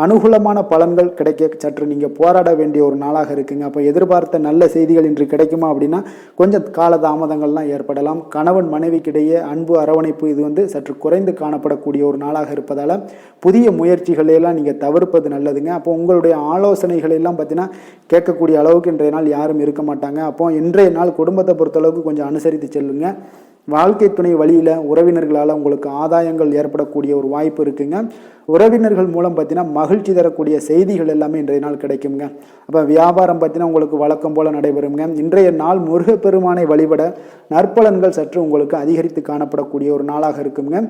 அனுகூலமான பலன்கள் கிடைக்க சற்று நீங்கள் போராட வேண்டிய ஒரு நாளாக இருக்குங்க. அப்போ எதிர்பார்த்த நல்ல செய்திகள் இன்று கிடைக்குமா அப்படின்னா கொஞ்சம் காலதாமதங்கள்லாம் ஏற்படலாம். கணவன் மனைவிக்கிடையே அன்பு அரவணைப்பு இது சற்று குறைந்து காணப்படக்கூடிய ஒரு நாளாக இருப்பதால் புதிய முயற்சிகளையெல்லாம் நீங்கள் தவிர்ப்பது நல்லதுங்க. அப்போ உங்களுடைய ஆலோசனைகளெல்லாம் பார்த்தீங்கன்னா கேட்கக்கூடிய அளவுக்கு இன்றைய நாள் யாரும் இருக்க மாட்டாங்க. அப்போ இன்றைய நாள் குடும்பத்தை பொறுத்தளவுக்கு கொஞ்சம் அனுசரித்து செல்லுங்க. வாழ்க்கை துணை வழியில் உறவினர்களால் உங்களுக்கு ஆதாயங்கள் ஏற்படக்கூடிய ஒரு வாய்ப்பு இருக்குங்க. உறவினர்கள் மூலம் பார்த்தீங்கன்னா மகிழ்ச்சி தரக்கூடிய செய்திகள் எல்லாமே இன்றைய நாள் கிடைக்குங்க. அப்போ வியாபாரம் பார்த்தீங்கன்னா உங்களுக்கு வழக்கம் போல் நடைபெறுங்க. இன்றைய நாள் முருகப்பெருமானை வழிபட நற்பலன்கள் சற்று உங்களுக்கு அதிகரித்து காணப்படக்கூடிய ஒரு நாளாக இருக்குங்க.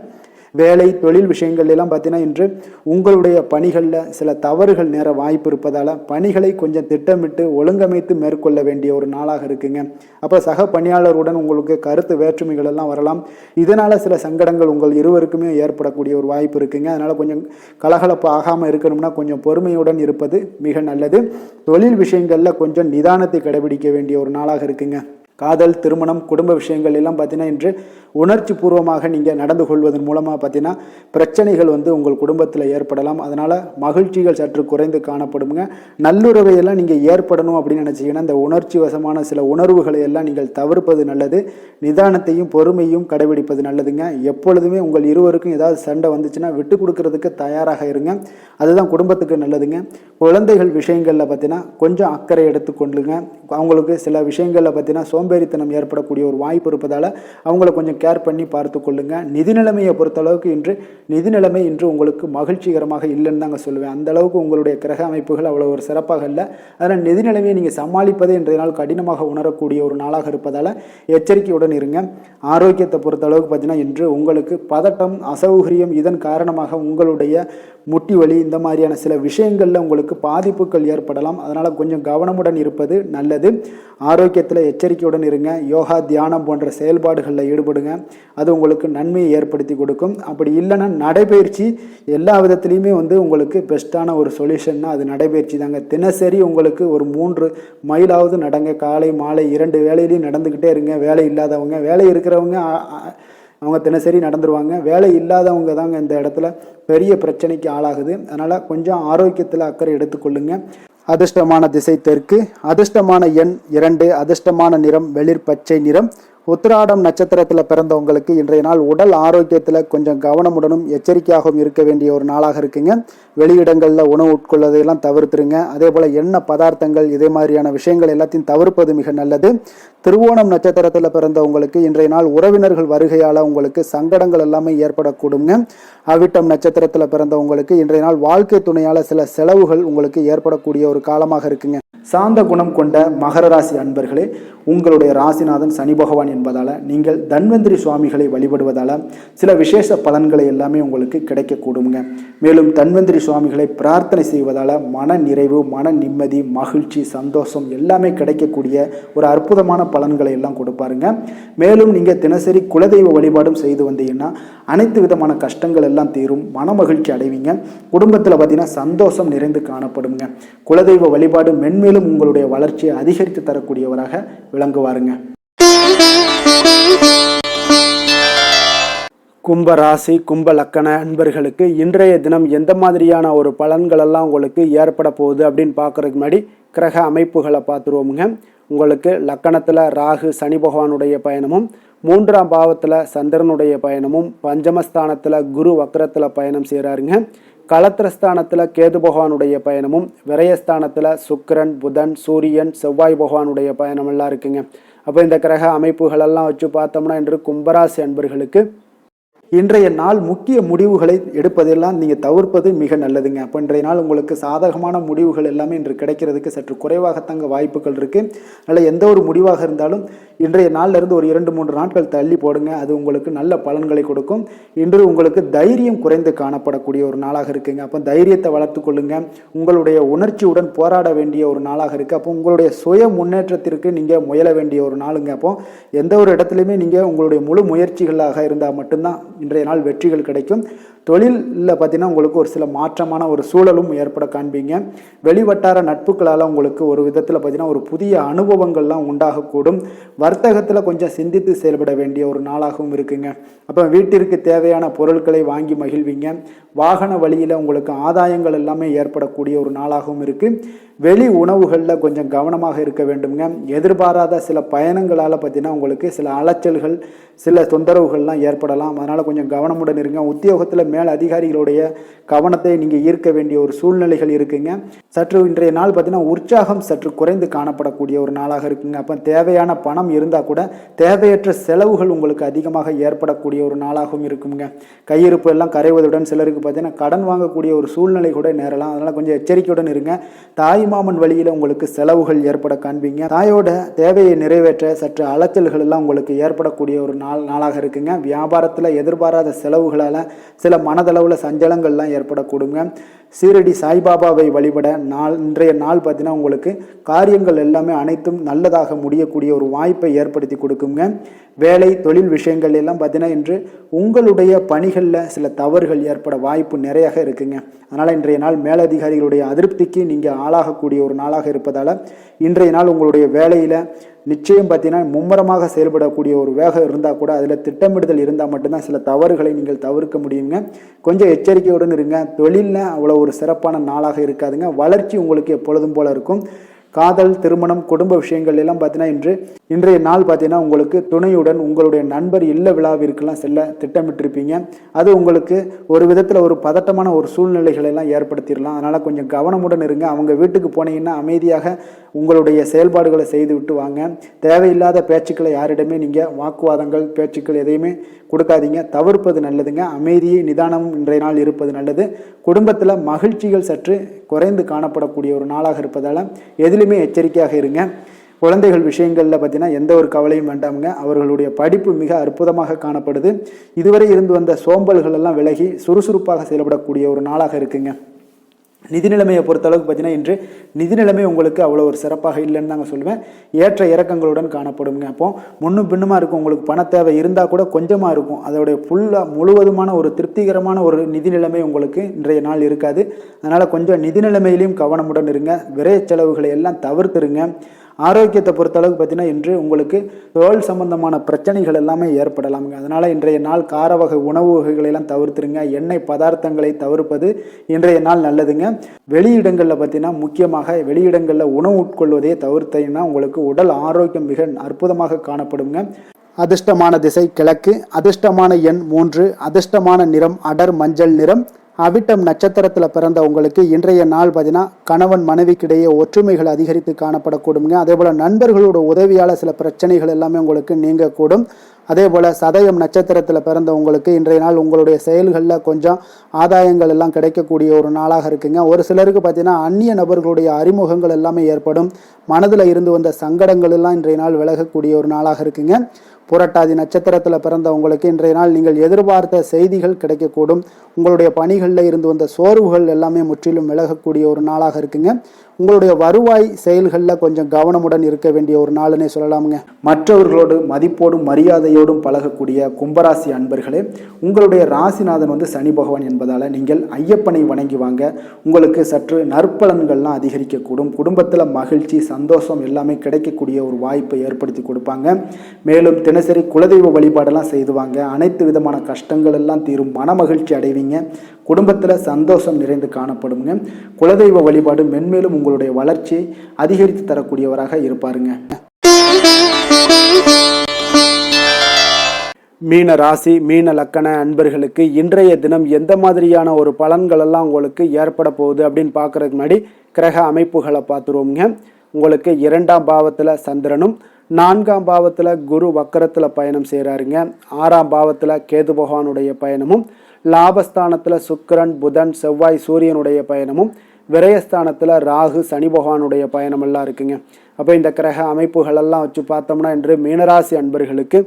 வேலை தொழில் விஷயங்கள் எல்லாம் பார்த்தீங்கன்னா இன்று உங்களுடைய பணிகளில் சில தவறுகள் நேர வாய்ப்பு இருப்பதால் பணிகளை கொஞ்சம் திட்டமிட்டு ஒழுங்கமைத்து மேற்கொள்ள வேண்டிய ஒரு நாளாக இருக்குங்க. அப்போ சக பணியாளருடன் உங்களுக்கு கருத்து வேற்றுமைகள் எல்லாம் வரலாம். இதனால் சில சங்கடங்கள் உங்கள் இருவருக்குமே ஏற்படக்கூடிய ஒரு வாய்ப்பு இருக்குங்க. அதனால் கொஞ்சம் கலகலப்பு ஆகாமல் இருக்கணும்னா கொஞ்சம் பொறுமையுடன் இருப்பது மிக நல்லது. தொழில் விஷயங்களில் கொஞ்சம் நிதானத்தை கடைபிடிக்க வேண்டிய ஒரு நாளாக இருக்குங்க. காதல், திருமணம், குடும்ப விஷயங்கள் எல்லாம் பார்த்தீங்கன்னா இன்று உணர்ச்சி பூர்வமாக நீங்கள் நடந்து கொள்வதன் மூலமாக பார்த்தீங்கன்னா பிரச்சனைகள் உங்கள் குடும்பத்தில் ஏற்படலாம். அதனால் மகிழ்ச்சிகள் சற்று குறைந்து காணப்படுங்க. நல்லுறவையெல்லாம் நீங்கள் ஏற்படணும் அப்படின்னு நினச்சிங்கன்னா இந்த உணர்ச்சி வசமான சில உணர்வுகளை எல்லாம் நீங்கள் தவிர்ப்பது நல்லது. நிதானத்தையும் பொறுமையும் கடைபிடிப்பது நல்லதுங்க. எப்பொழுதுமே உங்கள் இருவருக்கும் ஏதாவது சண்டை வந்துச்சுன்னா விட்டு கொடுக்கறதுக்கு தயாராக இருங்க. அதுதான் குடும்பத்துக்கு நல்லதுங்க. குழந்தைகள் விஷயங்களில் பார்த்தீங்கன்னா கொஞ்சம் அக்கறை எடுத்துக்கொள்ளுங்க. அவங்களுக்கு சில விஷயங்களில் பார்த்தீங்கன்னா சோம்பேறித்தனம் ஏற்படக்கூடிய ஒரு வாய்ப்பு இருப்பதால் அவங்கள கொஞ்சம் கேர் பண்ணி பார்த்து கொள்ளுங்க. நிதி நிலைமையை பொறுத்தளவுக்கு நிதி நிலைமை இன்று உங்களுக்கு மகிழ்ச்சிகரமாக இல்லைன்னு தாங்க சொல்லுவேன். அந்த அளவுக்கு உங்களுடைய கிரக அமைப்புகள் அவ்வளோ ஒரு சிறப்பாக இல்லை. அதனால் நிதி நிலைமையை நீங்கள் சமாளிப்பதே இன்றைய நாள் கடினமாக உணரக்கூடிய ஒரு நாளாக இருப்பதால் எச்சரிக்கையுடன் இருங்க. ஆரோக்கியத்தை பொறுத்தளவுக்கு பார்த்தீங்கன்னா இன்று உங்களுக்கு பதட்டம், அசௌகரியம் இதன் காரணமாக உங்களுடைய முட்டி வலி இந்த மாதிரியான சில விஷயங்களில் உங்களுக்கு பாதிப்புகள் ஏற்படலாம். அதனால் கொஞ்சம் கவனமுடன் இருப்பது நல்லது. ஆரோக்கியத்தில் எச்சரிக்கையுடன் இருங்க. யோகா, தியானம் போன்ற செயல்பாடுகளில் ஈடுபடுங்க. அது உங்களுக்கு நன்மையை ஏற்படுத்தி கொடுக்கும். அப்படி இல்லைன்னா நடைபயிற்சி எல்லா விதத்துலேயுமே உங்களுக்கு பெஸ்ட்டான ஒரு சொல்யூஷன்னா அது நடைபயிற்சி தாங்க. தினசரி உங்களுக்கு ஒரு 3 மைலாவது நடங்க. காலை மாலை 2 வேலையிலையும் நடந்துக்கிட்டே இருங்க. வேலை இல்லாதவங்க, வேலை இருக்கிறவங்க அவங்க தினசரி நடந்துருவாங்க. வேலை இல்லாதவங்க தாங்க இந்த இடத்துல பெரிய பிரச்சனைக்கு ஆளாகுது. அதனால் கொஞ்சம் ஆரோக்கியத்தில் அக்கறை எடுத்துக்கொள்ளுங்க. அதிர்ஷ்டமான திசை தெற்கு, அதிர்ஷ்டமான எண் 2, அதிர்ஷ்டமான நிறம் வெளிர் பச்சை நிறம். உத்திராடம் நட்சத்திரத்தில் பிறந்தவங்களுக்கு இன்றைய நாள் உடல் ஆரோக்கியத்தில் கொஞ்சம் கவனமுடனும் எச்சரிக்கையாகவும் இருக்க வேண்டிய ஒரு நாளாக இருக்குங்க. வெளியிடங்களில் உணவு உட்கொள்வதையெல்லாம் தவிர்த்துருங்க. அதே போல் எண்ணெய் பதார்த்தங்கள் இதே மாதிரியான விஷயங்கள் எல்லாத்தையும் தவிர்ப்பது மிக நல்லது. திருவோணம் நட்சத்திரத்தில் பிறந்தவங்களுக்கு இன்றைய நாள் உறவினர்கள் வருகையால் உங்களுக்கு சங்கடங்கள் எல்லாமே ஏற்படக்கூடுங்க. அவிட்டம் நட்சத்திரத்தில் பிறந்தவங்களுக்கு இன்றைய நாள் வாழ்க்கை துணையால் சில செலவுகள் உங்களுக்கு ஏற்படக்கூடிய ஒரு காலமாக இருக்குங்க. சாந்த குணம் கொண்ட மகர ராசி அன்பர்களே, உங்களுடைய ராசிநாதன் சனி பகவான் என்பதால் நீங்கள் தன்வந்திரி சுவாமிகளை வழிபடுவதால் சில விசேஷ பலன்களை எல்லாமே உங்களுக்கு கிடைக்கக்கூடுங்க. மேலும் தன்வந்திரி சுவாமிகளை பிரார்த்தனை செய்வதால் மன நிறைவு, மன நிம்மதி, மகிழ்ச்சி, சந்தோஷம் எல்லாமே கிடைக்கக்கூடிய ஒரு அற்புதமான பலன்களை எல்லாம் கொடுப்பாருங்க. மேலும் நீங்கள் தினசரி குலதெய்வ வழிபாடும் செய்து வந்தீங்கன்னா அனைத்து விதமான கஷ்டங்கள் எல்லாம் தீரும், மன மகிழ்ச்சி அடைவீங்க. குடும்பத்தில் பார்த்தீங்கன்னா சந்தோஷம் நிறைந்து காணப்படுங்க. குலதெய்வ வழிபாடு மென்மேலும் உங்களுடைய வளர்ச்சியை அதிகரித்து தரக்கூடியவராக விளங்குவாருங்க. கும்ப ராசி, கும்ப லக்கண அன்பர்களுக்கு இன்றைய தினம் எந்த மாதிரியான ஒரு பலன்கள் எல்லாம் உங்களுக்கு ஏற்பட போகுது அப்படின்னு பார்க்கறதுக்கு முன்னாடி கிரக அமைப்புகளை பார்த்துருவோமுங்க. உங்களுக்கு லக்கணத்தில் ராகு சனி பகவானுடைய பயணமும், 3ஆம் பாவத்தில் சந்திரனுடைய பயணமும், பஞ்சமஸ்தானத்தில் குரு வக்ரத்தில் பயணம் செய்கிறாருங்க. களத்திரஸ்தானத்தில் கேது பகவானுடைய பயணமும், விரயஸ்தானத்தில் சுக்கிரன், புதன், சூரியன், செவ்வாய் பகவானுடைய பயணம் எல்லாம் இருக்குங்க. அப்போ இந்த கிரக அமைப்புகளெல்லாம் வச்சு பார்த்தோம்னா இன்று கும்பராசி அன்பர்களுக்கு இன்றைய நாள் முக்கிய முடிவுகளை எடுப்பதெல்லாம் நீங்கள் தவிர்ப்பது மிக நல்லதுங்க. அப்போ இன்றைய நாள் உங்களுக்கு சாதகமான முடிவுகள் எல்லாமே இன்று கிடைக்கிறதுக்கு சற்று குறைவாகத்தாங்க வாய்ப்புகள் இருக்குது. அதனால் எந்த ஒரு முடிவாக இருந்தாலும் இன்றைய நாளிலிருந்து ஒரு 2-3 நாட்கள் தள்ளி போடுங்க. அது உங்களுக்கு நல்ல பலன்களை கொடுக்கும். இன்று உங்களுக்கு தைரியம் குறைந்து காணப்படக்கூடிய ஒரு நாளாக இருக்குங்க. அப்போ தைரியத்தை வளர்த்து கொள்ளுங்க. உங்களுடைய உணர்ச்சியுடன் போராட வேண்டிய ஒரு நாளாக இருக்குது. அப்போ உங்களுடைய சுய முன்னேற்றத்திற்கு நீங்கள் முயல வேண்டிய ஒரு நாளுங்க. அப்போ எந்த ஒரு இடத்துலையுமே நீங்கள் உங்களுடைய முழு முயற்சிகளாக இருந்தால் மட்டும்தான் இன்றைய நாள் வெற்றிகள் கிடைக்கும். தொழிலில் பார்த்தீங்கன்னா உங்களுக்கு ஒரு சில மாற்றமான ஒரு சூழலும் ஏற்பட காண்பீங்க. வெளிவட்டார நட்புகளால் உங்களுக்கு ஒரு விதத்தில் பார்த்தீங்கன்னா ஒரு புதிய அனுபவங்கள்லாம் உண்டாகக்கூடும். வர்த்தகத்தில் கொஞ்சம் சிந்தித்து செயல்பட வேண்டிய ஒரு நாளாகவும் இருக்குங்க. அப்போ வீட்டிற்கு தேவையான பொருட்களை வாங்கி மகிழ்வீங்க. வாகன வழியில் உங்களுக்கு ஆதாயங்கள் எல்லாமே ஏற்படக்கூடிய ஒரு நாளாகவும் இருக்குது. வெளி உணவுகளில் கொஞ்சம் கவனமாக இருக்க வேண்டுங்க. எதிர்பாராத சில பயணங்களால் பார்த்தீங்கன்னா உங்களுக்கு சில அலைச்சல்கள், சில தொந்தரவுகள்லாம் ஏற்படலாம். அதனால் கொஞ்சம் கவனமுடன் இருங்க. உத்தியோகத்தில் மேல் அதிகாரிகளுடைய கவனத்தை நீங்கள் ஈர்க்க வேண்டிய ஒரு சூழ்நிலைகள் இருக்குங்க. சற்று இன்றைய நாள் பார்த்தீங்கன்னா உற்சாகம் சற்று குறைந்து காணப்படக்கூடிய ஒரு நாளாக இருக்குங்க. அப்போ தேவையான பணம் இருந்தால் கூட தேவையற்ற செலவுகள் உங்களுக்கு அதிகமாக ஏற்படக்கூடிய ஒரு நாளாகவும் இருக்குங்க. கையிருப்பு எல்லாம் கரைவதுடன் சிலருக்கு பார்த்தீங்கன்னா கடன் வாங்கக்கூடிய ஒரு சூழ்நிலை கூட நேரலாம். அதனால் கொஞ்சம் எச்சரிக்கையுடன் இருங்க. தாய் மாமன் வழியில் உங்களுக்கு செலவுகள் ஏற்பட காண்பீங்க. தாயோட தேவையை நிறைவேற்ற சற்று அலைச்சல்கள் எல்லாம் உங்களுக்கு ஏற்படக்கூடிய ஒரு நாளாக இருக்குங்க. வியாபாரத்தில் எதிர்பாராத செலவுகளால் சில மனதளவில் சஞ்சலங்கள்லாம் ஏற்படக்கூடுங்க. சீரடி சாய்பாபாவை வழிபட இன்றைய நாள் பார்த்தீங்கன்னா உங்களுக்கு காரியங்கள் எல்லாமே அனைத்தும் நல்லதாக முடியக்கூடிய ஒரு வாய்ப்பை ஏற்படுத்தி கொடுக்குங்க. வேலை தொழில் விஷயங்கள் எல்லாம் பார்த்தீங்கன்னா இன்று உங்களுடைய பணிகளில் சில தவறுகள் ஏற்பட வாய்ப்பு நிறையாக இருக்குங்க. அதனால் இன்றைய நாள் மேலதிகாரிகளுடைய அதிருப்திக்கு நீங்கள் ஆளாகக்கூடிய ஒரு நாளாக இருப்பதால் இன்றைய நாள் உங்களுடைய வேலையில் நிச்சயம் பார்த்தீங்கன்னா மும்முரமாக செயல்படக்கூடிய ஒரு வேகம் இருந்தால் கூட அதில் திட்டமிடுதல் இருந்தால் மட்டும்தான் சில தவறுகளை நீங்கள் தவிர்க்க முடியுங்க. கொஞ்சம் எச்சரிக்கையுடன் இருங்க. தொழிலில் அவ்வளோ ஒரு சிறப்பான நாளாக இருக்காதுங்க. வளர்ச்சி உங்களுக்கு எப்பொழுதும் போல இருக்கும். காதல், திருமணம், குடும்ப விஷயங்கள் எல்லாம் பார்த்தீங்கன்னா இன்றைய நாள் பார்த்தீங்கன்னா உங்களுக்கு துணையுடன் உங்களுடைய நண்பர் இல்ல விழாவிற்கெல்லாம் செல்ல திட்டமிட்டிருப்பீங்க. அது உங்களுக்கு ஒரு விதத்தில் ஒரு பதட்டமான ஒரு சூழ்நிலைகளை எல்லாம் ஏற்படுத்திடலாம். அதனால் கொஞ்சம் கவனமுடன் இருங்க. அவங்க வீட்டுக்கு போனீங்கன்னா அமைதியாக உங்களுடைய செயல்பாடுகளை செய்து விட்டு வாங்க. தேவையில்லாத பேச்சுக்களை யாரிடமே நீங்கள் வாக்குவாதங்கள், பேச்சுக்கள் எதையுமே கொடுக்காதீங்க. தவிர்ப்பது நல்லதுங்க. அமைதியை நிதானமும் இன்றைய நாள் இருப்பது நல்லது. குடும்பத்தில் மகிழ்ச்சிகள் சற்று குறைந்து காணப்படக்கூடிய ஒரு நாளாக இருப்பதால் எதிலுமே எச்சரிக்கையாக இருங்க. குழந்தைகள் விஷயங்களில் பார்த்தீங்கன்னா எந்த ஒரு கவலையும் வேண்டாமுங்க. அவர்களுடைய படிப்பு மிக அற்புதமாக காணப்படுது. இதுவரை இருந்து வந்த சோம்பல்கள் எல்லாம் விலகி சுறுசுறுப்பாக செயல்படக்கூடிய ஒரு நாளாக இருக்குங்க. நிதி நிலைமையை பொறுத்தளவுக்கு பார்த்தீங்கன்னா இன்று நிதி நிலைமை உங்களுக்கு அவ்வளோ ஒரு சிறப்பாக இல்லைன்னு தாங்க சொல்லுவேன். ஏற்ற இறக்கங்களுடன் காணப்படுங்க. அப்போ முன்னும் பின்னுமா இருக்கும். உங்களுக்கு பண தேவை இருந்தால் கூட கொஞ்சமாக இருக்கும். அதோடைய முழுவதுமான ஒரு திருப்திகரமான ஒரு நிதி நிலைமை உங்களுக்கு இன்றைய நாள் இருக்காது. அதனால் கொஞ்சம் நிதி நிலைமையிலையும் கவனமுடன் இருங்க. விரைய செலவுகளை எல்லாம் தவிர்த்துருங்க. ஆரோக்கியத்தை பொறுத்தளவுக்கு பார்த்தீங்கன்னா இன்று உங்களுக்கு தோல் சம்பந்தமான பிரச்சனைகள் எல்லாமே ஏற்படலாமுங்க. அதனால் இன்றைய நாள் கார வகை உணவு வகைகளெல்லாம் தவிர்த்துருங்க. எண்ணெய் பதார்த்தங்களை தவிர்ப்பது இன்றைய நாள் நல்லதுங்க. வெளியிடங்களில் பார்த்தீங்கன்னா முக்கியமாக வெளியிடங்களில் உணவு உட்கொள்வதையே தவிர்த்தீங்கன்னா உங்களுக்கு உடல் ஆரோக்கியம் மிக அற்புதமாக காணப்படுங்க. அதிர்ஷ்டமான திசை கிழக்கு, அதிர்ஷ்டமான எண் 3, அதிர்ஷ்டமான நிறம் அடர் மஞ்சள் நிறம். அவிட்டம் நட்சத்திரத்தில் பிறந்த உங்களுக்கு இன்றைய நாள் பார்த்தீங்கன்னா கணவன் மனைவிக்கிடையே ஒற்றுமைகள் அதிகரித்து காணப்படக்கூடுங்க. அதே போல் நண்பர்களோட உதவியால் சில பிரச்சனைகள் எல்லாமே உங்களுக்கு நீங்கக்கூடும். அதே போல் சதயம் நட்சத்திரத்தில் பிறந்த உங்களுக்கு இன்றைய நாள் உங்களுடைய செயல்களில் கொஞ்சம் ஆதாயங்கள் எல்லாம் கிடைக்கக்கூடிய ஒரு நாளாக இருக்குங்க. ஒரு சிலருக்கு பார்த்தீங்கன்னா அந்நிய நபர்களுடைய அறிமுகங்கள் எல்லாமே ஏற்படும். மனதில் இருந்து வந்த சங்கடங்கள் எல்லாம் இன்றைய நாள் விலகக்கூடிய ஒரு நாளாக இருக்குங்க. புரட்டாதி நட்சத்திரத்தில் பிறந்த உங்களுக்கு இன்றைய நாள் நீங்கள் எதிர்பார்த்த செய்திகள் கிடைக்கக்கூடும். உங்களுடைய பணிகளில் இருந்து வந்த சோர்வுகள் எல்லாமே முற்றிலும் விலகக்கூடிய ஒரு நாளாக இருக்குங்க. உங்களுடைய வருவாய் செயல்களில் கொஞ்சம் கவனமுடன் இருக்க வேண்டிய ஒரு நாளுன்னே சொல்லலாமுங்க. மற்றவர்களோடு மதிப்போடும் மரியாதையோடும் பழகக்கூடிய கும்பராசி அன்பர்களே, உங்களுடைய ராசிநாதன் சனி பகவான் என்பதால் நீங்கள் ஐயப்பனை வணங்கி வாங்க. உங்களுக்கு சற்று நற்பலன்கள்லாம் அதிகரிக்கக்கூடும். குடும்பத்தில் மகிழ்ச்சி சந்தோஷம் எல்லாமே கிடைக்கக்கூடிய ஒரு வாய்ப்பை ஏற்படுத்தி கொடுப்பாங்க. மேலும் தினசரி குலதெய்வ வழிபாடெல்லாம் செய்துவாங்க. அனைத்து விதமான கஷ்டங்கள் எல்லாம் தீரும். மன மகிழ்ச்சி அடைவீங்க. குடும்பத்தில் சந்தோஷம் நிறைந்து காணப்படுங்க. குலதெய்வ வழிபாடு மென்மேலும் உங்களுடைய வளர்ச்சியை அதிகரித்து தரக்கூடியவராக இருப்பாருங்க. மீன ராசி மீன லக்கண அன்பர்களுக்கு இன்றைய தினம் எந்த மாதிரியான ஒரு பலன்கள் எல்லாம் உங்களுக்கு ஏற்பட போகுது அப்படின்னு பார்க்கறதுக்கு முன்னாடி கிரக அமைப்புகளை பார்த்துருவோங்க. உங்களுக்கு 2ஆம் பாவத்தில் சந்திரனும் 4ஆம் பாவத்தில் குரு வக்கரத்தில் பயணம் செய்கிறாருங்க. 6ஆம் பாவத்தில் கேது பகவானுடைய பயணமும், லாபஸ்தானத்தில் சுக்கிரன் புதன் செவ்வாய் சூரியனுடைய பயணமும், விரயஸ்தானத்தில் ராகு சனி பகவானுடைய பயணம் எல்லாம் இருக்குங்க. அப்போ இந்த கிரக அமைப்புகளெல்லாம் வச்சு பார்த்தோம்னா இன்று மீனராசி அன்பர்களுக்கு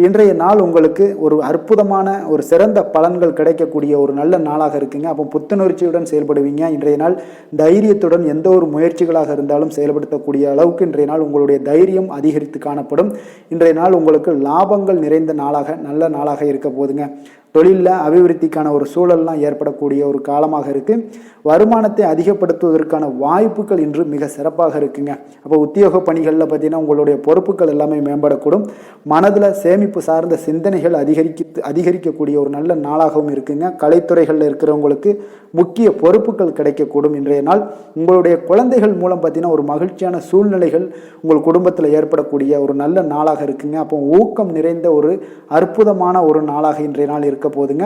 இன்றைய நாள் உங்களுக்கு ஒரு அற்புதமான ஒரு சிறந்த பலன்கள் கிடைக்கக்கூடிய ஒரு நல்ல நாளாக இருக்குங்க. அப்போ புத்துணர்ச்சியுடன் செயல்படுவீங்க. இன்றைய நாள் தைரியத்துடன் எந்த ஒரு முயற்சிகளாக இருந்தாலும் செயல்படுத்தக்கூடிய அளவுக்கு இன்றைய நாள் உங்களுடைய தைரியம் அதிகரித்து காணப்படும். இன்றைய நாள் உங்களுக்கு லாபங்கள் நிறைந்த நாளாக நல்ல நாளாக இருக்க போதுங்க. தொழிலில் அபிவிருத்திக்கான ஒரு சூழல்லாம் ஏற்படக்கூடிய ஒரு காலமாக இருக்குது. வருமானத்தை அதிகப்படுத்துவதற்கான வாய்ப்புகள் இன்று மிக சிறப்பாக இருக்குங்க. அப்போ உத்தியோக பணிகளில் பார்த்தீங்கன்னா உங்களுடைய பொறுப்புகள் எல்லாமே மேம்படக்கூடும். மனதில் சேமிப்பு சார்ந்த சிந்தனைகள் அதிகரிக்கக்கூடிய ஒரு நல்ல நாளாகவும் இருக்குங்க. கலைத்துறைகளில் இருக்கிறவங்களுக்கு முக்கிய பொறுப்புகள் கிடைக்கக்கூடும். இன்றைய நாள் உங்களுடைய குழந்தைகள் மூலம் பார்த்தீங்கன்னா ஒரு மகிழ்ச்சியான சூழ்நிலைகள் உங்கள் குடும்பத்தில் ஏற்படக்கூடிய ஒரு நல்ல நாளாக இருக்குங்க. அப்போ ஊக்கம் நிறைந்த ஒரு அற்புதமான ஒரு நாளாக இன்றைய நாள் இருக்க போதுங்க.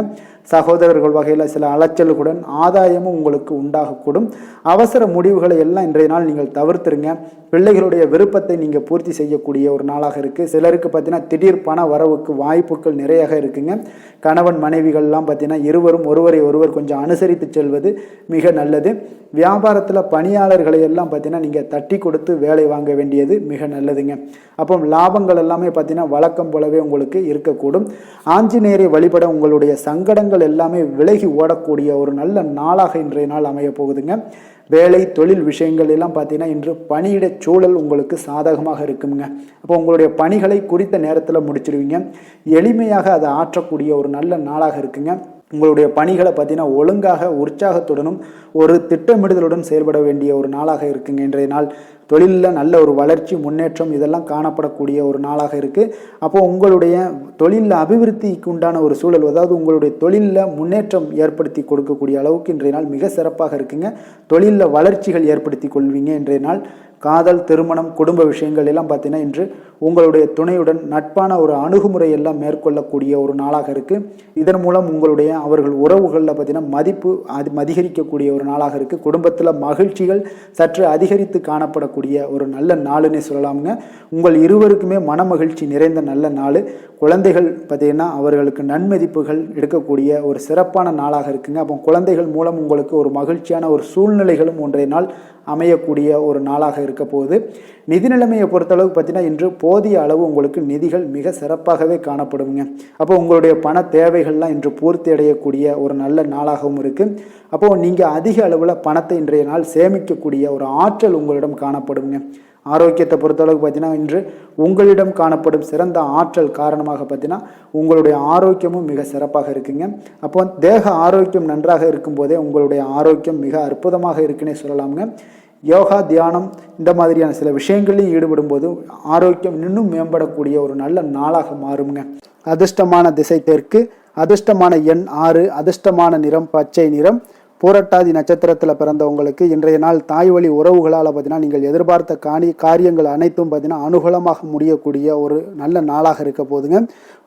சகோதரர்கள் வகையில் சில அலைச்சல்களுடன் ஆதாயமும் உங்களுக்கு உண்டாகக்கூடும். அவசர முடிவுகளை எல்லாம் இன்றைய நாள் நீங்கள் தவிர்த்துருங்க. பிள்ளைகளுடைய விருப்பத்தை நீங்கள் பூர்த்தி செய்யக்கூடிய ஒரு நாளாக இருக்குது. சிலருக்கு பார்த்தீங்கன்னா திடீர் பண வரவுக்கு வாய்ப்புகள் நிறையாக இருக்குங்க. கணவன் மனைவிகள்லாம் பார்த்தீங்கன்னா இருவரும் ஒருவரை ஒருவர் கொஞ்சம் அனுசரித்து செல்வது மிக நல்லது. வியாபாரத்தில் பணியாளர்களை எல்லாம் பார்த்தீங்கன்னா நீங்கள் தட்டி கொடுத்து வேலை வாங்க வேண்டியது மிக நல்லதுங்க. அப்போ லாபங்கள் எல்லாமே பார்த்தீங்கன்னா வழக்கம் போலவே உங்களுக்கு இருக்கக்கூடும். ஆஞ்சநேயரை வழிபட உங்களுடைய சங்கடங்கள் எல்லாமே விலகி ஓடக்கூடிய ஒரு நல்ல நாளாக இன்றைய நாள் அமைய போகுதுங்க. வேலை தொழில் விஷயங்கள் எல்லாம் பார்த்தீங்கன்னா இன்று பணியிட சூழல் உங்களுக்கு சாதகமாக இருக்குங்க. அப்போ உங்களுடைய பணிகளை குறித்த நேரத்தில் முடிச்சிடுவீங்க. எளிமையாக அதை ஆற்றக்கூடிய ஒரு நல்ல நாளாக இருக்குங்க. உங்களுடைய பணிகளை பார்த்தீங்கன்னா ஒழுங்காக உற்சாகத்துடனும் ஒரு திட்டமிடுதலுடன் செயல்பட வேண்டிய ஒரு நாளாக இருக்குங்க. இன்றைய நாள் தொழிலில் நல்ல ஒரு வளர்ச்சி முன்னேற்றம் இதெல்லாம் காணப்படக்கூடிய ஒரு நாளாக இருக்குது. அப்போது உங்களுடைய தொழிலில் அபிவிருத்திக்கு உண்டான ஒரு சூழல், அதாவது உங்களுடைய தொழிலில் முன்னேற்றம் ஏற்படுத்தி கொடுக்கக்கூடிய அளவுக்கு இன்றைய நாள் மிக சிறப்பாக இருக்குங்க. தொழிலில் வளர்ச்சிகள் ஏற்படுத்தி கொள்வீங்க. இன்றைய நாள் காதல் திருமணம் குடும்ப விஷயங்கள் எல்லாம் பார்த்தீங்கன்னா இன்று உங்களுடைய துணையுடன் நட்பான ஒரு அணுகுமுறை எல்லாம் மேற்கொள்ளக்கூடிய ஒரு நாளாக இருக்குது. இதன் மூலம் உங்களுடைய அவர்கள் உறவுகளில் பார்த்தீங்கன்னா மதிப்பு அதிகரிக்கக்கூடிய ஒரு நாளாக இருக்குது. குடும்பத்தில் மகிழ்ச்சிகள் சற்று அதிகரித்து காணப்படக்கூடிய ஒரு நல்ல நாளுன்னே சொல்லலாமுங்க. உங்கள் இருவருக்குமே மன மகிழ்ச்சி நிறைந்த நல்ல நாள். குழந்தைகள் பார்த்தீங்கன்னா அவர்களுக்கு நன்மதிப்புகள் எடுக்கக்கூடிய ஒரு சிறப்பான நாளாக இருக்குங்க. அப்போ குழந்தைகள் மூலம் உங்களுக்கு ஒரு மகிழ்ச்சியான ஒரு சூழ்நிலைகளும் ஒன்றைய நாள் அமையக்கூடிய ஒரு நாளாக இருக்க போகுது. நிதி நிலைமையை பொறுத்தளவுக்கு பார்த்தீங்கன்னா இன்று போதிய அளவு உங்களுக்கு நிதிகள் மிக சிறப்பாகவே காணப்படுங்க. அப்போ உங்களுடைய பண தேவைகள்லாம் இன்று பூர்த்தி அடையக்கூடிய ஒரு நல்ல நாளாகவும் இருக்குது. அப்போது நீங்கள் அதிக அளவில் பணத்தை இன்றைய நாள் சேமிக்கக்கூடிய ஒரு ஆற்றல் உங்களிடம் காணப்படுங்க. ஆரோக்கியத்தை பொறுத்தளவுக்கு பார்த்தீங்கன்னா இன்று உங்களிடம் காணப்படும் சிறந்த ஆற்றல் காரணமாக பார்த்தீங்கன்னா உங்களுடைய ஆரோக்கியமும் மிக சிறப்பாக இருக்குங்க. அப்போ தேக ஆரோக்கியம் நன்றாக இருக்கும்போதே உங்களுடைய ஆரோக்கியம் மிக அற்புதமாக இருக்குன்னே சொல்லலாமுங்க. யோகா, தியானம் இந்த மாதிரியான சில விஷயங்களையும் ஈடுபடும் போது ஆரோக்கியம் இன்னும் மேம்படக்கூடிய ஒரு நல்ல நாளாக மாறுங்க. அதிர்ஷ்டமான திசை தெற்கு, அதிர்ஷ்டமான எண் 6, அதிர்ஷ்டமான நிறம் பச்சை நிறம். பூரட்டாதி நட்சத்திரத்தில் பிறந்தவங்களுக்கு இன்றைய நாள் தாய் வழி உறவுகளால் பார்த்தீங்கன்னா நீங்கள் எதிர்பார்த்த காரியங்கள் அனைத்தும் பார்த்தீங்கன்னா அனுகூலமாக முடியக்கூடிய ஒரு நல்ல நாளாக இருக்க போதுங்க.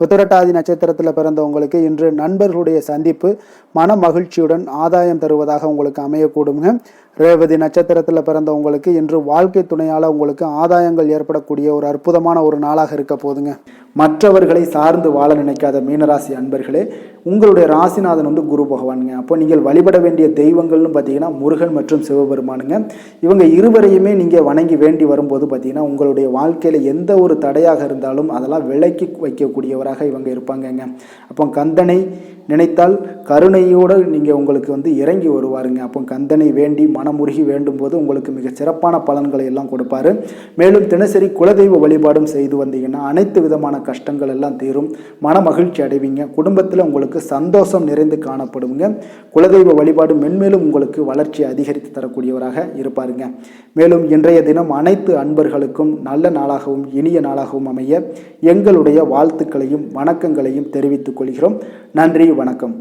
உத்திரட்டாதி நட்சத்திரத்தில் பிறந்தவங்களுக்கு இன்று நண்பர்களுடைய சந்திப்பு மன மகிழ்ச்சியுடன் ஆதாயம் தருவதாக உங்களுக்கு அமையக்கூடுங்க. ரேவதி நட்சத்திரத்தில் பிறந்தவங்களுக்கு இன்று வாழ்க்கை துணையால் உங்களுக்கு ஆதாயங்கள் ஏற்படக்கூடிய ஒரு அற்புதமான ஒரு நாளாக இருக்க போதுங்க. மற்றவர்களை சார்ந்து வாழ நினைக்காத மீனராசி அன்பர்களே, உங்களுடைய ராசிநாதன் குரு பகவானுங்க. அப்போ நீங்கள் வழிபட வேண்டிய தெய்வங்கள்னு பார்த்தீங்கன்னா முருகன் மற்றும் சிவபெருமானுங்க. இவங்க இருவரையுமே நீங்கள் வணங்கி வேண்டி வரும்போது பார்த்தீங்கன்னா உங்களுடைய வாழ்க்கையில் எந்த ஒரு தடையாக இருந்தாலும் அதெல்லாம் விலக்கி வைக்கக்கூடியவராக இவங்க இருப்பாங்கங்க. அப்போ கந்தனை நினைத்தால் கருணையோடு நீங்கள் உங்களுக்கு இறங்கி வருவாருங்க. அப்போ கந்தனை வேண்டி மனமுருகி வேண்டும் போது உங்களுக்கு மிக சிறப்பான பலன்களை எல்லாம் கொடுப்பாரு. மேலும் தினசரி குலதெய்வ வழிபாடும் செய்து வந்தீங்கன்னா அனைத்து விதமான கஷ்டங்கள் எல்லாம் தீரும், மன மகிழ்ச்சி அடைவீங்க. குடும்பத்தில் உங்களுக்கு சந்தோஷம் நிறைந்து காணப்படுங்க. குலதெய்வ வழிபாடு மென்மேலும் உங்களுக்கு வளர்ச்சி அதிகரித்து தரக்கூடியவராக இருப்பாருங்க. மேலும் இன்றைய தினம் அனைத்து அன்பர்களுக்கும் நல்ல நாளாகவும் இனிய நாளாகவும் அமைய எங்களுடைய வாழ்த்துக்களையும் வணக்கங்களையும் தெரிவித்துக் கொள்கிறோம். நன்றி, வணக்கம்.